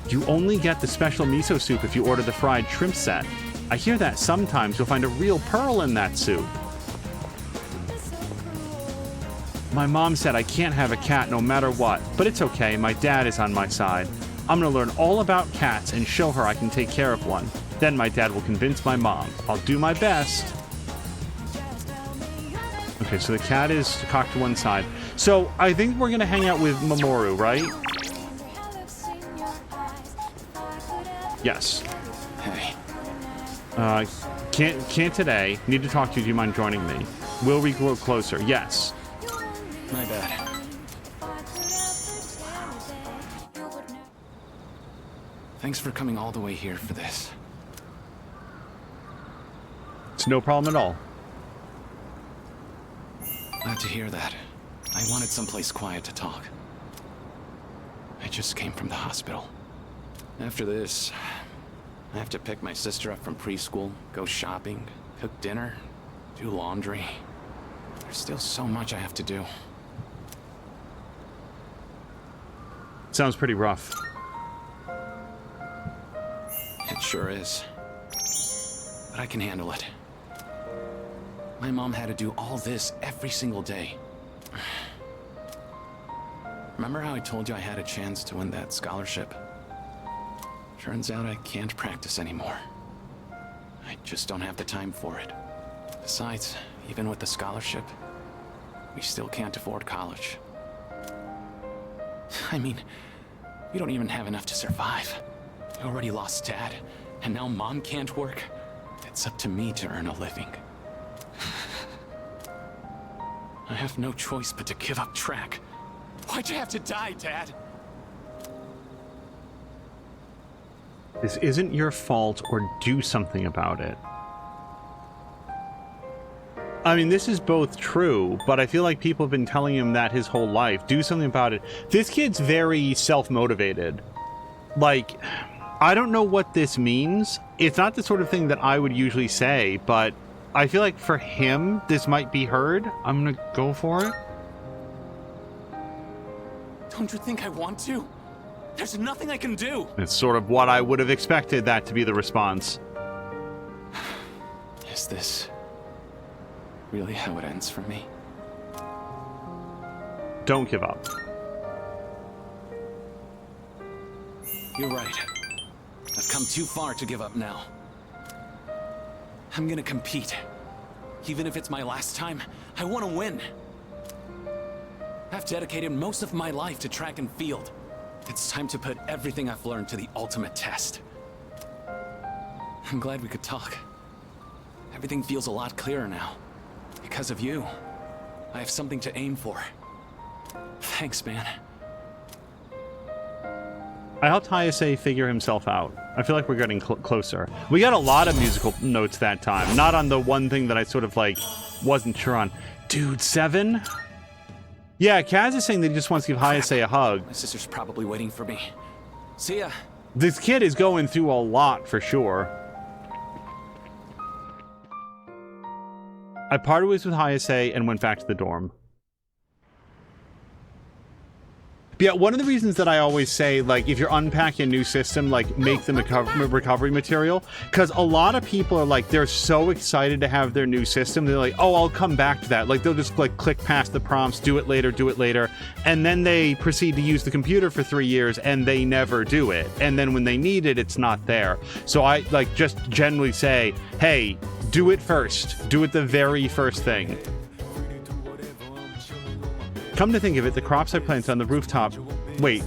Speaker 1: You only get the special miso soup if you order the fried shrimp set. I hear that sometimes you'll find a real pearl in that soup. My mom said I can't have a cat no matter what, but it's okay, my dad is on my side. I'm gonna learn all about cats and show her I can take care of one. Then my dad will convince my mom. I'll do my best. Okay, so the cat is cocked to one side. So I think we're gonna hang out with Mamoru, right? Yes.
Speaker 10: Hey.
Speaker 1: Can't today. Need to talk to you. Do you mind joining me? Will we grow closer? Yes.
Speaker 10: My bad. Thanks for coming all the way here for this.
Speaker 1: It's no problem at all.
Speaker 10: Glad to hear that. I wanted someplace quiet to talk. I just came from the hospital. After this, I have to pick my sister up from preschool, go shopping, cook dinner, do laundry. There's still so much I have to do.
Speaker 1: Sounds pretty rough.
Speaker 10: It sure is. But I can handle it. My mom had to do all this every single day. Remember how I told you I had a chance to win that scholarship? Turns out I can't practice anymore. I just don't have the time for it. Besides, even with the scholarship, we still can't afford college. I mean, we don't even have enough to survive. We already lost Dad, and now Mom can't work. It's up to me to earn a living. I have no choice but to give up track. Why'd you have to die, Dad?
Speaker 1: This isn't your fault, or do something about it. I mean, this is both true, but I feel like people have been telling him that his whole life. Do something about it. This kid's very self-motivated. Like, I don't know what this means. It's not the sort of thing that I would usually say, but I feel like for him, this might be heard. I'm gonna go for it.
Speaker 10: Don't you think I want to? There's nothing I can do.
Speaker 1: It's sort of what I would have expected that to be the response.
Speaker 10: Is this really how it ends for me?
Speaker 1: Don't give up.
Speaker 10: You're right. I've come too far to give up now. I'm gonna compete. Even if it's my last time, I want to win. I've dedicated most of my life to track and field. It's time to put everything I've learned to the ultimate test. I'm glad we could talk. Everything feels a lot clearer now. Because of you, I have something to aim for. Thanks, man.
Speaker 1: I helped Hayase figure himself out. I feel like we're getting closer. We got a lot of musical notes that time. Not on the one thing that I sort of, like, wasn't sure on. Dude, 7? Yeah, Kaz is saying that he just wants to give Hayase a hug.
Speaker 10: My sister's probably waiting for me. See ya.
Speaker 1: This kid is going through a lot, for sure. I parted ways with Hayase and went back to the dorm. But yeah, one of the reasons that I always say, like, if you're unpacking a new system, like, make them recovery material. Because a lot of people are like, they're so excited to have their new system. They're like, oh, I'll come back to that. Like, they'll just, like, click past the prompts, do it later. And then they proceed to use the computer for 3 years, and they never do it. And then when they need it, it's not there. So I, like, just generally say, hey, do it first. Do it the very first thing. Come to think of it, the crops I planted on the rooftop... Wait.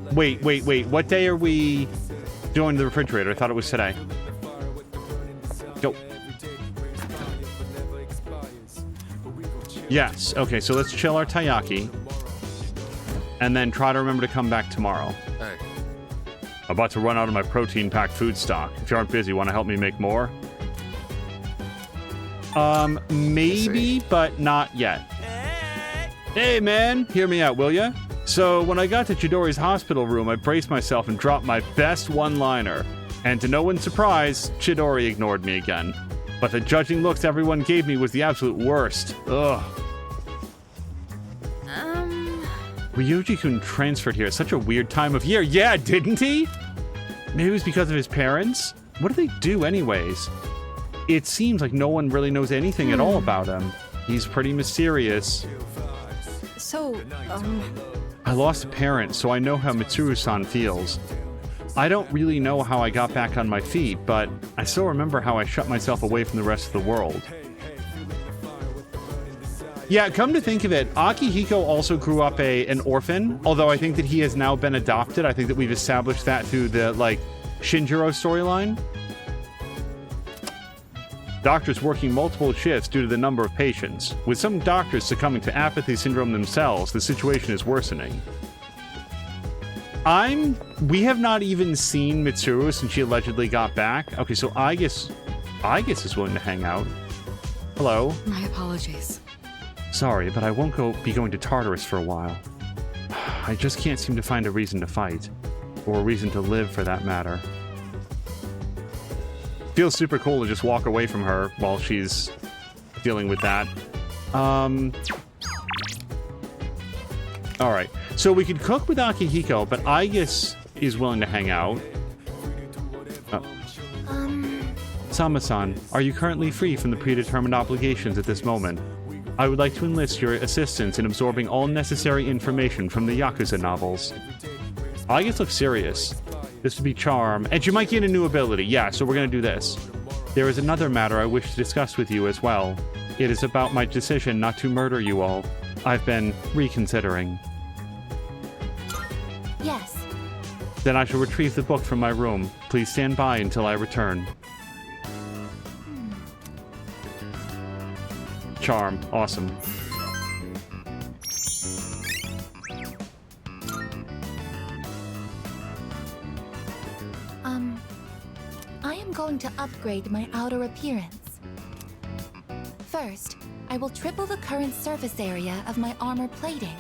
Speaker 1: What day are we doing the refrigerator? I thought it was today. Go. Yes. Okay, so let's chill our taiyaki. And then try to remember to come back tomorrow.
Speaker 16: Hey.
Speaker 1: I'm about to run out of my protein-packed food stock. If you aren't busy, want to help me make more? Maybe, but not yet. Hey man, hear me out, will ya? So, when I got to Chidori's hospital room, I braced myself and dropped my best one-liner. And to no one's surprise, Chidori ignored me again. But the judging looks everyone gave me was the absolute worst. Ugh. Ryuji-kun transferred here at such a weird time of year. Yeah, didn't he? Maybe it was because of his parents? What do they do anyways? It seems like no one really knows anything at all about him. He's pretty mysterious.
Speaker 11: So,
Speaker 1: I lost a parent, so I know how Mitsuru-san feels. I don't really know how I got back on my feet, but I still remember how I shut myself away from the rest of the world. Yeah, come to think of it, Akihiko also grew up an orphan, although I think that he has now been adopted. I think that we've established that through the, like, Shinjiro storyline. Doctors working multiple shifts due to the number of patients. With some doctors succumbing to apathy syndrome themselves, the situation is worsening. We have not even seen Mitsuru since she allegedly got back. Okay, so I guess is willing to hang out. Hello.
Speaker 15: My apologies.
Speaker 1: Sorry, but I won't be going to Tartarus for a while. I just can't seem to find a reason to fight. Or a reason to live, for that matter. Feels super cool to just walk away from her while she's dealing with that. Alright, so we could cook with Akihiko, but Aigis is willing to hang out. Sama-san, are you currently free from the predetermined obligations at this moment? I would like to enlist your assistance in absorbing all necessary information from the Yakuza novels. Aigis looks serious. This would be charm, and you might gain a new ability. Yeah, so we're gonna do this. There is another matter I wish to discuss with you as well. It is about my decision not to murder you all. I've been reconsidering.
Speaker 3: Yes.
Speaker 1: Then I shall retrieve the book from my room. Please stand by until I return. Charm. Awesome.
Speaker 3: I am going to upgrade my outer appearance. First, I will triple the current surface area of my armor plating.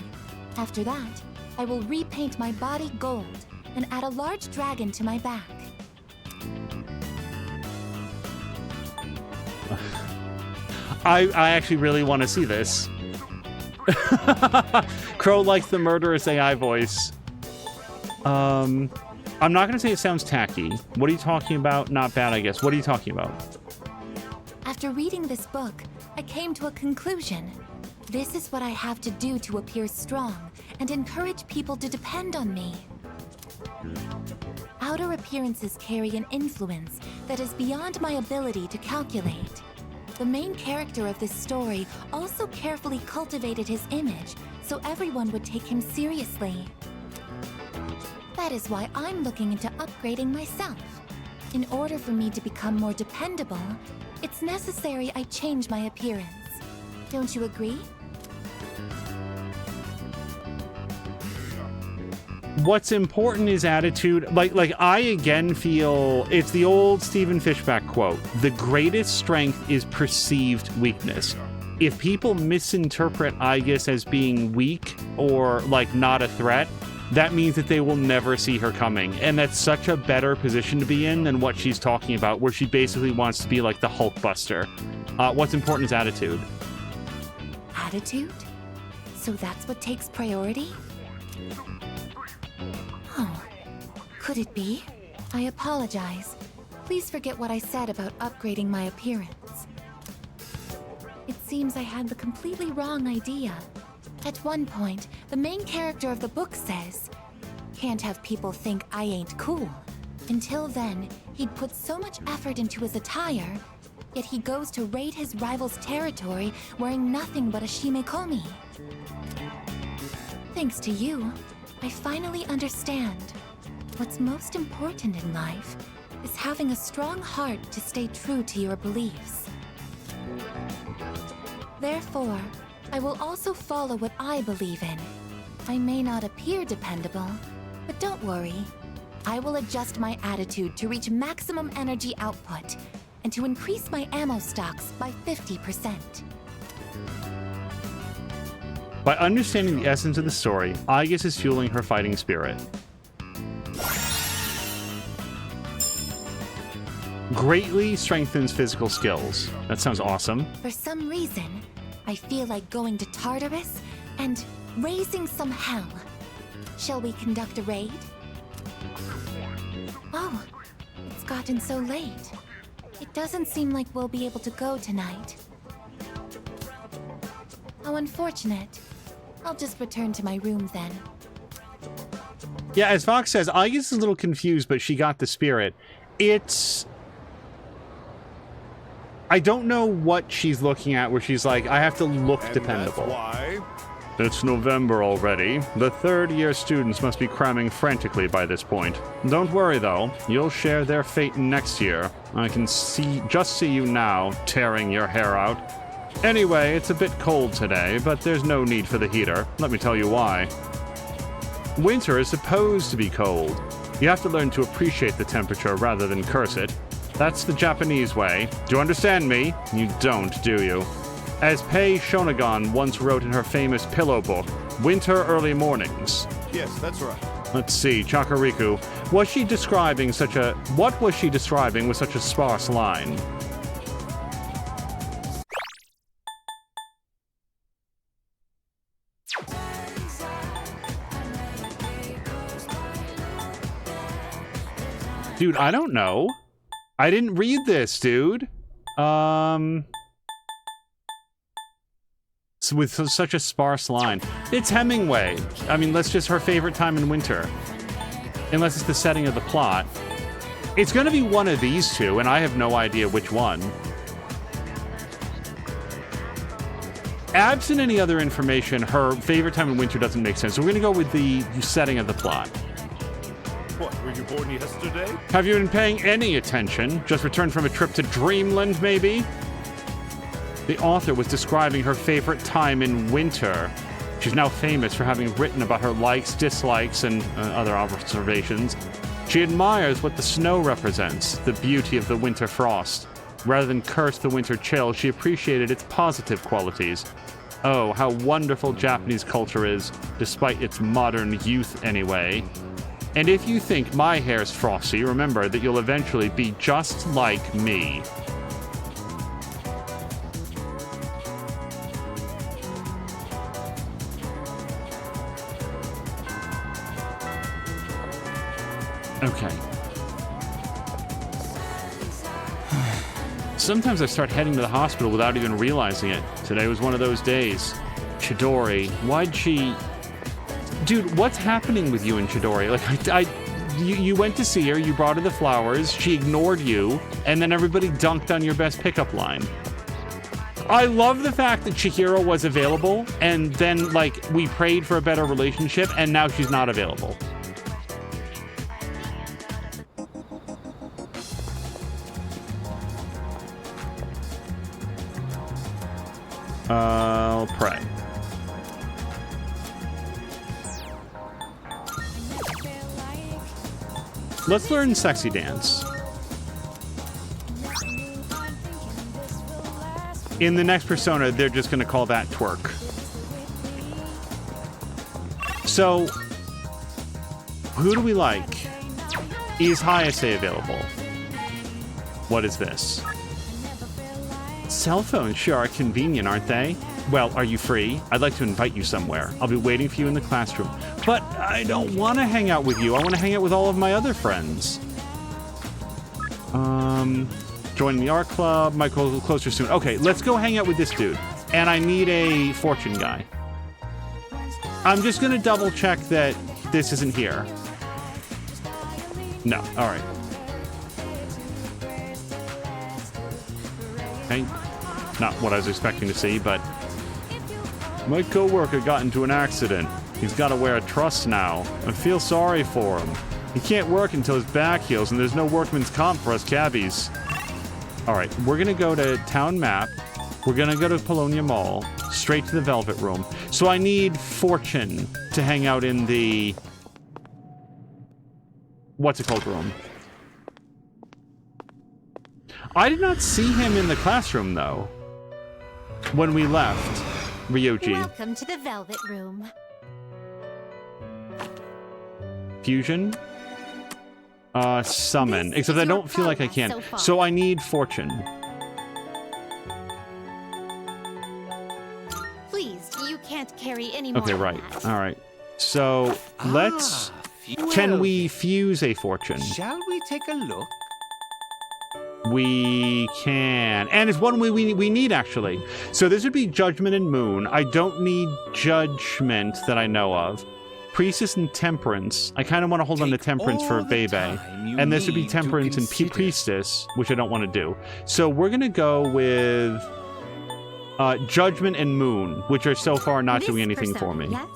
Speaker 3: After that, I will repaint my body gold and add a large dragon to my back.
Speaker 1: I actually really want to see this. Crow likes the murderous AI voice. I'm not going to say it sounds tacky. What are you talking about? Not bad, I guess. What are you talking about?
Speaker 3: After reading this book, I came to a conclusion. This is what I have to do to appear strong and encourage people to depend on me. Outer appearances carry an influence that is beyond my ability to calculate. The main character of this story also carefully cultivated his image so everyone would take him seriously. That is why I'm looking into upgrading myself. In order for me to become more dependable, it's necessary I change my appearance. Don't you agree?
Speaker 1: What's important is attitude. Like I again feel it's the old Stephen Fishbach quote. The greatest strength is perceived weakness. If people misinterpret Aigis as being weak or like not a threat, that means that they will never see her coming. And that's such a better position to be in than what she's talking about, where she basically wants to be like the Hulkbuster. What's important is attitude.
Speaker 3: Attitude? So that's what takes priority? Oh, could it be? I apologize. Please forget what I said about upgrading my appearance. It seems I had the completely wrong idea. At one point, the main character of the book says, "Can't have people think I ain't cool." Until then, he'd put so much effort into his attire, yet he goes to raid his rival's territory wearing nothing but a shimekomi. Thanks to you, I finally understand. What's most important in life is having a strong heart to stay true to your beliefs. Therefore, I will also follow what I believe in. I may not appear dependable, but don't worry. I will adjust my attitude to reach maximum energy output and to increase my ammo stocks by 50%.
Speaker 1: By understanding the essence of the story, Aigis is fueling her fighting spirit. Greatly strengthens physical skills. That sounds awesome.
Speaker 3: For some reason, I feel like going to Tartarus and raising some hell. Shall we conduct a raid? Oh, it's gotten so late. It doesn't seem like we'll be able to go tonight. How unfortunate. I'll just return to my room then.
Speaker 1: Yeah, as Fox says, Aigis is a little confused, but she got the spirit. I don't know what she's looking at where she's like, I have to look dependable.
Speaker 5: Why? It's November already. The third-year students must be cramming frantically by this point. Don't worry, though. You'll share their fate next year. I can just see you now, tearing your hair out. Anyway, it's a bit cold today, but there's no need for the heater. Let me tell you why. Winter is supposed to be cold. You have to learn to appreciate the temperature rather than curse it. That's the Japanese way. Do you understand me? You don't, do you? As Pei Shonagon once wrote in her famous pillow book, Winter Early Mornings.
Speaker 14: Yes, that's right.
Speaker 1: Let's see, Chakariku. What was she describing with such a sparse line? Dude, I don't know. I didn't read this, dude. With such a sparse line. It's Hemingway. I mean, that's just her favorite time in winter. Unless it's the setting of the plot. It's gonna be one of these two, and I have no idea which one. Absent any other information, her favorite time in winter doesn't make sense. So we're gonna go with the setting of the plot.
Speaker 14: What, were you born yesterday?
Speaker 1: Have you been paying any attention? Just returned from a trip to Dreamland, maybe? The author was describing her favorite time in winter. She's now famous for having written about her likes, dislikes, and other observations. She admires what the snow represents, the beauty of the winter frost. Rather than curse the winter chill, she appreciated its positive qualities. Oh, how wonderful Japanese culture is, despite its modern youth anyway. And if you think my hair's frosty, remember that you'll eventually be just like me. Okay. Sometimes I start heading to the hospital without even realizing it. Today was one of those days. Chidori, why'd she... Dude, what's happening with you and Chidori? Like, you went to see her, you brought her the flowers, she ignored you, and then everybody dunked on your best pickup line. I love the fact that Chihiro was available, and then, like, we prayed for a better relationship, and now she's not available. I'll pray. Let's learn Sexy Dance. In the next Persona, they're just going to call that twerk. So, who do we like? Is Hayase available? What is this? Cell phones sure are convenient, aren't they? Well, are you free? I'd like to invite you somewhere. I'll be waiting for you in the classroom. But I don't want to hang out with you. I want to hang out with all of my other friends. Joining the art club. Might go closer soon. Okay, let's go hang out with this dude. And I need a fortune guy. I'm just going to double check that this isn't here. No. All right. Okay. Not what I was expecting to see, but... My coworker got into an accident. He's got to wear a truss now. I feel sorry for him. He can't work until his back heals, and there's no workman's comp for us cabbies. Alright, we're going to go to Town Map. We're going to go to Polonia Mall. Straight to the Velvet Room. So I need Fortune to hang out in the... What's it called room? I did not see him in the classroom, though. When we left. Ryoji.
Speaker 8: Welcome to the Velvet Room.
Speaker 1: Fusion? Summon. Except I don't feel like I can. So I need Fortune.
Speaker 8: Please, you can't carry any more.
Speaker 1: Okay, right. Alright. So, let's... Can we fuse a Fortune?
Speaker 2: Shall we take a look?
Speaker 5: We can. And it's one we need, actually. So this would be Judgment and Moon. I don't need Judgment that I know of. Priestess and Temperance. I kind of want to hold on to Temperance for Bebe. And this would be Temperance and Priestess, which I don't want to do. So we're going to go with Judgment and Moon, which are so far not doing anything for me.
Speaker 8: Yes?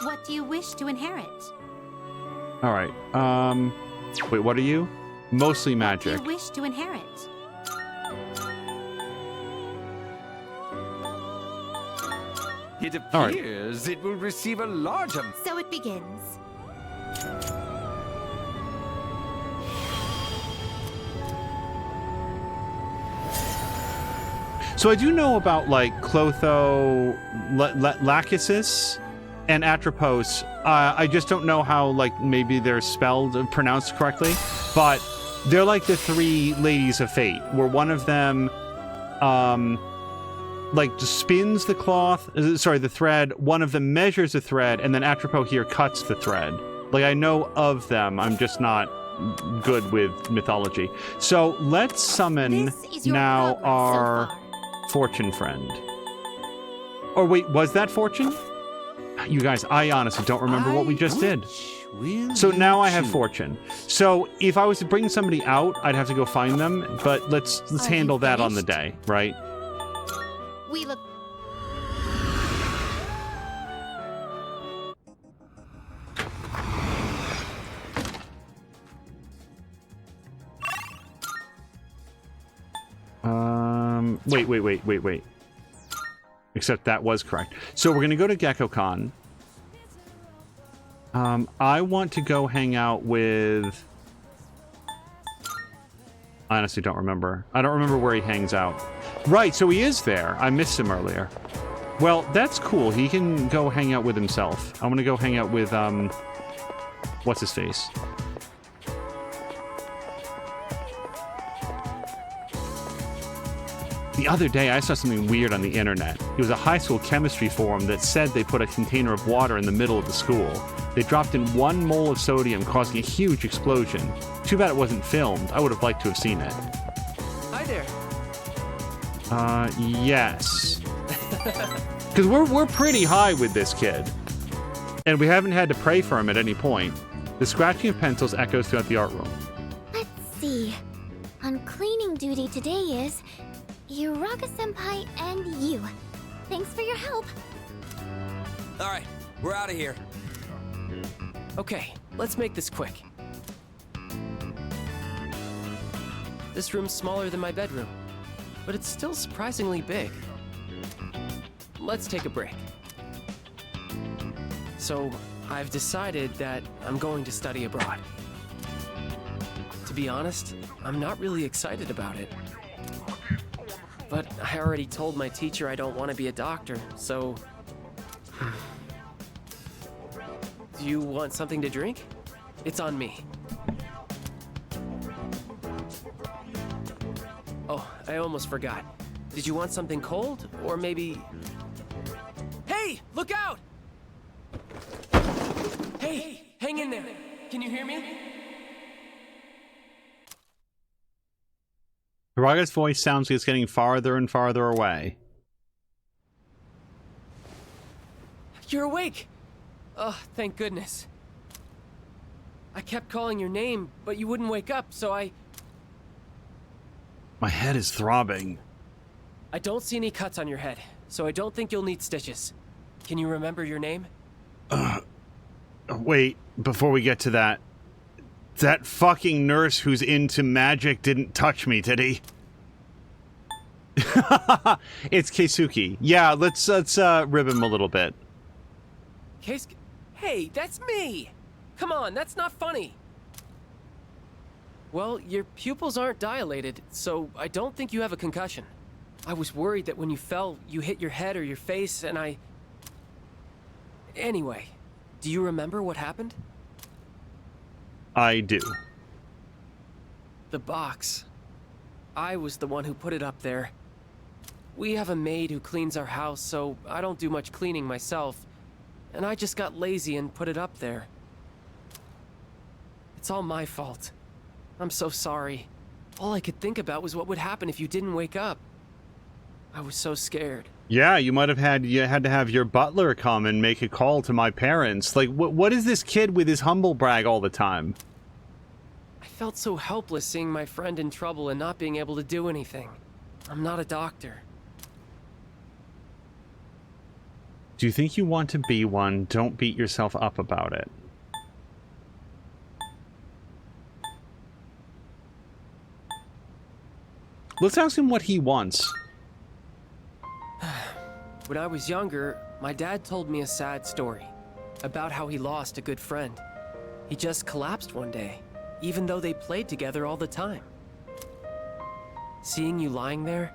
Speaker 8: What do you wish to inherit?
Speaker 5: All right. Wait, what are you? Mostly magic.
Speaker 8: What do you wish to inherit?
Speaker 2: It appears it will receive a large amount.
Speaker 8: So it begins.
Speaker 5: So I do know about, like, Clotho, Lachesis, and Atropos. I just don't know how, like, maybe they're spelled, pronounced correctly. But they're like the three ladies of fate, where one of them, like, spins the the thread, one of them measures the thread, and then Atropos here cuts the thread. Like, I know of them, I'm just not good with mythology. So let's summon now our Fortune friend. Or wait, was that Fortune? You guys, I honestly don't remember what we just did. So now I have Fortune. So if I was to bring somebody out, I'd have to go find them, but let's handle that on the day, right?
Speaker 8: We look.
Speaker 5: Wait. Except that was correct. So we're going to go to GeckoCon. I want to go hang out with... I honestly don't remember. I don't remember where he hangs out. Right, so he is there. I missed him earlier. Well, that's cool. He can go hang out with himself. I want to go hang out with, what's his face? The other day, I saw something weird on the internet. It was a high school chemistry forum that said they put a container of water in the middle of the school. They dropped in 1 mole of sodium, causing a huge explosion. Too bad it wasn't filmed. I would have liked to have seen it.
Speaker 13: Hi there.
Speaker 5: Yes. Because we're pretty high with this kid. And we haven't had to pray for him at any point. The scratching of pencils echoes throughout the art room.
Speaker 16: Let's see. On cleaning duty today is Uraga-senpai and you. Thanks for your help.
Speaker 17: Alright, we're out of here.
Speaker 13: Okay, let's make this quick. This room's smaller than my bedroom, but it's still surprisingly big. Let's take a break. So, I've decided that I'm going to study abroad. To be honest, I'm not really excited about it. But I already told my teacher I don't want to be a doctor, so... Do you want something to drink? It's on me. Oh, I almost forgot. Did you want something cold? Or maybe... Hey! Look out! Hey! Hang in there! Can you hear me?
Speaker 5: Uraga's voice sounds like it's getting farther and farther away.
Speaker 13: You're awake! Oh, thank goodness. I kept calling your name, but you wouldn't wake up, so
Speaker 5: My head is throbbing.
Speaker 13: I don't see any cuts on your head, so I don't think you'll need stitches. Can you remember your name?
Speaker 5: Wait, before we get to that... That fucking nurse who's into magic didn't touch me, did he? It's Keisuke. Yeah, let's rib him a little bit.
Speaker 13: Hey, that's me! Come on, that's not funny! Well, your pupils aren't dilated, so I don't think you have a concussion. I was worried that when you fell, you hit your head or your face, and I... Anyway, do you remember what happened?
Speaker 5: I do.
Speaker 13: The box. I was the one who put it up there. We have a maid who cleans our house, so I don't do much cleaning myself. And I just got lazy and put it up there. It's all my fault. I'm so sorry. All I could think about was what would happen if you didn't wake up. I was so scared.
Speaker 5: Yeah, you had to have your butler come and make a call to my parents. Like, what is this kid with his humble brag all the time?
Speaker 13: I felt so helpless seeing my friend in trouble and not being able to do anything. I'm not a doctor.
Speaker 5: Do you think you want to be one? Don't beat yourself up about it. Let's ask him what he wants.
Speaker 13: When I was younger, my dad told me a sad story about how he lost a good friend. He just collapsed one day, even though they played together all the time. Seeing you lying there,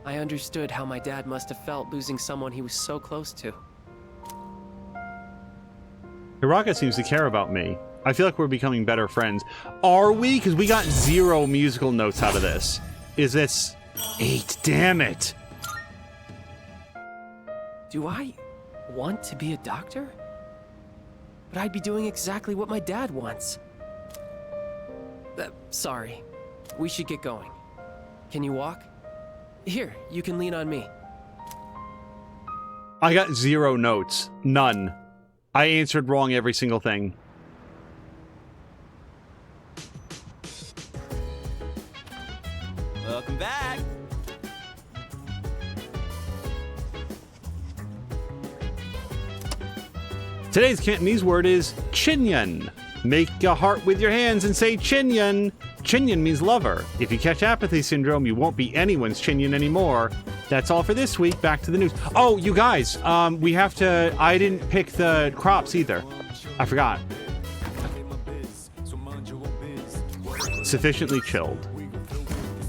Speaker 13: I understood how my dad must have felt losing someone he was so close to.
Speaker 5: Hiroka seems to care about me. I feel like we're becoming better friends. Are we? Because we got 0 musical notes out of this. Is this 8? Damn it.
Speaker 13: Do I want to be a doctor? But I'd be doing exactly what my dad wants. Sorry. We should get going. Can you walk? Here, you can lean on me.
Speaker 5: I got 0 notes. None. I answered wrong every single thing.
Speaker 14: Welcome back.
Speaker 5: Today's Cantonese word is chinyan. Make a heart with your hands and say chinyan. Chinyan means lover. If you catch apathy syndrome, you won't be anyone's chinyan anymore. That's all for this week. Back to the news. Oh, you guys, we have to... I didn't pick the crops either. I forgot. Sufficiently chilled.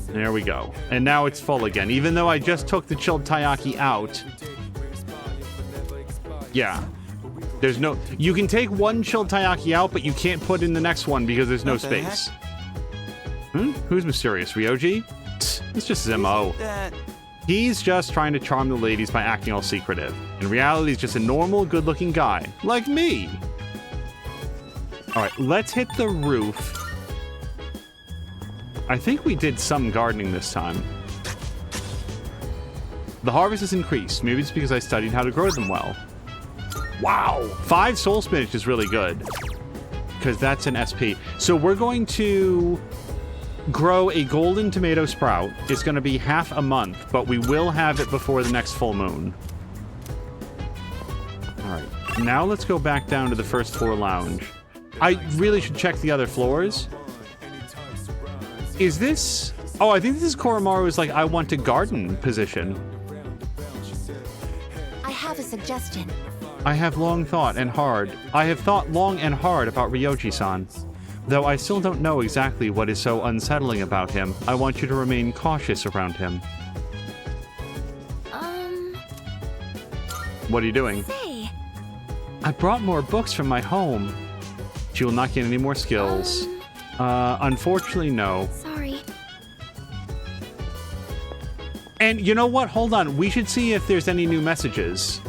Speaker 5: There we go. And now it's full again. Even though I just took the chilled taiyaki out. Yeah. There's no... You can take one chilled taiyaki out, but you can't put in the next one because there's no space. Who's mysterious? Ryoji? It's just his MO. He's just trying to charm the ladies by acting all secretive. In reality, he's just a normal, good-looking guy. Like me. Alright, let's hit the roof. I think we did some gardening this time. The harvest has increased. Maybe it's because I studied how to grow them well. Wow! 5 soul spinach is really good. Because that's an SP. So we're going to grow a golden tomato sprout. It's going to be half a month, but we will have it before the next full moon. Alright. Now let's go back down to the first floor lounge. I really should check the other floors. Is this... Oh, I think this is Koromaru's, like, I want to garden position.
Speaker 3: I have a suggestion.
Speaker 5: I have long thought and hard. I have thought long and hard about Ryoji-san. Though I still don't know exactly what is so unsettling about him, I want you to remain cautious around him. What are you doing?
Speaker 16: Say.
Speaker 5: I brought more books from my home. She will not get any more skills. Unfortunately, no.
Speaker 16: Sorry.
Speaker 5: And you know what? Hold on. We should see if there's any new messages.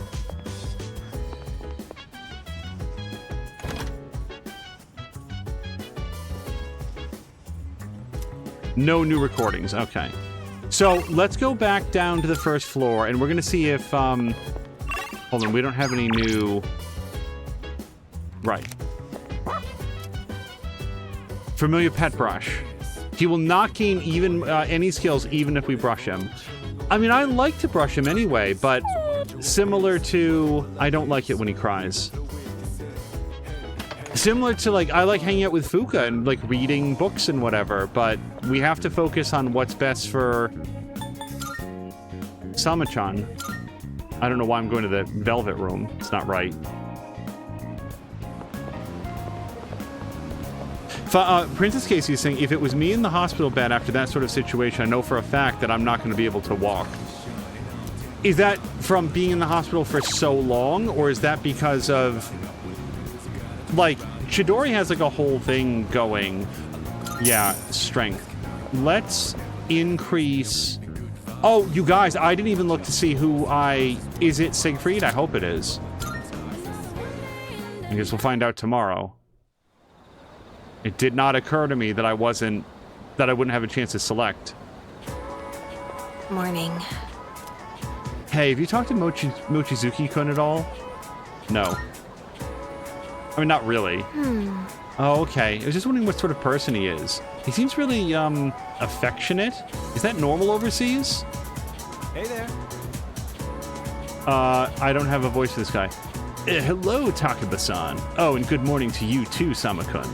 Speaker 5: No new recordings. Okay. So let's go back down to the first floor, and we're going to see if... Hold on. We don't have any new... Right. Familiar pet brush. He will not gain even any skills even if we brush him. I mean, I like to brush him anyway, but similar to... I don't like it when he cries. Similar to, like, I like hanging out with Fuka and, like, reading books and whatever, but we have to focus on what's best for Sama-chan. I don't know why I'm going to the Velvet Room. It's not right. Princess Casey is saying, if it was me in the hospital bed after that sort of situation, I know for a fact that I'm not going to be able to walk. Is that from being in the hospital for so long, or is that because of... Like, Chidori has, like, a whole thing going. Yeah, strength. Let's increase... Oh, you guys, I didn't even look to see who I... Is it Siegfried? I hope it is. I guess we'll find out tomorrow. It did not occur to me that I wasn't that I wouldn't have a chance to select.
Speaker 9: Morning.
Speaker 5: Hey, have you talked to Mochizuki-kun at all? No. I mean, not really. Oh, okay. I was just wondering what sort of person he is. He seems really, affectionate. Is that normal overseas?
Speaker 10: Hey there.
Speaker 5: I don't have a voice for this guy. Hello, Takaba-san. Oh, and good morning to you too, Sama-kun.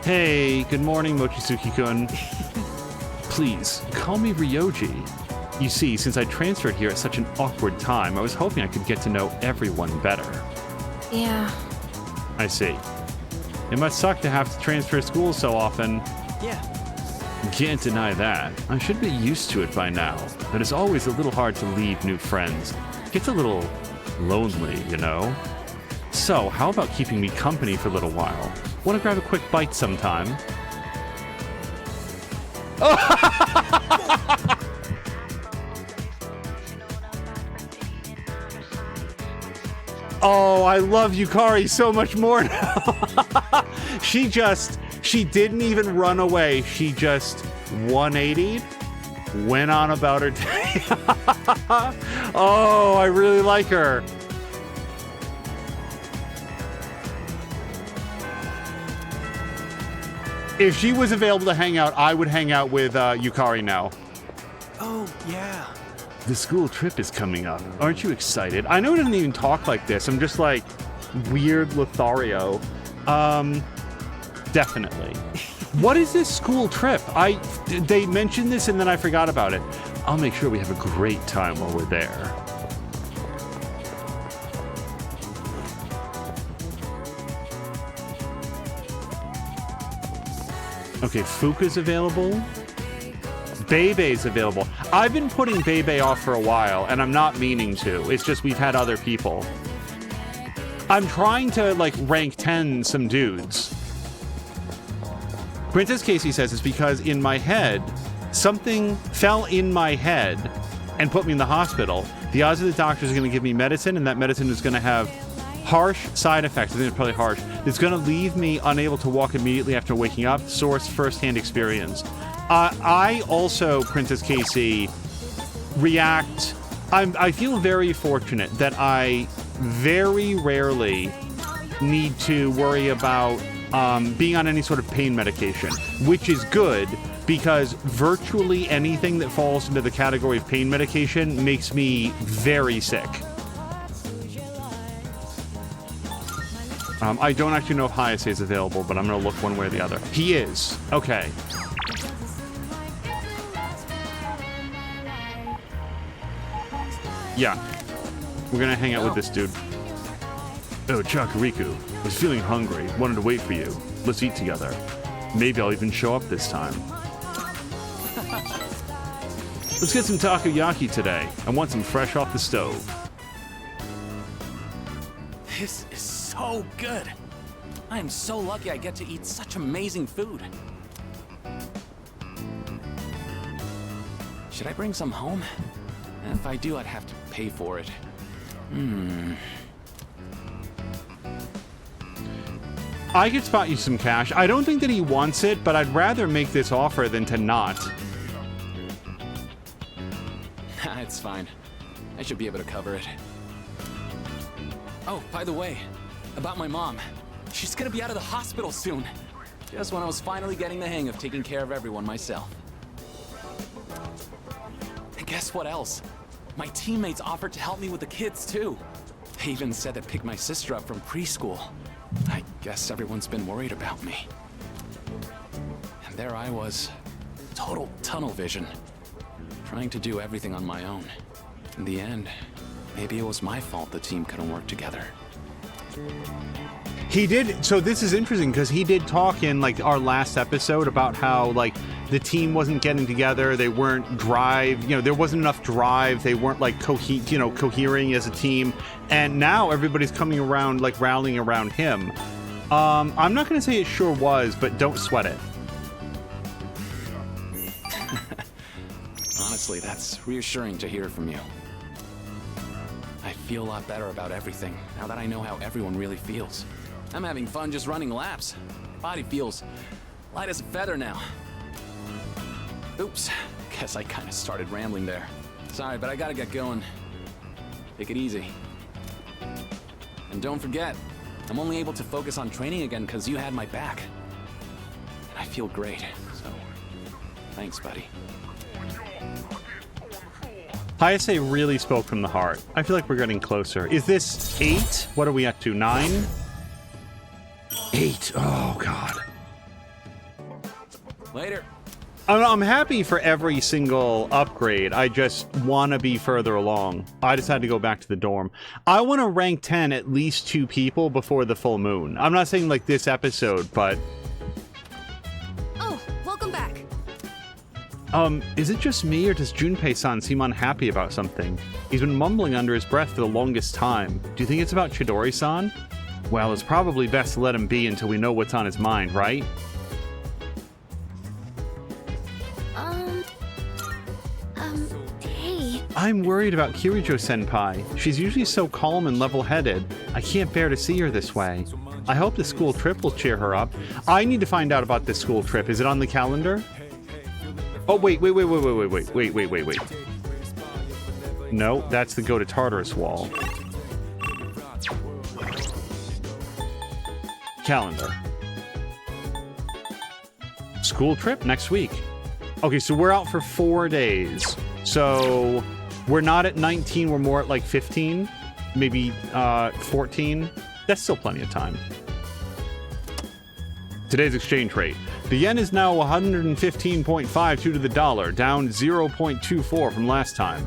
Speaker 5: Hey, good morning, Mochizuki-kun. Please, call me Ryoji. You see, since I transferred here at such an awkward time, I was hoping I could get to know everyone better.
Speaker 9: Yeah.
Speaker 5: I see. It must suck to have to transfer schools so often.
Speaker 10: Yeah.
Speaker 5: Can't deny that. I should be used to it by now, but it's always a little hard to leave new friends. It gets a little lonely, you know? So, how about keeping me company for a little while? Want to grab a quick bite sometime? Oh, I love Yukari so much more now. She didn't even run away. She just 180'd, went on about her day. Oh, I really like her. If she was available to hang out, I would hang out with Yukari now.
Speaker 13: Oh, yeah.
Speaker 5: The school trip is coming up. Aren't you excited? I know it doesn't even talk like this. I'm just like weird Lothario. Definitely. What is this school trip? They mentioned this and then I forgot about it. I'll make sure we have a great time while we're there. Okay, Fuka's available. Bebe's available. I've been putting Bebe off for a while, and I'm not meaning to. It's just we've had other people. I'm trying to, like, rank 10 some dudes. Princess Casey says it's because in my head, something fell in my head and put me in the hospital. The odds of the doctors are going to give me medicine, and that medicine is going to have harsh side effects. I think it's probably harsh. It's going to leave me unable to walk immediately after waking up. Source first-hand experience. I also, Princess Casey, react. I feel very fortunate that I very rarely need to worry about being on any sort of pain medication, which is good because virtually anything that falls into the category of pain medication makes me very sick. I don't actually know if Hayase is available, but I'm going to look one way or the other. He is. Okay. Yeah. We're going to hang out with this dude. Oh, Chakuriku. Was feeling hungry. Wanted to wait for you. Let's eat together. Maybe I'll even show up this time. Let's get some takoyaki today. I want some fresh off the stove.
Speaker 10: This is so good. I am so lucky I get to eat such amazing food. Should I bring some home? If I do, I'd have to pay for it.
Speaker 5: I could spot you some cash. I don't think that he wants it, but I'd rather make this offer than to not.
Speaker 10: It's fine. I should be able to cover it. Oh, by the way, about my mom. She's gonna be out of the hospital soon. Just when I was finally getting the hang of taking care of everyone myself. And guess what else? My teammates offered to help me with the kids too. They even said they'd pick my sister up from preschool. I guess everyone's been worried about me. And there I was, total tunnel vision, trying to do everything on my own. In the end, maybe it was my fault the team couldn't work together.
Speaker 5: He did. So this is interesting because he did talk in like our last episode about how like the team wasn't getting together. They weren't there wasn't enough drive. They weren't like cohering as a team. And now everybody's coming around, like rallying around him. I'm not going to say it sure was, but don't sweat it.
Speaker 10: Honestly, that's reassuring to hear from you. I feel a lot better about everything now that I know how everyone really feels. I'm having fun just running laps. Body feels Light as a feather now. Oops. Guess I kind of started rambling there. Sorry, but I gotta get going. Take it easy. And don't forget, I'm only able to focus on training again because you had my back. And I feel great, so thanks, buddy.
Speaker 5: Hayase really spoke from the heart. I feel like we're getting closer. Is this 8? What are we up to? 9? 8. Oh, God.
Speaker 10: Later.
Speaker 5: I'm happy for every single upgrade. I just want to be further along. I decided to go back to the dorm. I want to rank 10 at least 2 people before the full moon. I'm not saying like this episode, but...
Speaker 11: Oh, welcome back.
Speaker 5: Is it just me or does Junpei-san seem unhappy about something? He's been mumbling under his breath for the longest time. Do you think it's about Chidori-san? Well, it's probably best to let him be until we know what's on his mind, right?
Speaker 16: Hey.
Speaker 5: I'm worried about Kirijo-senpai. She's usually so calm and level-headed. I can't bear to see her this way. I hope the school trip will cheer her up. I need to find out about this school trip. Is it on the calendar? Oh, wait. No, that's the Go to Tartarus wall. Calendar. School trip next week. Okay, so we're out for 4 days. So we're not at 19, we're more at like 15, maybe 14. That's still plenty of time. Today's exchange rate. The yen is now 115.52 to the dollar, down 0.24 from last time.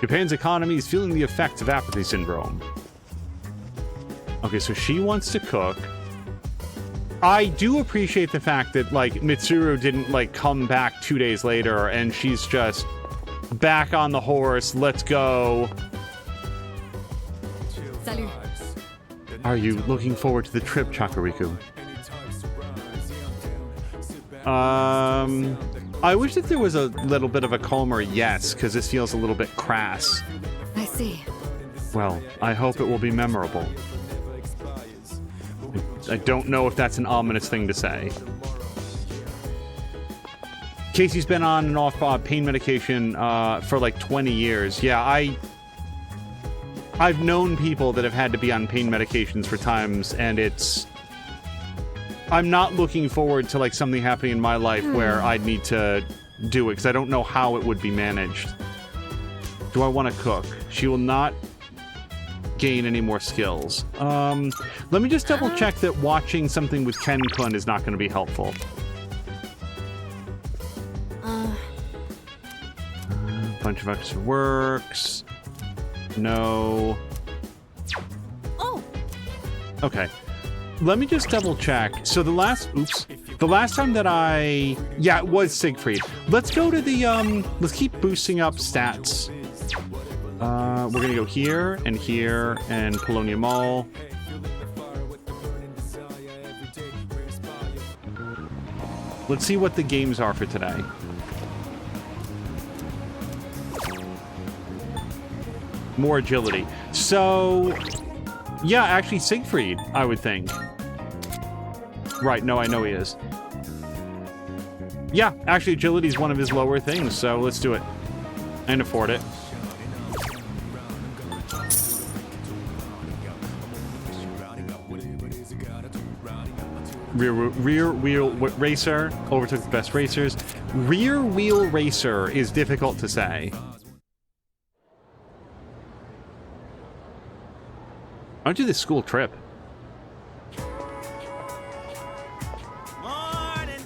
Speaker 5: Japan's economy is feeling the effects of apathy syndrome. Okay, so she wants to cook. I do appreciate the fact that, like, Mitsuru didn't, like, come back 2 days later and she's just back on the horse, let's go.
Speaker 11: Salut.
Speaker 5: Are you looking forward to the trip, Chakariku? I wish that there was a little bit of a calmer yes, because this feels a little bit crass.
Speaker 11: I see.
Speaker 5: Well, I hope it will be memorable. I don't know if that's an ominous thing to say. Casey's been on and off pain medication for like 20 years. Yeah, I've known people that have had to be on pain medications for times, and it's... I'm not looking forward to like something happening in my life where I'd need to do it, because I don't know how it would be managed. Do I want to cook? She will not gain any more skills. Let me just double check that watching something with Ken-kun is not going to be helpful. Bunch of extra works. No.
Speaker 11: Oh.
Speaker 5: Okay. Let me just double check. So the last time that yeah, it was Siegfried. Let's go to the, let's keep boosting up stats. We're gonna go here and Polonia Mall. Let's see what the games are for today. More agility. So, yeah, actually Siegfried, I would think. Right, no, I know he is. Yeah, actually agility is one of his lower things, so let's do it. And afford it. Rear wheel racer overtook the best racers. Rear wheel racer is difficult to say. Why don't you do this school trip?
Speaker 14: Morning.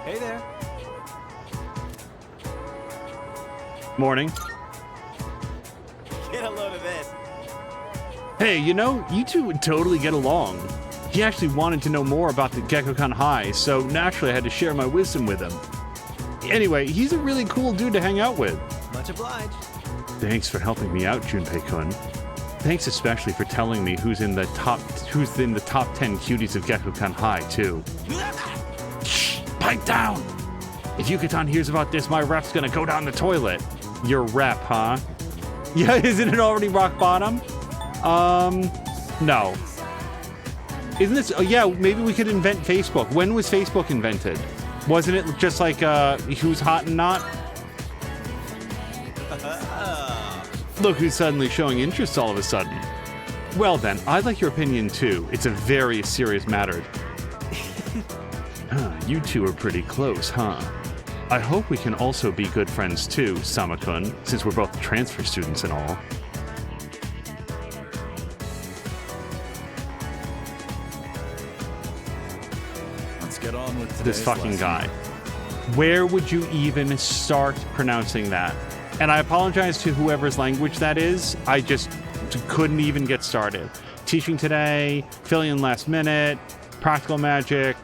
Speaker 14: Hey there.
Speaker 5: Morning.
Speaker 14: Get a load of this.
Speaker 5: Hey, you know, you two would totally get along. He actually wanted to know more about the Gekkoukan High, so naturally I had to share my wisdom with him. Anyway, he's a really cool dude to hang out with.
Speaker 14: Much obliged.
Speaker 5: Thanks for helping me out, Junpei-kun. Thanks especially for telling me who's in the top 10 cuties of Gekkoukan High, too. Shh! Pipe down! If Yucatan hears about this, my rep's gonna go down the toilet. Your rep, huh? Yeah, isn't it already rock bottom? No. Isn't this... Oh, yeah, maybe we could invent Facebook. When was Facebook invented? Wasn't it just like Who's Hot and Not? Look who's suddenly showing interest all of a sudden. Well then, I'd like your opinion too. It's a very serious matter. You two are pretty close, huh? I hope we can also be good friends too, Sama-kun, since we're both transfer students and all.
Speaker 10: Let's get on with
Speaker 5: This fucking guy. Where would you even start pronouncing that? And I apologize to whoever's language that is. I just couldn't even get started. Teaching today, filling in last minute, practical magic,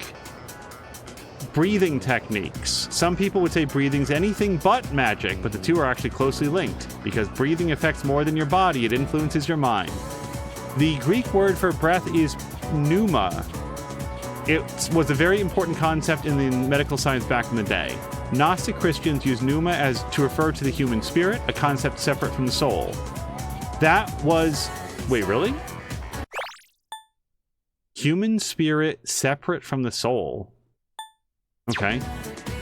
Speaker 5: breathing techniques. Some people would say breathing's anything but magic, but the two are actually closely linked because breathing affects more than your body. It influences your mind. The Greek word for breath is pneuma. It was a very important concept in the medical science back in the day. Gnostic Christians use pneuma as to refer to the human spirit, a concept separate from the soul. That was... Wait, really? Human spirit separate from the soul. Okay.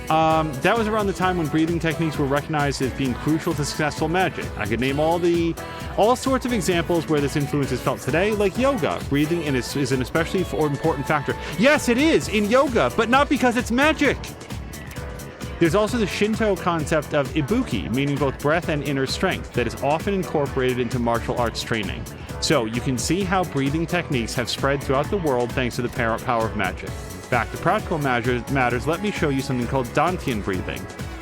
Speaker 5: That was around the time when breathing techniques were recognized as being crucial to successful magic. I could name all sorts of examples where this influence is felt today, like yoga. Breathing is an especially important factor. Yes, it is in yoga, but not because it's magic. There's also the Shinto concept of ibuki, meaning both breath and inner strength, that is often incorporated into martial arts training. So you can see how breathing techniques have spread throughout the world thanks to the power of magic. Back to practical matters, let me show you something called Dantian breathing.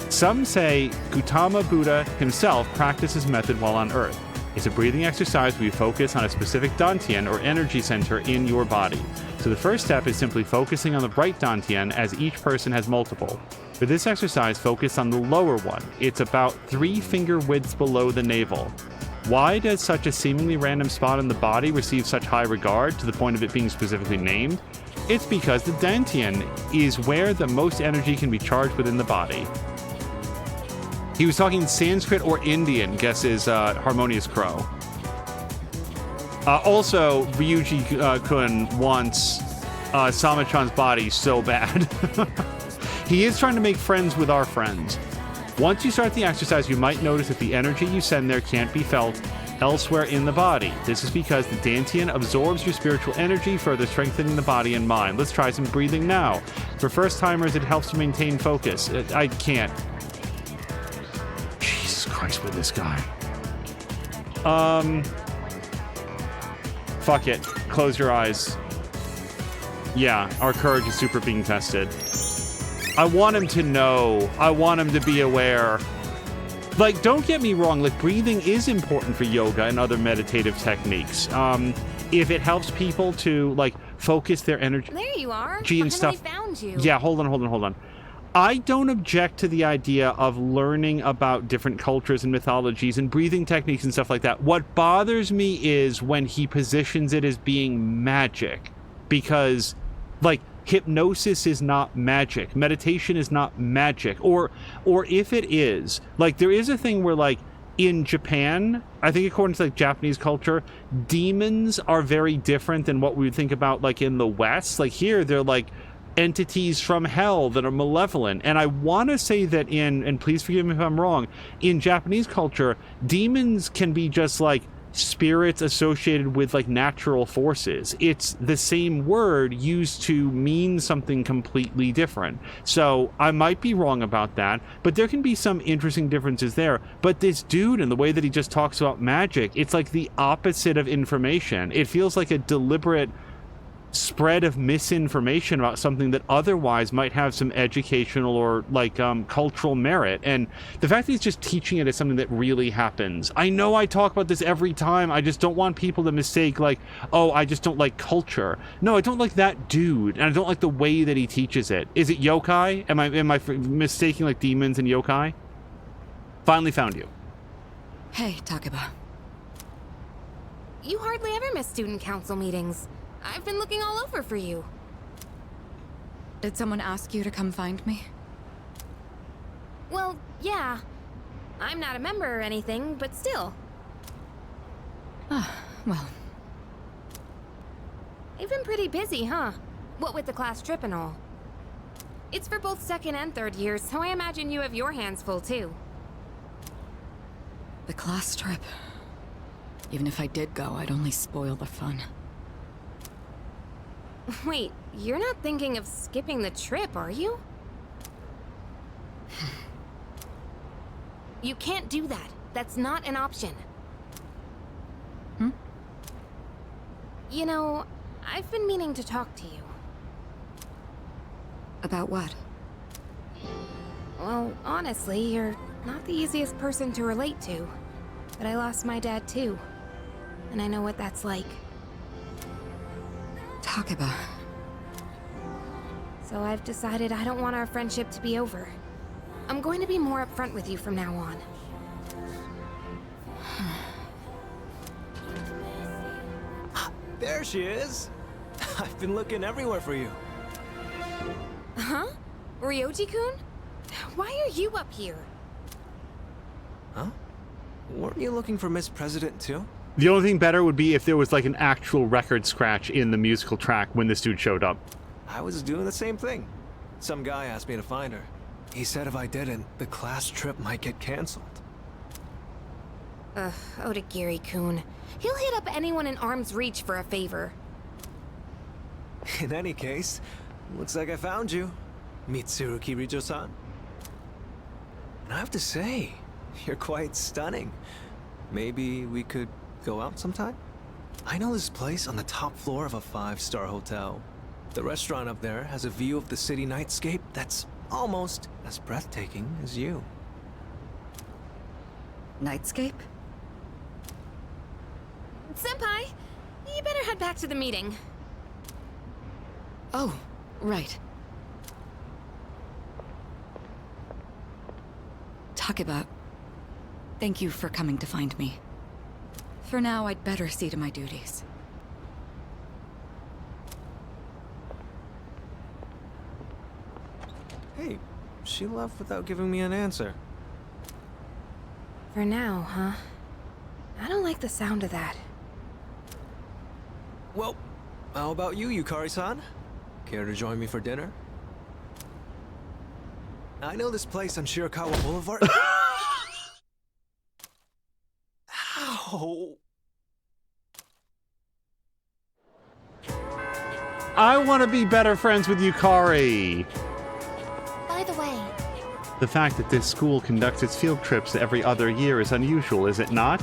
Speaker 5: Some say Gautama Buddha himself practiced this method while on Earth. It's a breathing exercise where you focus on a specific Dantian or energy center in your body. So the first step is simply focusing on the right Dantian, as each person has multiple. For this exercise, focus on the lower one. It's about 3 finger widths below the navel. Why does such a seemingly random spot in the body receive such high regard to the point of it being specifically named? It's because the Dantian is where the most energy can be charged within the body. He was talking Sanskrit or Indian, guesses Harmonious Crow. Also, Ryuji-kun wants Sama-chan's body so bad. He is trying to make friends with our friends. Once you start the exercise, you might notice that the energy you send there can't be felt elsewhere in the body. This is because the Dantian absorbs your spiritual energy, further strengthening the body and mind. Let's try some breathing now. For first-timers, it helps to maintain focus. I can't. Jesus Christ with this guy. Fuck it. Close your eyes. Yeah, our courage is super being tested. I want him to know. I want him to be aware. Like, don't get me wrong, like, breathing is important for yoga and other meditative techniques. If it helps people to, like, focus their energy...
Speaker 9: There you are.
Speaker 5: And stuff.
Speaker 9: Found you.
Speaker 5: Yeah, hold on. I don't object to the idea of learning about different cultures and mythologies and breathing techniques and stuff like that. What bothers me is when he positions it as being magic. Because, like, hypnosis is not magic. Meditation is not magic. Or if it is, like, there is a thing where, like, in Japan, I think according to, like, Japanese culture, demons are very different than what we would think about, like, in the West. Like, here, they're, like, entities from hell that are malevolent. And I want to say that and please forgive me if I'm wrong, in Japanese culture, demons can be just, like, spirits associated with, like, natural forces. It's the same word used to mean something completely different. So I might be wrong about that, but there can be some interesting differences there. But this dude and the way that he just talks about magic, it's like the opposite of information. It feels like a deliberate spread of misinformation about something that otherwise might have some educational or, like, cultural merit. And the fact that he's just teaching it as something that really happens. I know I talk about this every time. I just don't want people to mistake, like, oh, I just don't like culture. No, I don't like that dude, and I don't like the way that he teaches it. Is it yokai? Am I mistaking, like, demons and yokai? Finally found you.
Speaker 9: Hey, Takeba.
Speaker 18: You hardly ever miss student council meetings. I've been looking all over for you.
Speaker 12: Did someone ask you to come find me?
Speaker 18: Well, yeah. I'm not a member or anything, but still.
Speaker 12: Ah, well.
Speaker 18: You've been pretty busy, huh? What with the class trip and all. It's for both second and third years, so I imagine you have your hands full too.
Speaker 15: The class trip. Even if I did go, I'd only spoil the fun.
Speaker 18: Wait, you're not thinking of skipping the trip, are you? You can't do that. That's not an option. You know, I've been meaning to talk to you.
Speaker 15: About what?
Speaker 18: Well, honestly, you're not the easiest person to relate to. But I lost my dad too. And I know what that's like.
Speaker 15: Takeba.
Speaker 18: So I've decided I don't want our friendship to be over. I'm going to be more upfront with you from now on.
Speaker 13: There she is. I've been looking everywhere for you.
Speaker 18: Huh? Ryoji-kun? Why are you up here?
Speaker 13: Huh? Weren't you looking for Miss President too?
Speaker 5: The only thing better would be if there was like an actual record scratch in the musical track when this dude showed up.
Speaker 13: I was doing the same thing. Some guy asked me to find her. He said if I didn't, the class trip might get canceled.
Speaker 18: Ugh, Odagiri-kun. He'll hit up anyone in arm's reach for a favor.
Speaker 13: In any case, looks like I found you, Mitsuru Kirijo-san. And I have to say, you're quite stunning. Maybe we could go out sometime? I know this place on the top floor of a 5-star hotel. The restaurant up there has a view of the city nightscape that's almost as breathtaking as you.
Speaker 15: Nightscape?
Speaker 18: Senpai, you better head back to the meeting.
Speaker 15: Oh, right. Takeba, thank you for coming to find me. For now, I'd better see to my duties.
Speaker 13: Hey, she left without giving me an answer.
Speaker 18: For now, huh? I don't like the sound of that.
Speaker 13: Well, how about you, Yukari-san? Care to join me for dinner? I know this place on Shirakawa Boulevard. Ow!
Speaker 5: I want to be better friends with Yukari.
Speaker 3: By the way,
Speaker 5: The fact that this school conducts its field trips every other year is unusual, is it not?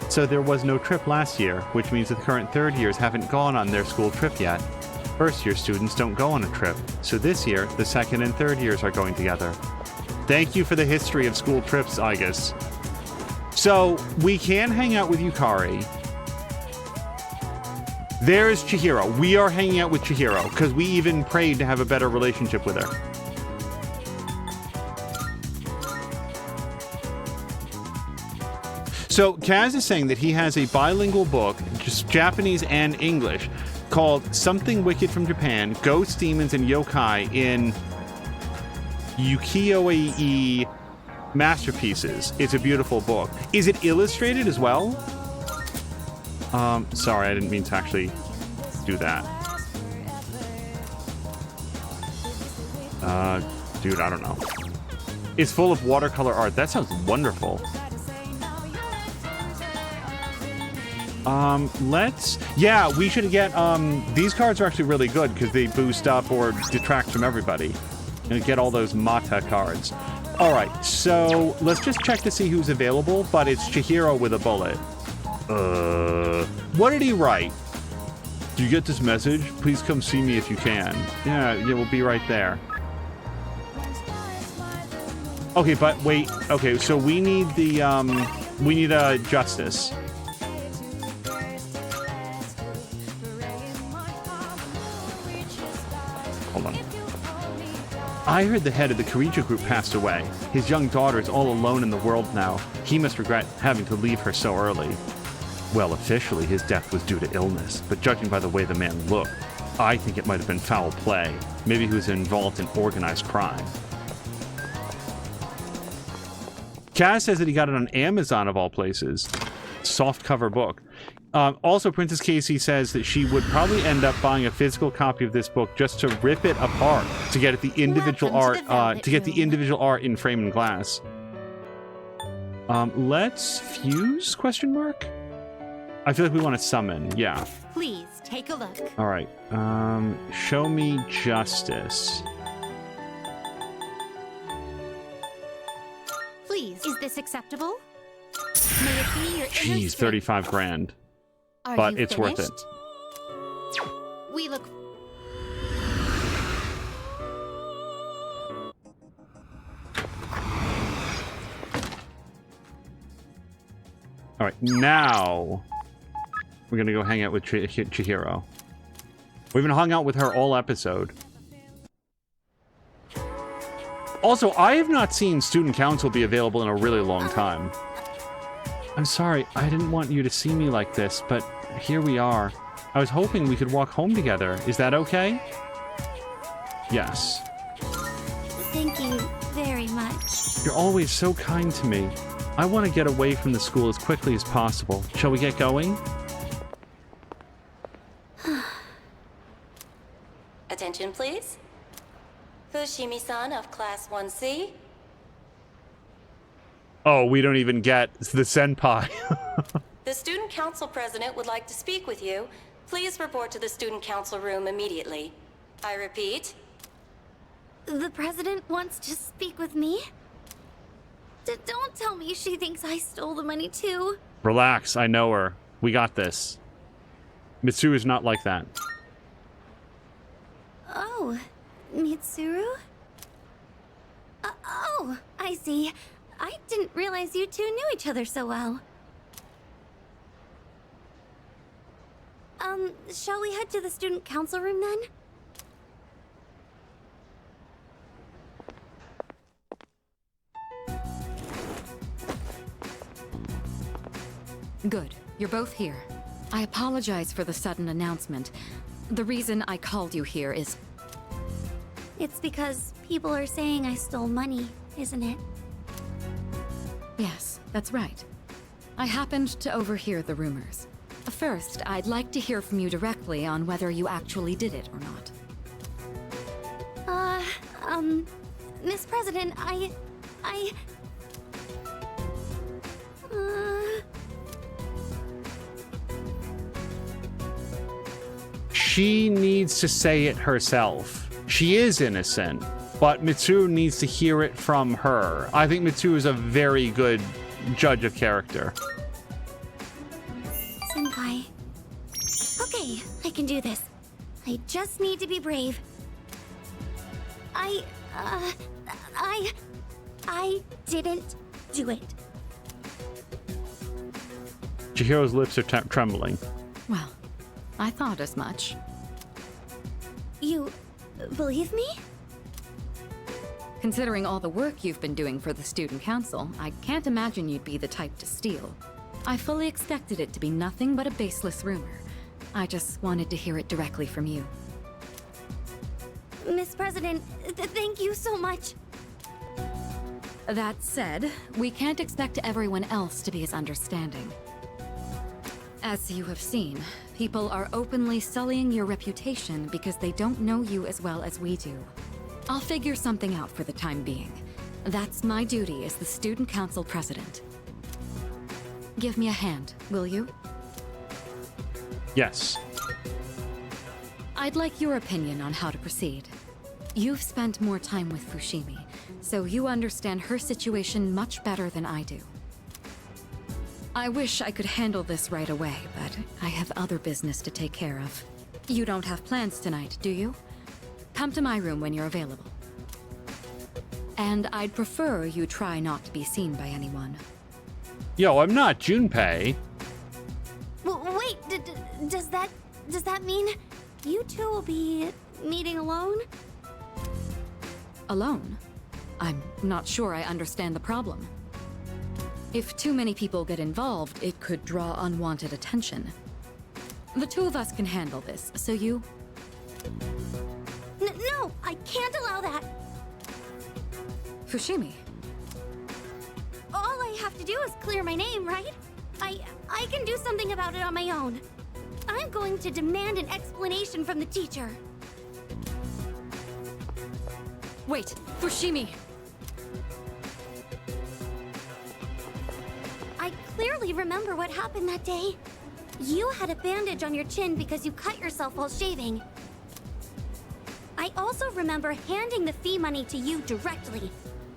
Speaker 5: So there was no trip last year, which means that the current third years haven't gone on their school trip yet. First year students don't go on a trip, so this year, the second and third years are going together. Thank you for the history of school trips, Aigis. So, we can hang out with Yukari. There's Chihiro. We are hanging out with Chihiro, because we even prayed to have a better relationship with her. So, Kaz is saying that he has a bilingual book, just Japanese and English, called Something Wicked from Japan, Ghosts, Demons, and Yokai in Ukiyo-e Masterpieces. It's a beautiful book. Is it illustrated as well? Sorry, I didn't mean to actually do that. Dude, I don't know. It's full of watercolor art. That sounds wonderful. Yeah, we should get, these cards are actually really good because they boost up or detract from everybody. And get all those Mata cards. Alright, so let's just check to see who's available, but it's Chihiro with a bullet. What did he write? Do you get this message? Please come see me if you can. Yeah, we'll be right there. Okay, but wait. Okay, so we need the, we need a justice. Hold on. I heard the head of the Kirijo group passed away. His young daughter is all alone in the world now. He must regret having to leave her so early. Well, officially, his death was due to illness, but judging by the way the man looked, I think it might have been foul play. Maybe he was involved in organized crime. Kaz says that he got it on Amazon, of all places. Soft cover book. Also, Princess Casey says that she would probably end up buying a physical copy of this book just to rip it apart to get at the individual art, to get the individual art in frame and glass. Let's fuse? Question mark? I feel like we want to summon. Yeah.
Speaker 8: Please take a look.
Speaker 5: All right. Show me justice.
Speaker 8: Please, is this acceptable? May it be your inner
Speaker 5: Jeez,
Speaker 8: strength.
Speaker 5: 35 grand.
Speaker 8: Are
Speaker 5: But
Speaker 8: you
Speaker 5: it's worth it.
Speaker 8: finished? We look.
Speaker 5: All right, now we're gonna go hang out with Chihiro. We haven't hung out with her all episode. Also, I have not seen Student Council be available in a really long time. I'm sorry, I didn't want you to see me like this, but here we are. I was hoping we could walk home together. Is that okay? Yes.
Speaker 16: Thank you very much.
Speaker 5: You're always so kind to me. I want to get away from the school as quickly as possible. Shall we get going?
Speaker 9: Attention, please. Fushimi-san of Class 1C.
Speaker 5: Oh, we don't even get the senpai.
Speaker 9: The Student Council President would like to speak with you. Please report to the Student Council room immediately. I repeat.
Speaker 16: The president wants to speak with me? Don't tell me she thinks I stole the money too.
Speaker 5: Relax, I know her. We got this. Mitsuru is not like that.
Speaker 16: Oh, Mitsuru? Oh, I see. I didn't realize you two knew each other so well. Shall we head to the student council room then?
Speaker 15: Good. You're both here. I apologize for the sudden announcement. The reason I called you here is...
Speaker 16: It's because people are saying I stole money, isn't it?
Speaker 15: Yes, that's right. I happened to overhear the rumors. First, I'd like to hear from you directly on whether you actually did it or not.
Speaker 16: Miss President,
Speaker 5: She needs to say it herself. She is innocent, but Mitsuru needs to hear it from her. I think Mitsuru is a very good judge of character.
Speaker 16: Senpai. Okay, I can do this. I just need to be brave. I didn't do it.
Speaker 5: Chihiro's lips are trembling.
Speaker 15: Well, I thought as much.
Speaker 16: You believe me?
Speaker 15: Considering all the work you've been doing for the student council, I can't imagine you'd be the type to steal. I fully expected it to be nothing but a baseless rumor. I just wanted to hear it directly from you.
Speaker 16: Miss President, thank you so much.
Speaker 15: That said, we can't expect everyone else to be as understanding. As you have seen, people are openly sullying your reputation because they don't know you as well as we do. I'll figure something out for the time being. That's my duty as the Student Council President. Give me a hand, will you?
Speaker 5: Yes.
Speaker 15: I'd like your opinion on how to proceed. You've spent more time with Fushimi, so you understand her situation much better than I do. I wish I could handle this right away, but I have other business to take care of. You don't have plans tonight, do you? Come to my room when you're available. And I'd prefer you try not to be seen by anyone.
Speaker 5: Yo, I'm not Junpei.
Speaker 16: Wait, does that mean you two will be meeting alone?
Speaker 15: Alone? I'm not sure I understand the problem. If too many people get involved, it could draw unwanted attention. The two of us can handle this, so you...
Speaker 16: No, I can't allow that.
Speaker 15: Fushimi.
Speaker 16: All I have to do is clear my name, right? I can do something about it on my own. I'm going to demand an explanation from the teacher.
Speaker 15: Wait, Fushimi!
Speaker 16: I clearly remember what happened that day. You had a bandage on your chin because you cut yourself while shaving. I also remember handing the fee money to you directly.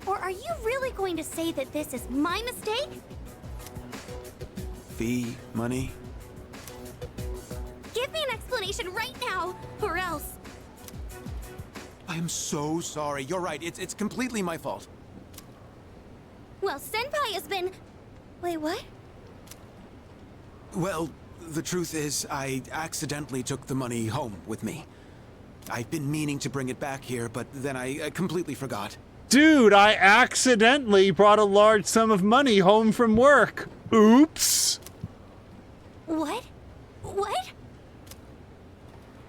Speaker 16: Or are you really going to say that this is my mistake?
Speaker 14: Fee, money?
Speaker 16: Give me an explanation right now, or else.
Speaker 14: I am so sorry. You're right. It's completely my fault.
Speaker 16: Well, Senpai has been... Wait, what?
Speaker 14: Well, the truth is, I accidentally took the money home with me. I've been meaning to bring it back here, but then I completely forgot.
Speaker 5: Dude, I accidentally brought a large sum of money home from work. Oops.
Speaker 16: What? What?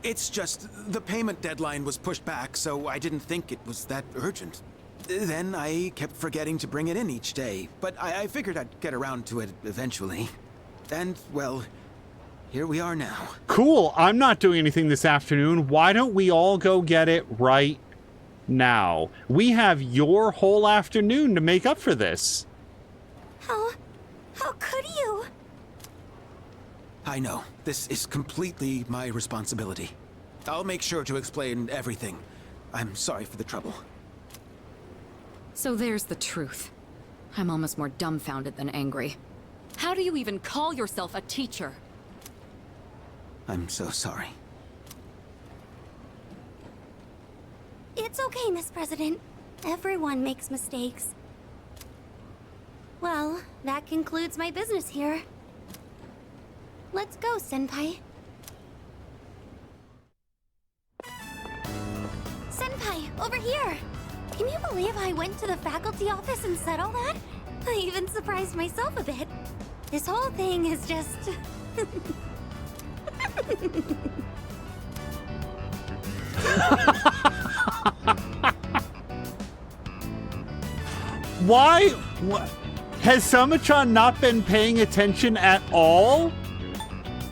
Speaker 14: It's just, the payment deadline was pushed back, so I didn't think it was that urgent. Then I kept forgetting to bring it in each day, but I figured I'd get around to it eventually. And, well, here we are now.
Speaker 5: Cool, I'm not doing anything this afternoon. Why don't we all go get it right now? We have your whole afternoon to make up for this.
Speaker 16: How could you?
Speaker 14: I know. This is completely my responsibility. I'll make sure to explain everything. I'm sorry for the trouble.
Speaker 15: So there's the truth. I'm almost more dumbfounded than angry. How do you even call yourself a teacher?
Speaker 14: I'm so sorry.
Speaker 16: It's okay, Miss President. Everyone makes mistakes. Well, that concludes my business here. Let's go, Senpai. Senpai, over here! Can you believe I went to the faculty office and said all that? I even surprised myself a bit. This whole thing is just...
Speaker 5: Why? What? Has Sama-chan not been paying attention at all?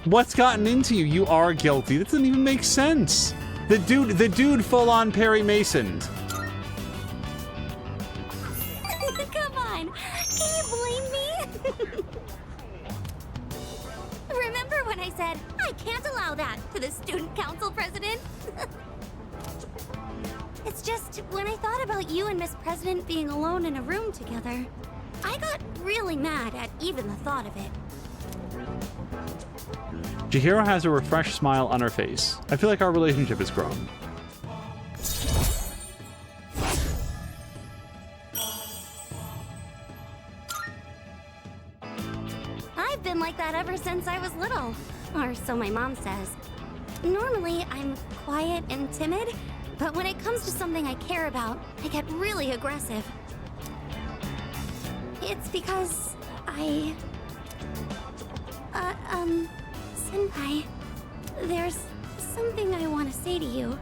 Speaker 5: What's gotten into you? You are guilty. That doesn't even make sense. The dude full-on Perry Masoned.
Speaker 16: Come on! Can you blame me? Remember when I said, I can't allow that to the student council president? It's just, when I thought about you and Miss President being alone in a room together, I got really mad at even the thought of it.
Speaker 5: Chihiro has a refreshed smile on her face. I feel like our relationship has grown.
Speaker 16: I've been like that ever since I was little, or so my mom says. Normally, I'm quiet and timid, but when it comes to something I care about, I get really aggressive. It's because Senpai, there's something I want to say to you.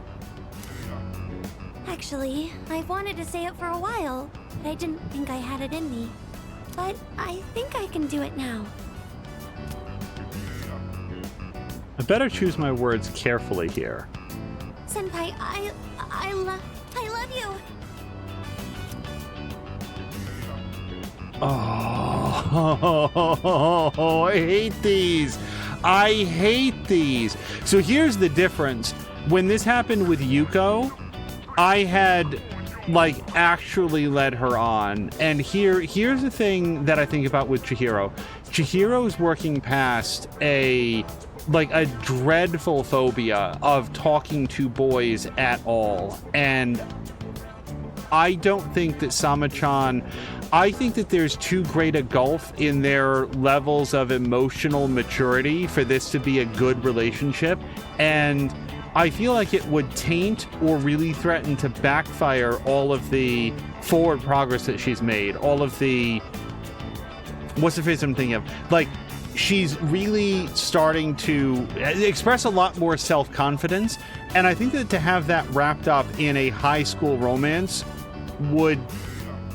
Speaker 16: Actually, I've wanted to say it for a while, but I didn't think I had it in me. But I think I can do it now.
Speaker 5: I better choose my words carefully here.
Speaker 16: Senpai, I love you.
Speaker 5: Oh, I hate these. I hate these. So here's the difference. When this happened with Yuko, I had like actually led her on. And here's the thing that I think about with Chihiro. Chihiro's working past a dreadful phobia of talking to boys at all. And I don't think that Sama-chan, I think that there's too great a gulf in their levels of emotional maturity for this to be a good relationship. And I feel like it would taint or really threaten to backfire all of the forward progress that she's made. All of the... What's the phrase I'm thinking of? Like, she's really starting to express a lot more self-confidence. And I think that to have that wrapped up in a high school romance would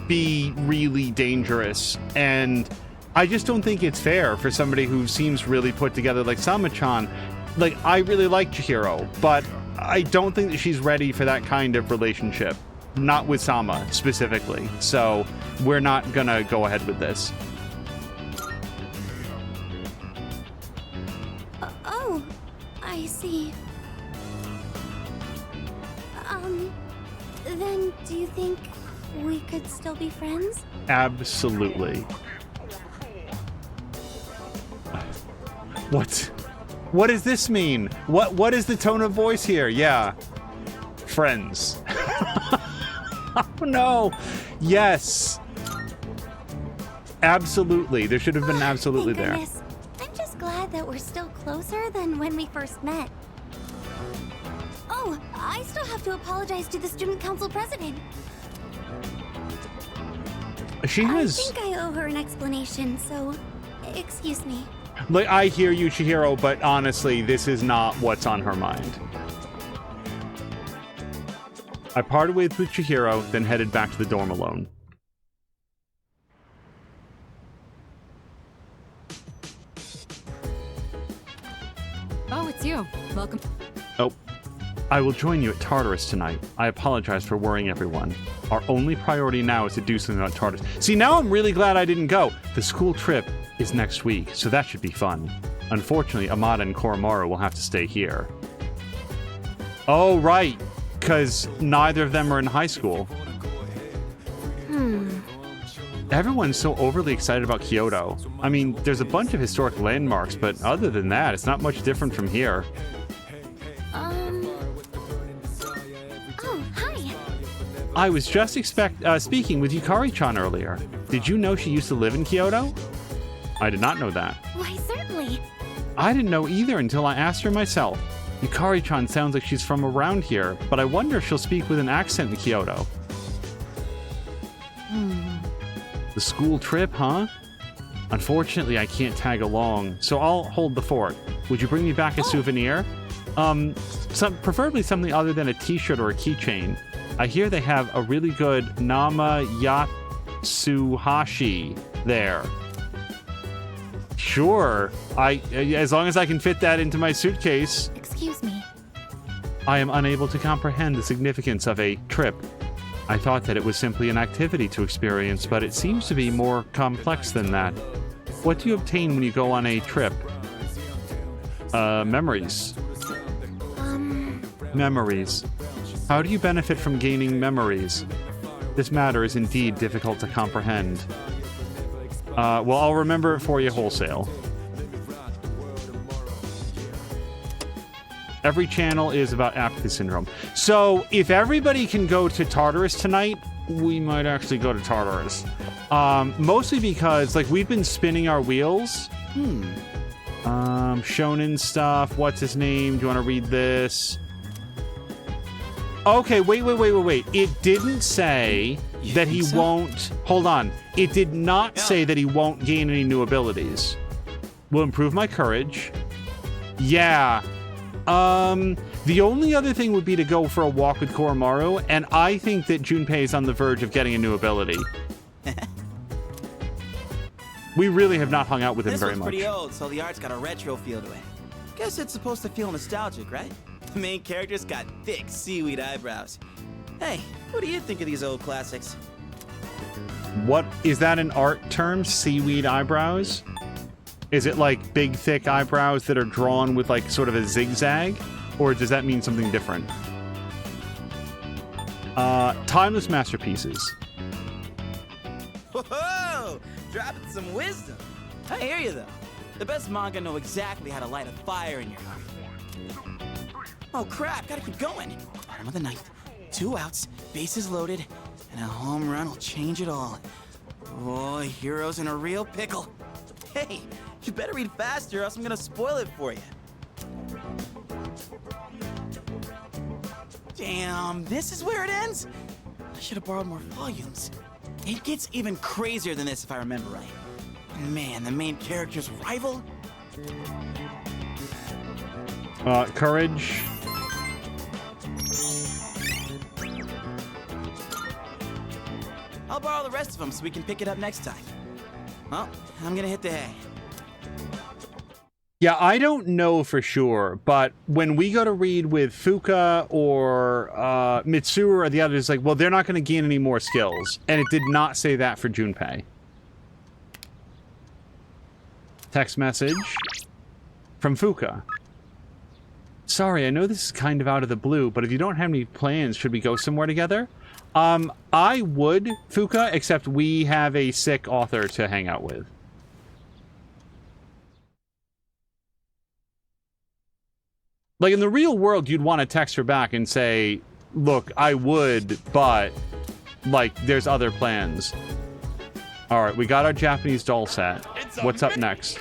Speaker 5: be really dangerous. And
Speaker 1: I just don't think it's fair for somebody who seems really put together like Sama-chan. Like, I really like Chihiro, but I don't think that she's ready for that kind of relationship. Not with Sama, specifically. So, we're not gonna go ahead with this.
Speaker 16: Oh, I see. Then do you think we could still be friends?
Speaker 1: Absolutely. What does this mean? What is the tone of voice here? Yeah. Friends. Oh no. Yes. Absolutely. There should have been absolutely
Speaker 16: Thank
Speaker 1: there.
Speaker 16: goodness. I'm just glad that we're still closer than when we first met. Oh, I still have to apologize to the student council president.
Speaker 1: She has...
Speaker 16: I think I owe her an explanation, so excuse me.
Speaker 1: Like, I hear you, Chihiro, but honestly, this is not what's on her mind. I parted ways with Chihiro, then headed back to the dorm alone.
Speaker 12: Oh, it's you. Welcome.
Speaker 5: Oh. I will join you at Tartarus tonight. I apologize for worrying everyone. Our only priority now is to do something about Tartarus. See, now I'm really glad I didn't go. The school trip is next week, so that should be fun. Unfortunately, Amada and Koromaru will have to stay here. Oh, right. Because neither of them are in high school. Everyone's so overly excited about Kyoto. I mean, there's a bunch of historic landmarks, but other than that, it's not much different from here.
Speaker 16: Oh, hi.
Speaker 5: I was just speaking with Yukari-chan earlier. Did you know she used to live in Kyoto? I did not know that.
Speaker 16: Why, certainly.
Speaker 5: I didn't know either until I asked her myself. Yukari-chan sounds like she's from around here, but I wonder if she'll speak with an accent in Kyoto. The school trip, huh? Unfortunately, I can't tag along, so I'll hold the fort. Would you bring me back a souvenir? Preferably something other than a t-shirt or a keychain. I hear they have a really good Nama Yatsuhashi there. Sure. As long as I can fit that into my suitcase.
Speaker 3: Excuse me.
Speaker 5: I am unable to comprehend the significance of a trip. I thought that it was simply an activity to experience, but it seems to be more complex than that. What do you obtain when you go on a trip? Memories. Memories. How do you benefit from gaining memories? This matter is indeed difficult to comprehend. Well, I'll remember it for you wholesale. Every channel is about apathy syndrome. So, if everybody can go to Tartarus tonight, we might actually go to Tartarus. Mostly because, like, we've been spinning our wheels. Shonen stuff. What's his name? Do you want to read this? Okay, wait. It didn't say that he won't... Hold on. It did not say that he won't gain any new abilities. Will improve my courage. Yeah. The only other thing would be to go for a walk with Koromaru, and I think that Junpei is on the verge of getting a new ability. We really have not hung out with him very much.
Speaker 4: This one's pretty old, so the art's got a retro feel to it. Guess it's supposed to feel nostalgic, right? The main character's got thick seaweed eyebrows. Hey, what do you think of these old classics?
Speaker 5: What is that an art term? Seaweed eyebrows? Is it like big, thick eyebrows that are drawn with like sort of a zigzag? Or does that mean something different? Timeless masterpieces.
Speaker 4: Whoa! Dropping some wisdom. I hear you though. The best manga know exactly how to light a fire in your heart. Oh crap, gotta keep going. Bottom of the ninth, 2 outs, bases loaded, and a home run will change it all. Boy, Hero's in a real pickle. Hey, you better read faster or else I'm gonna spoil it for you. Damn, this is where it ends? I should have borrowed more volumes. It gets even crazier than this if I remember right. Man, the main character's rival?
Speaker 5: Courage.
Speaker 4: I'll borrow the rest of them so we can pick it up next time. Well, I'm gonna hit the hay.
Speaker 1: Yeah, I don't know for sure, but when we go to read with Fuka or Mitsuru or the others, like, well, they're not going to gain any more skills. And it did not say that for Junpei. Text message from Fuka. Sorry, I know this is kind of out of the blue, but if you don't have any plans, should we go somewhere together? I would, Fuka, except we have a sick author to hang out with. Like, in the real world, you'd want to text her back and say, look, I would, but, like, there's other plans. All right, we got our Japanese doll set. What's up next?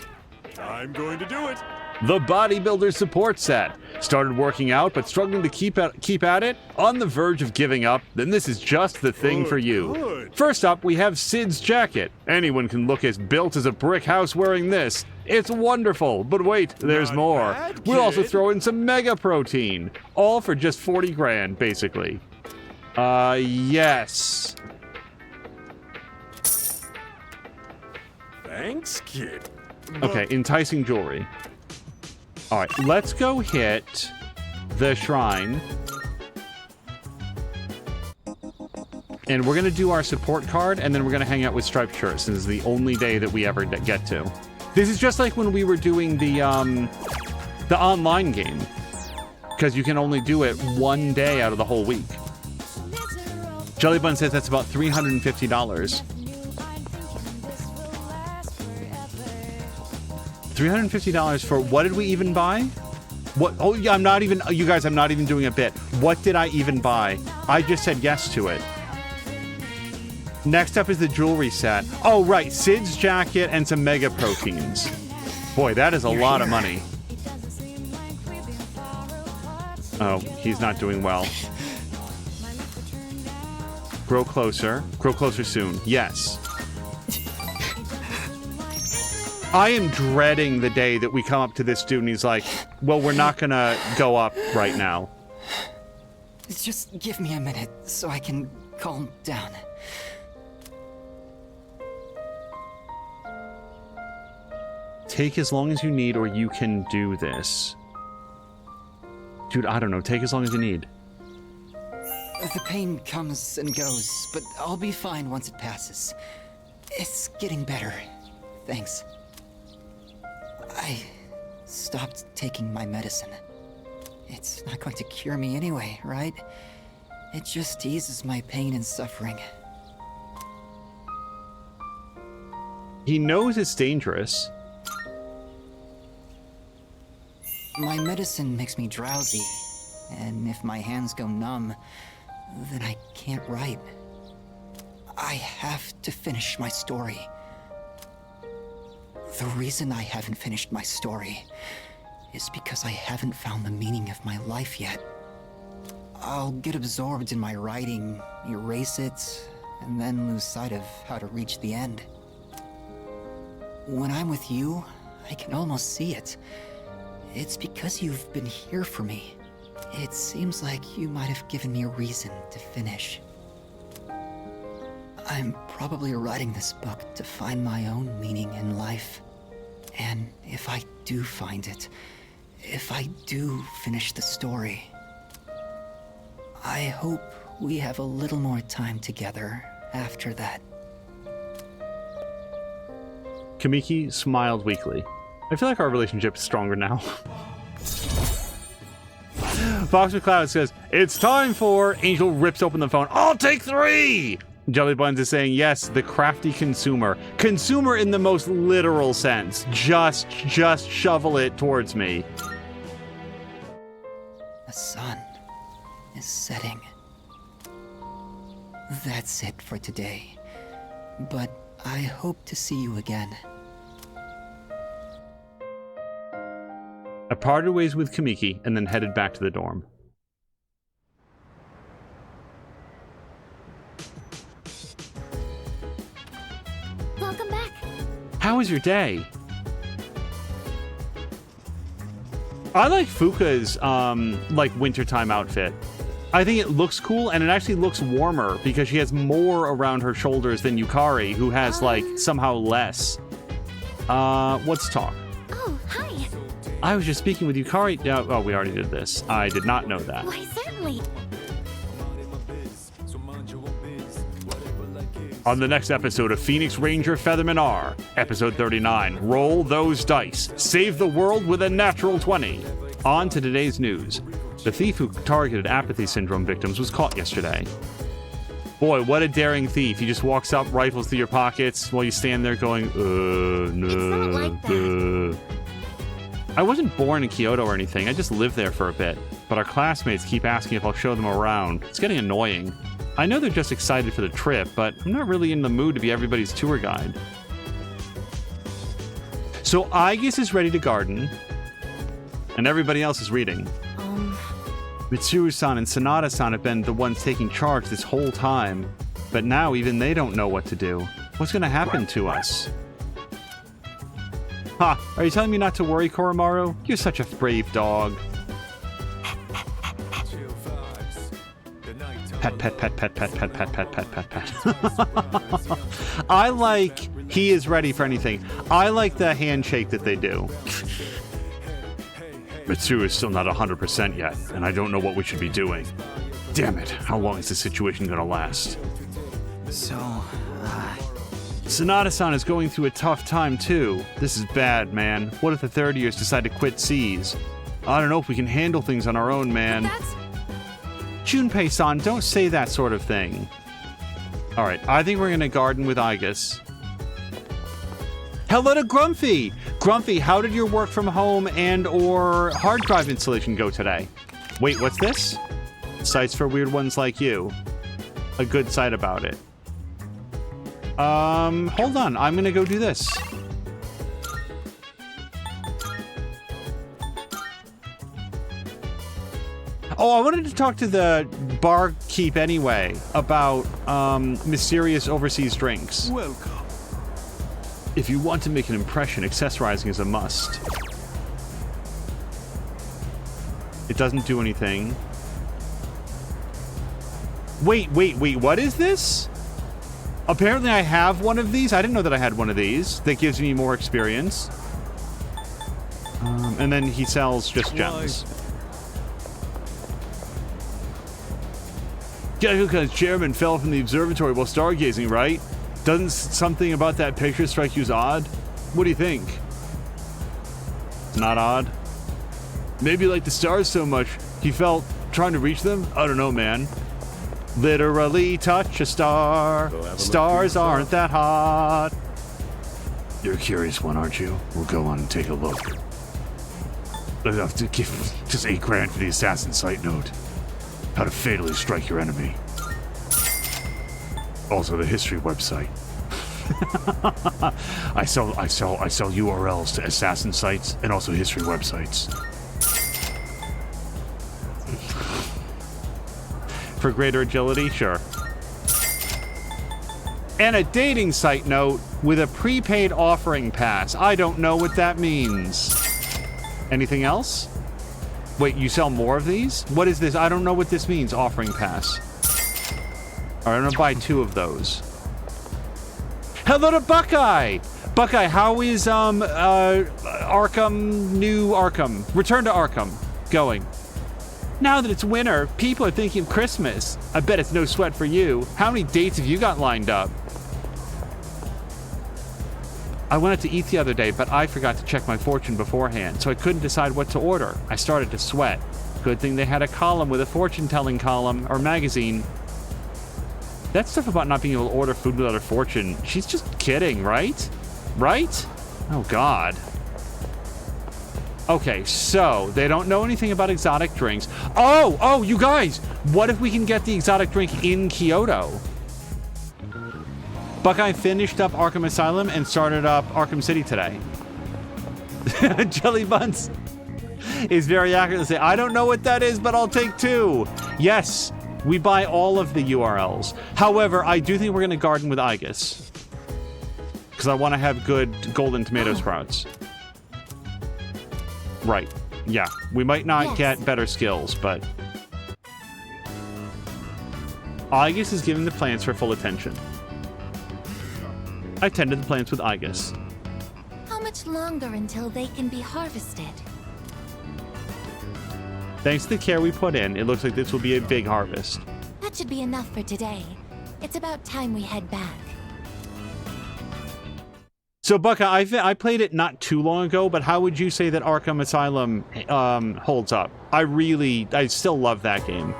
Speaker 19: I'm going to do it.
Speaker 1: The bodybuilder support set. Started working out, but struggling to keep at it? On the verge of giving up? Then this is just the thing for you.
Speaker 19: Good.
Speaker 1: First up, we have Sid's jacket. Anyone can look as built as a brick house wearing this. It's wonderful, but wait, there's
Speaker 19: Not
Speaker 1: more.
Speaker 19: bad,
Speaker 1: We'll also
Speaker 19: kid.
Speaker 1: throw in some Mega Protein. All for just 40 grand, basically. Yes.
Speaker 19: Thanks, kid.
Speaker 1: Okay, enticing jewelry. All right, let's go hit the shrine. And we're going to do our support card, and then we're going to hang out with Striped Shirt, since it's the only day that we ever get to. This is just like when we were doing the online game, because you can only do it one day out of the whole week. Jellybun says that's about $350. $350 for what did we even buy? What? Oh yeah, I'm not even. You guys, I'm not even doing a bit. What did I even buy? I just said yes to it. Next up is the jewelry set. Oh right, Sid's jacket and some Mega Proteins. Boy, that is a lot of money. Oh, he's not doing well. Grow closer. Grow closer soon. Yes. I am dreading the day that we come up to this dude and he's like, well, we're not gonna go up right now.
Speaker 20: Just give me a minute so I can calm down.
Speaker 1: Take as long as you need or you can do this. Dude, I don't know. Take as long as you need.
Speaker 20: The pain comes and goes, but I'll be fine once it passes. It's getting better. Thanks. I stopped taking my medicine. It's not going to cure me anyway, right? It just eases my pain and suffering.
Speaker 1: He knows it's dangerous.
Speaker 20: My medicine makes me drowsy, and if my hands go numb, then I can't write. I have to finish my story. The reason I haven't finished my story is because I haven't found the meaning of my life yet. I'll get absorbed in my writing, erase it, and then lose sight of how to reach the end. When I'm with you, I can almost see it. It's because you've been here for me. It seems like you might have given me a reason to finish. I'm probably writing this book to find my own meaning in life. And if I do find it, if I do finish the story, I hope we have a little more time together after that.
Speaker 1: Kamiki smiled weakly. I feel like our relationship is stronger now. Fox McCloud says, it's time for... Angel rips open the phone. I'll take 3! Jellybuns is saying, yes, the crafty consumer. Consumer in the most literal sense. Just shovel it towards me.
Speaker 20: The sun is setting. That's it for today. But I hope to see you again.
Speaker 1: I parted ways with Kamiki and then headed back to the dorm.
Speaker 3: Welcome back.
Speaker 1: How was your day? I like Fuka's, like, wintertime outfit.
Speaker 5: I think it looks cool, and it actually looks warmer because she has more around her shoulders than Yukari, who has, like, somehow less. Let's talk.
Speaker 16: Oh, hi.
Speaker 5: I was just speaking with Yukari. Oh, we already did this. I did not know that.
Speaker 16: Why, certainly.
Speaker 5: On the next episode of Phoenix Ranger Featherman R, episode 39, Roll Those Dice. Save the world with a natural 20. On to today's news. The thief who targeted apathy syndrome victims was caught yesterday. Boy, what a daring thief. He just walks up, rifles through your pockets while you stand there going, no. I wasn't born in Kyoto or anything. I just lived there for a bit. But our classmates keep asking if I'll show them around. It's getting annoying. I know they're just excited for the trip, but I'm not really in the mood to be everybody's tour guide. So Aigis is ready to garden, and everybody else is reading. Mitsuru-san and Sanada-san have been the ones taking charge this whole time, but now even they don't know what to do. What's going to happen to us? Ha! Are you telling me not to worry, Koromaru? You're such a brave dog. Pet, pet, pet, pet, pet, pet, pet, pet, pet, pet, pet. I like he is ready for anything. I like the handshake that they do. Mitsuru is still not 100% yet, and I don't know what we should be doing. Damn it, how long is this situation gonna last?
Speaker 4: So,
Speaker 5: Sanada-san is going through a tough time too. This is bad, man. What if the third years decide to quit C's? I don't know if we can handle things on our own, man. Junpei-san, don't say that sort of thing. Alright, I think we're gonna garden with Aigis. Hello to Grumpy! Grumpy, how did your work from home and or hard drive installation go today? Wait, what's this? Sites for weird ones like you. A good site about it. Hold on, I'm gonna go do this. Oh, I wanted to talk to the barkeep anyway about mysterious overseas drinks.
Speaker 19: Welcome.
Speaker 5: If you want to make an impression, accessorizing is a must. It doesn't do anything. Wait, what is this? Apparently I have one of these. I didn't know that I had one of these. That gives me more experience. And then he sells just gems. Because chairman fell from the observatory while stargazing, right? Doesn't something about that picture strike you as odd? What do you think? It's not odd? Maybe you like the stars so much, he felt trying to reach them? I don't know, man. Literally touch a star. Stars aren't that hot. You're a curious one, aren't you? We'll go on and take a look. Enough to give just $8 grand for the assassin site note. How to fatally strike your enemy. Also the history website. I sell URLs to assassin sites and also history websites. For greater agility, sure. And a dating site note with a prepaid offering pass. I don't know what that means. Anything else? Wait, you sell more of these? What is this? I don't know what this means, offering pass. All right, I'm gonna buy 2 of those. Hello to Buckeye! Buckeye, how is, Arkham, New Arkham, Return to Arkham going? Now that it's winter, people are thinking of Christmas. I bet it's no sweat for you. How many dates have you got lined up? I went out to eat the other day, but I forgot to check my fortune beforehand, so I couldn't decide what to order. I started to sweat. Good thing they had a column with a fortune-telling column, or magazine. That stuff about not being able to order food without a fortune, she's just kidding, right? Right? Oh, God. Okay, so they don't know anything about exotic drinks. Oh, you guys! What if we can get the exotic drink in Kyoto? Buckeye finished up Arkham Asylum and started up Arkham City today. Jelly Buns is very accurate to say, I don't know what that is, but I'll take 2. Yes, we buy all of the URLs. However, I do think we're going to garden with Aigis. Because I want to have good golden tomato sprouts. Right. Yeah. We might not get better skills, but... Aigis is giving the plants her full attention. I tended the plants with Aigis.
Speaker 3: How much longer until they can be harvested?
Speaker 5: Thanks to the care we put in, it looks like this will be a big harvest.
Speaker 3: That should be enough for today. It's about time we head back.
Speaker 5: So, Bucka, I played it not too long ago, but how would you say that Arkham Asylum holds up? I still love that game.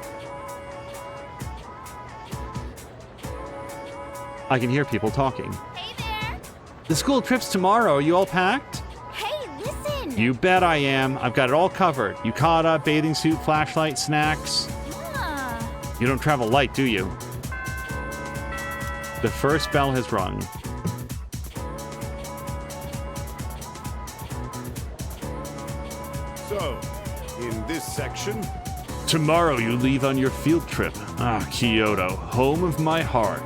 Speaker 5: I can hear people talking.
Speaker 16: Hey there!
Speaker 5: The school trip's tomorrow. Are you all packed?
Speaker 16: Hey, listen!
Speaker 5: You bet I am. I've got it all covered. Yukata, bathing suit, flashlight, snacks. You don't travel light, do you? The first bell has rung.
Speaker 19: So, in this section...
Speaker 5: Tomorrow you leave on your field trip. Ah, Kyoto, home of my heart.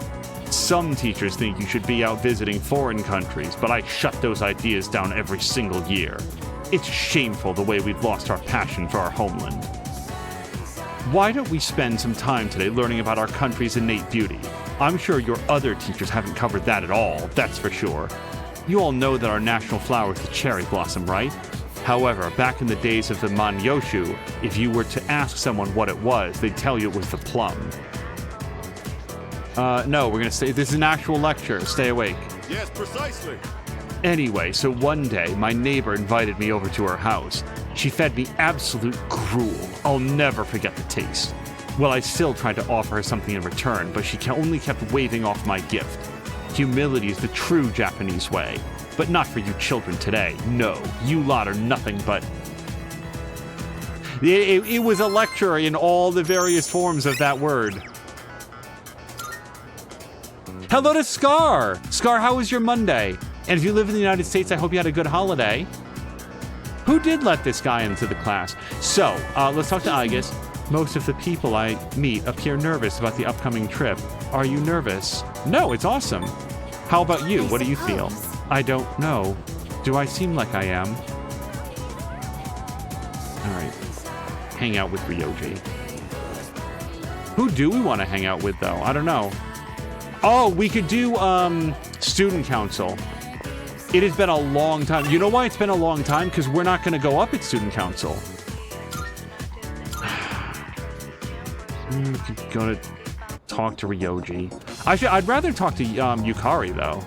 Speaker 5: Some teachers think you should be out visiting foreign countries, but I shut those ideas down every single year. It's shameful the way we've lost our passion for our homeland. Why don't we spend some time today learning about our country's innate beauty? I'm sure your other teachers haven't covered that at all, that's for sure. You all know that our national flower is the cherry blossom, right? However, back in the days of the Manyoshu, if you were to ask someone what it was, they'd tell you it was the plum. No, we're gonna stay. This is an actual lecture. Stay awake.
Speaker 19: Yes, precisely.
Speaker 5: Anyway, so one day, my neighbor invited me over to her house. She fed me absolute gruel. I'll never forget the taste. Well, I still tried to offer her something in return, but she only kept waving off my gift. Humility is the true Japanese way, but not for you children today. No, you lot are nothing but... It was a lecture in all the various forms of that word. Hello to Scar! Scar, how was your Monday? And if you live in the United States, I hope you had a good holiday. Who did let this guy into the class? So, let's talk to Aigis. Most of the people I meet appear nervous about the upcoming trip. Are you nervous? No, it's awesome. How about you? What do you feel? I don't know. Do I seem like I am? Alright. Hang out with Ryoji. Who do we want to hang out with, though? I don't know. Oh, we could do student council. It has been a long time. You know why it's been a long time? Because we're not going to go up at student council. Gonna talk to Ryoji. I'd rather talk to Yukari though.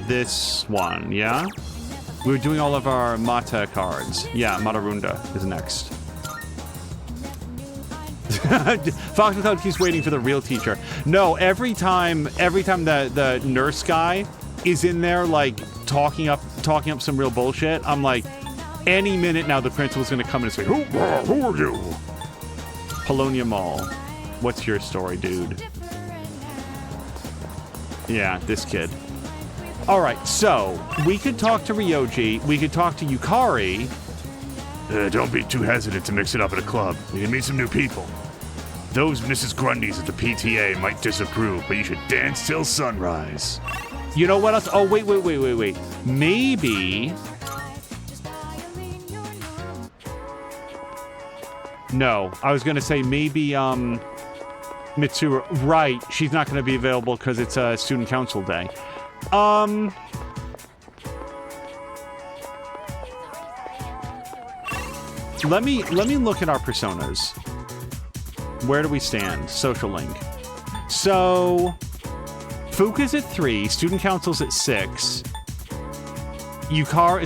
Speaker 5: This one, yeah. We're doing all of our Mata cards. Yeah, Matarunda is next. Fox McCloud keeps waiting for the real teacher. No, every time the nurse guy is in there like talking up some real bullshit, I'm like, any minute now the principal's gonna come in and say, who are you? Polonia Mall. What's your story, dude? Yeah, this kid. Alright, so we could talk to Ryoji, we could talk to Yukari.
Speaker 19: Don't be too hesitant to mix it up at a club. You can meet some new people. Those Mrs. Grundys at the PTA might disapprove, but you should dance till sunrise.
Speaker 5: You know what else? Oh, wait. Maybe... No, I was going to say maybe, Mitsuru. Right, she's not going to be available because it's a student council day. Let me look at our personas. Where do we stand? Social link. So, Fuka's at 3, student council's at 6. Chihiro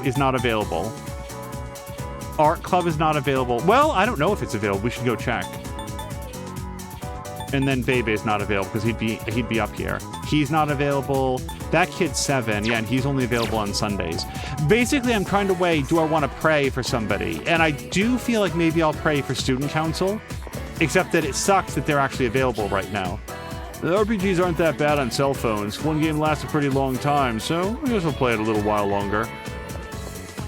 Speaker 5: is not available. Art Club is not available. Well, I don't know if it's available. We should go check. And then Bebe is not available because he'd be up here. He's not available. That kid's 7, yeah, and he's only available on Sundays. Basically, I'm trying to weigh, do I want to pray for somebody? And I do feel like maybe I'll pray for student council, except that it sucks that they're actually available right now. The RPGs aren't that bad on cell phones. One game lasts a pretty long time, so I guess I'll play it a little while longer.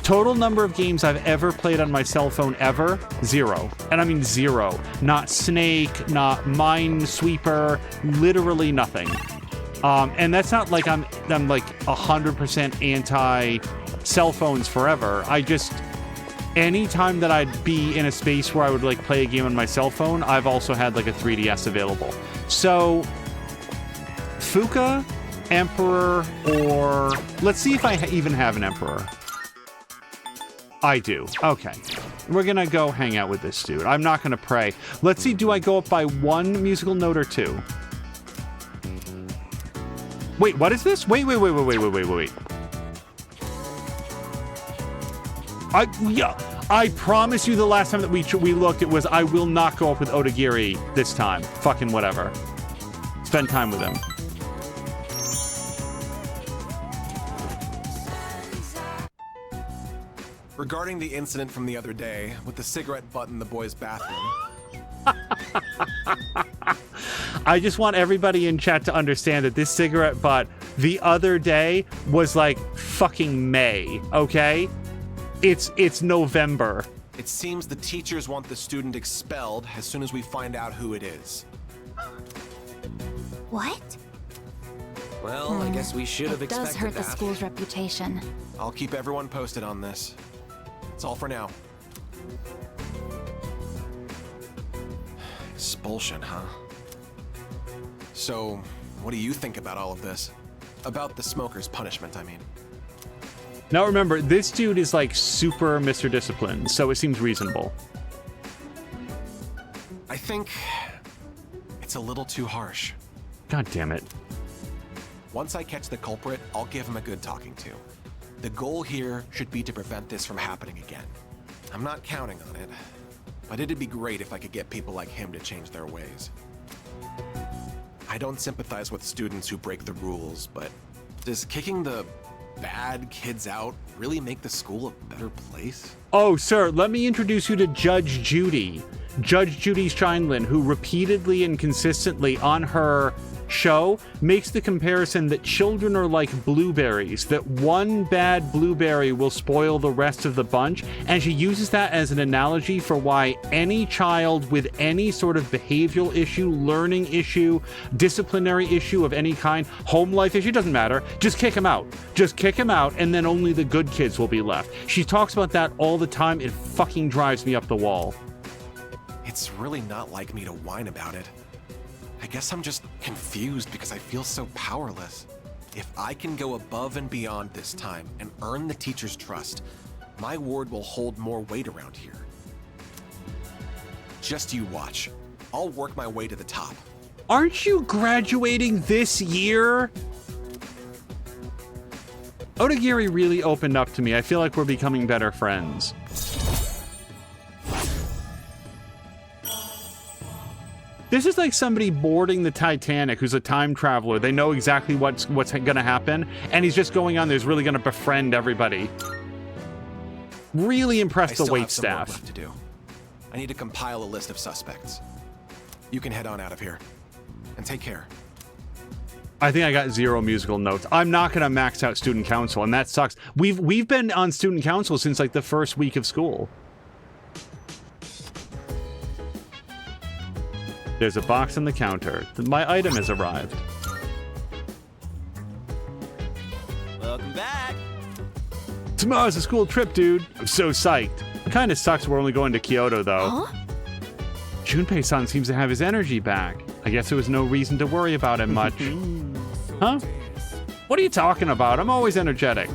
Speaker 5: Total number of games I've ever played on my cell phone ever, 0. And I mean 0. Not Snake, not Minesweeper, literally nothing. And that's not like I'm like 100% anti cell phones forever. Anytime that I'd be in a space where I would like play a game on my cell phone, I've also had like a 3DS available. So Fuka, Emperor, or let's see if I even have an Emperor. I do. Okay. We're gonna go hang out with this dude. I'm not gonna pray. Let's see, do I go up by 1 musical note or 2? Wait, what is this? Wait. I promise you the last time that we looked, it was I will not go up with Odagiri this time. Fucking whatever. Spend time with him.
Speaker 21: Regarding the incident from the other day with the cigarette butt in the boys' bathroom.
Speaker 5: I just want everybody in chat to understand that this cigarette butt the other day was like fucking May, okay? It's November.
Speaker 21: It seems the teachers want the student expelled as soon as we find out who it is.
Speaker 16: What?
Speaker 10: Well, I guess we should have
Speaker 3: It
Speaker 21: expected
Speaker 3: does hurt the
Speaker 21: that.
Speaker 3: school's reputation.
Speaker 21: I'll keep everyone posted on this. That's all for now. Expulsion, huh? So, what do you think about all of this? About the smoker's punishment, I mean.
Speaker 5: Now remember, this dude is like super Mr. Discipline, so it seems reasonable.
Speaker 21: I think it's a little too harsh.
Speaker 5: God damn it.
Speaker 21: Once I catch the culprit, I'll give him a good talking to. The goal here should be to prevent this from happening again. I'm not counting on it, but it'd be great if I could get people like him to change their ways. I don't sympathize with students who break the rules, but does kicking the bad kids out really make the school a better place?
Speaker 5: Oh, sir, let me introduce you to Judge Judy. Judge Judy Scheinlin, who repeatedly and consistently on her show makes the comparison that children are like blueberries, that one bad blueberry will spoil the rest of the bunch, and she uses that as an analogy for why any child with any sort of behavioral issue, learning issue, disciplinary issue of any kind, home life issue, doesn't matter, just kick him out. Just kick him out, and then only the good kids will be left. She talks about that all the time. It fucking drives me up the wall.
Speaker 21: It's really not like me to whine about it. I guess I'm just confused because I feel so powerless. If I can go above and beyond this time and earn the teacher's trust, my word will hold more weight around here. Just you watch. I'll work my way to the top.
Speaker 5: Aren't you graduating this year? Odagiri really opened up to me. I feel like we're becoming better friends. This is like somebody boarding the Titanic who's a time traveler. They know exactly what's going to happen, and he's just going on there's really going to befriend everybody. Really impressed the wait staff.
Speaker 21: Left to do. I need to compile a list of suspects. You can head on out of here. And take care.
Speaker 5: I think I got 0 musical notes. I'm not going to max out student council, and that sucks. We've been on student council since like the first week of school. There's a box on the counter. My item has arrived.
Speaker 4: Welcome back.
Speaker 5: Tomorrow's a school trip, dude. I'm so psyched. It kind of sucks we're only going to Kyoto, though.
Speaker 3: Huh?
Speaker 5: Junpei-san seems to have his energy back. I guess there was no reason to worry about him much. Huh? What are you talking about? I'm always energetic.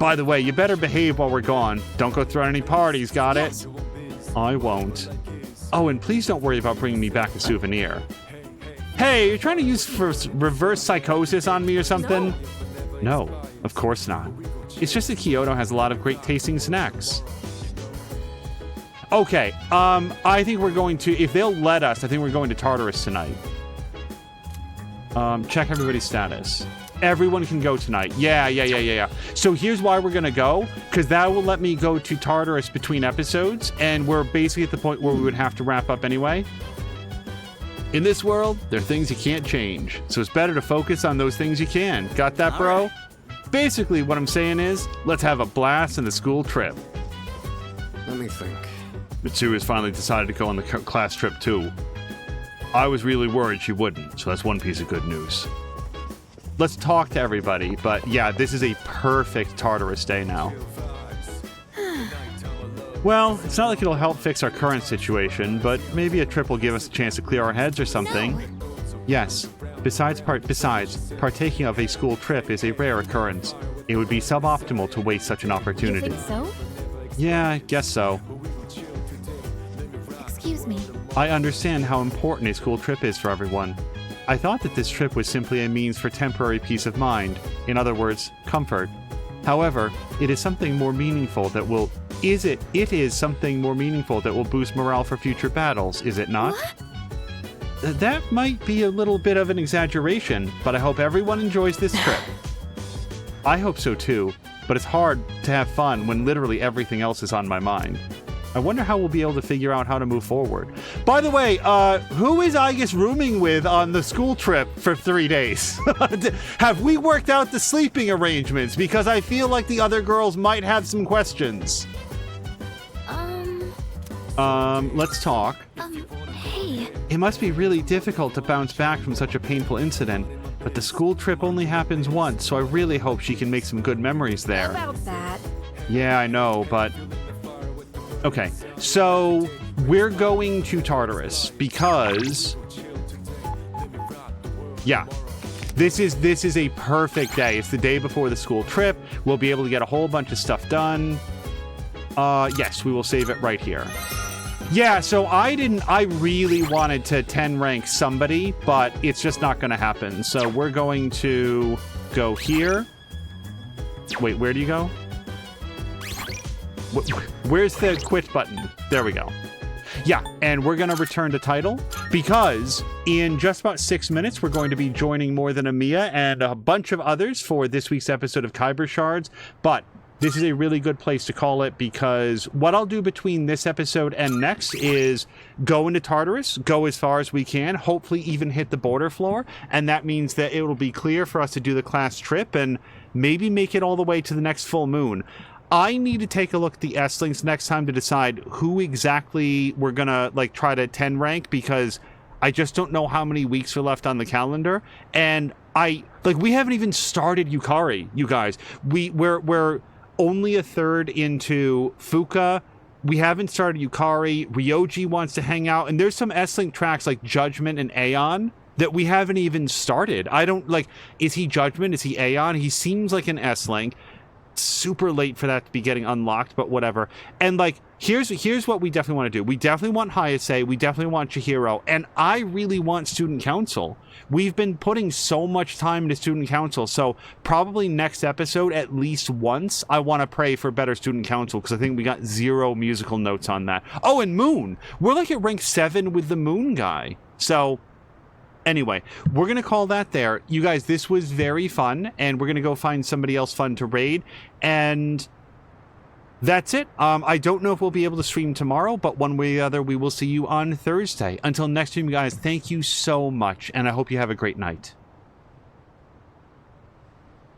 Speaker 5: By the way, you better behave while we're gone. Don't go throwing any parties, got it? I won't. Oh, and please don't worry about bringing me back a souvenir. Hey, you're trying to use reverse psychosis on me or something? No, of course not. It's just that Kyoto has a lot of great tasting snacks. Okay, I think we're going to, if they'll let us, I think we're going to Tartarus tonight. Check everybody's status. Everyone can go tonight. Yeah. So here's why we're gonna go, because that will let me go to Tartarus between episodes, and we're basically at the point where we would have to wrap up anyway. In this world, there are things you can't change, so it's better to focus on those things you can. Got that, bro? Basically, what I'm saying is, let's have a blast in the school trip.
Speaker 13: Let me think.
Speaker 5: Mitsuru has finally decided to go on the class trip too. I was really worried she wouldn't, so that's one piece of good news. let's talk to everybody. But yeah, this is a perfect Tartarus day now. Well, it's not like it'll help fix our current situation, but maybe a trip will give us a chance to clear our heads or something. No. Yes. Besides, partaking of a school trip is a rare occurrence. It would be suboptimal to waste such an opportunity.
Speaker 3: You think so?
Speaker 5: Yeah, I guess so.
Speaker 3: Excuse me.
Speaker 5: I understand how important a school trip is for everyone. I thought that this trip was simply a means for temporary peace of mind. In other words, comfort. However, it is something more meaningful that will... It is something more meaningful that will boost morale for future battles, is it not?
Speaker 3: What?
Speaker 5: That might be a little bit of an exaggeration, but I hope everyone enjoys this trip. I hope so too, but it's hard to have fun when literally everything else is on my mind. I wonder how we'll be able to figure out how to move forward. By the way, who is Aigis rooming with on the school trip for 3 days? Have we worked out the sleeping arrangements? Because I feel like the other girls might have some questions. Let's talk.
Speaker 3: Hey.
Speaker 5: It must be really difficult to bounce back from such a painful incident, but the school trip only happens once, so I really hope she can make some good memories there.
Speaker 18: About that.
Speaker 5: Yeah, I know, but... Okay, so we're going to Tartarus because... Yeah, this is a perfect day. It's the day before the school trip. We'll be able to get a whole bunch of stuff done. Yes, we will save it right here. Yeah, so I really wanted to 10 rank somebody, but it's just not going to happen. So we're going to go here. Wait, where do you go? Where's the quit button? There we go. Yeah, and we're going to return to title because in just about 6 minutes, we're going to be joining More Than Amiya and a bunch of others for this week's episode of Kyber Shards. But this is a really good place to call it because what I'll do between this episode and next is go into Tartarus, go as far as we can, hopefully even hit the border floor. And that means that it will be clear for us to do the class trip and maybe make it all the way to the next full moon. I need to take a look at the S-Links next time to decide who exactly we're going to try to 10 rank because I just don't know how many weeks are left on the calendar. And we haven't even started Yukari, you guys. We're only a third into Fuka. We haven't started Yukari. Ryoji wants to hang out. And there's some S-Link tracks like Judgment and Aeon that we haven't even started. I don't, is he Judgment? Is he Aeon? He seems like an S-Link. Super late for that to be getting unlocked, but whatever. And here's what we definitely want to do. We definitely want Hayase. We definitely want Chihiro. And I really want Student Council. We've been putting so much time into Student Council, so probably next episode, at least once, I want to pray for better Student Council, because I think we got 0 musical notes on that. Oh, and Moon! We're at rank 7 with the Moon guy. So, anyway, we're going to call that there. You guys, this was very fun, and we're going to go find somebody else fun to raid, and that's it. I don't know if we'll be able to stream tomorrow, but one way or the other, we will see you on Thursday. Until next time, you guys, thank you so much, and I hope you have a great night.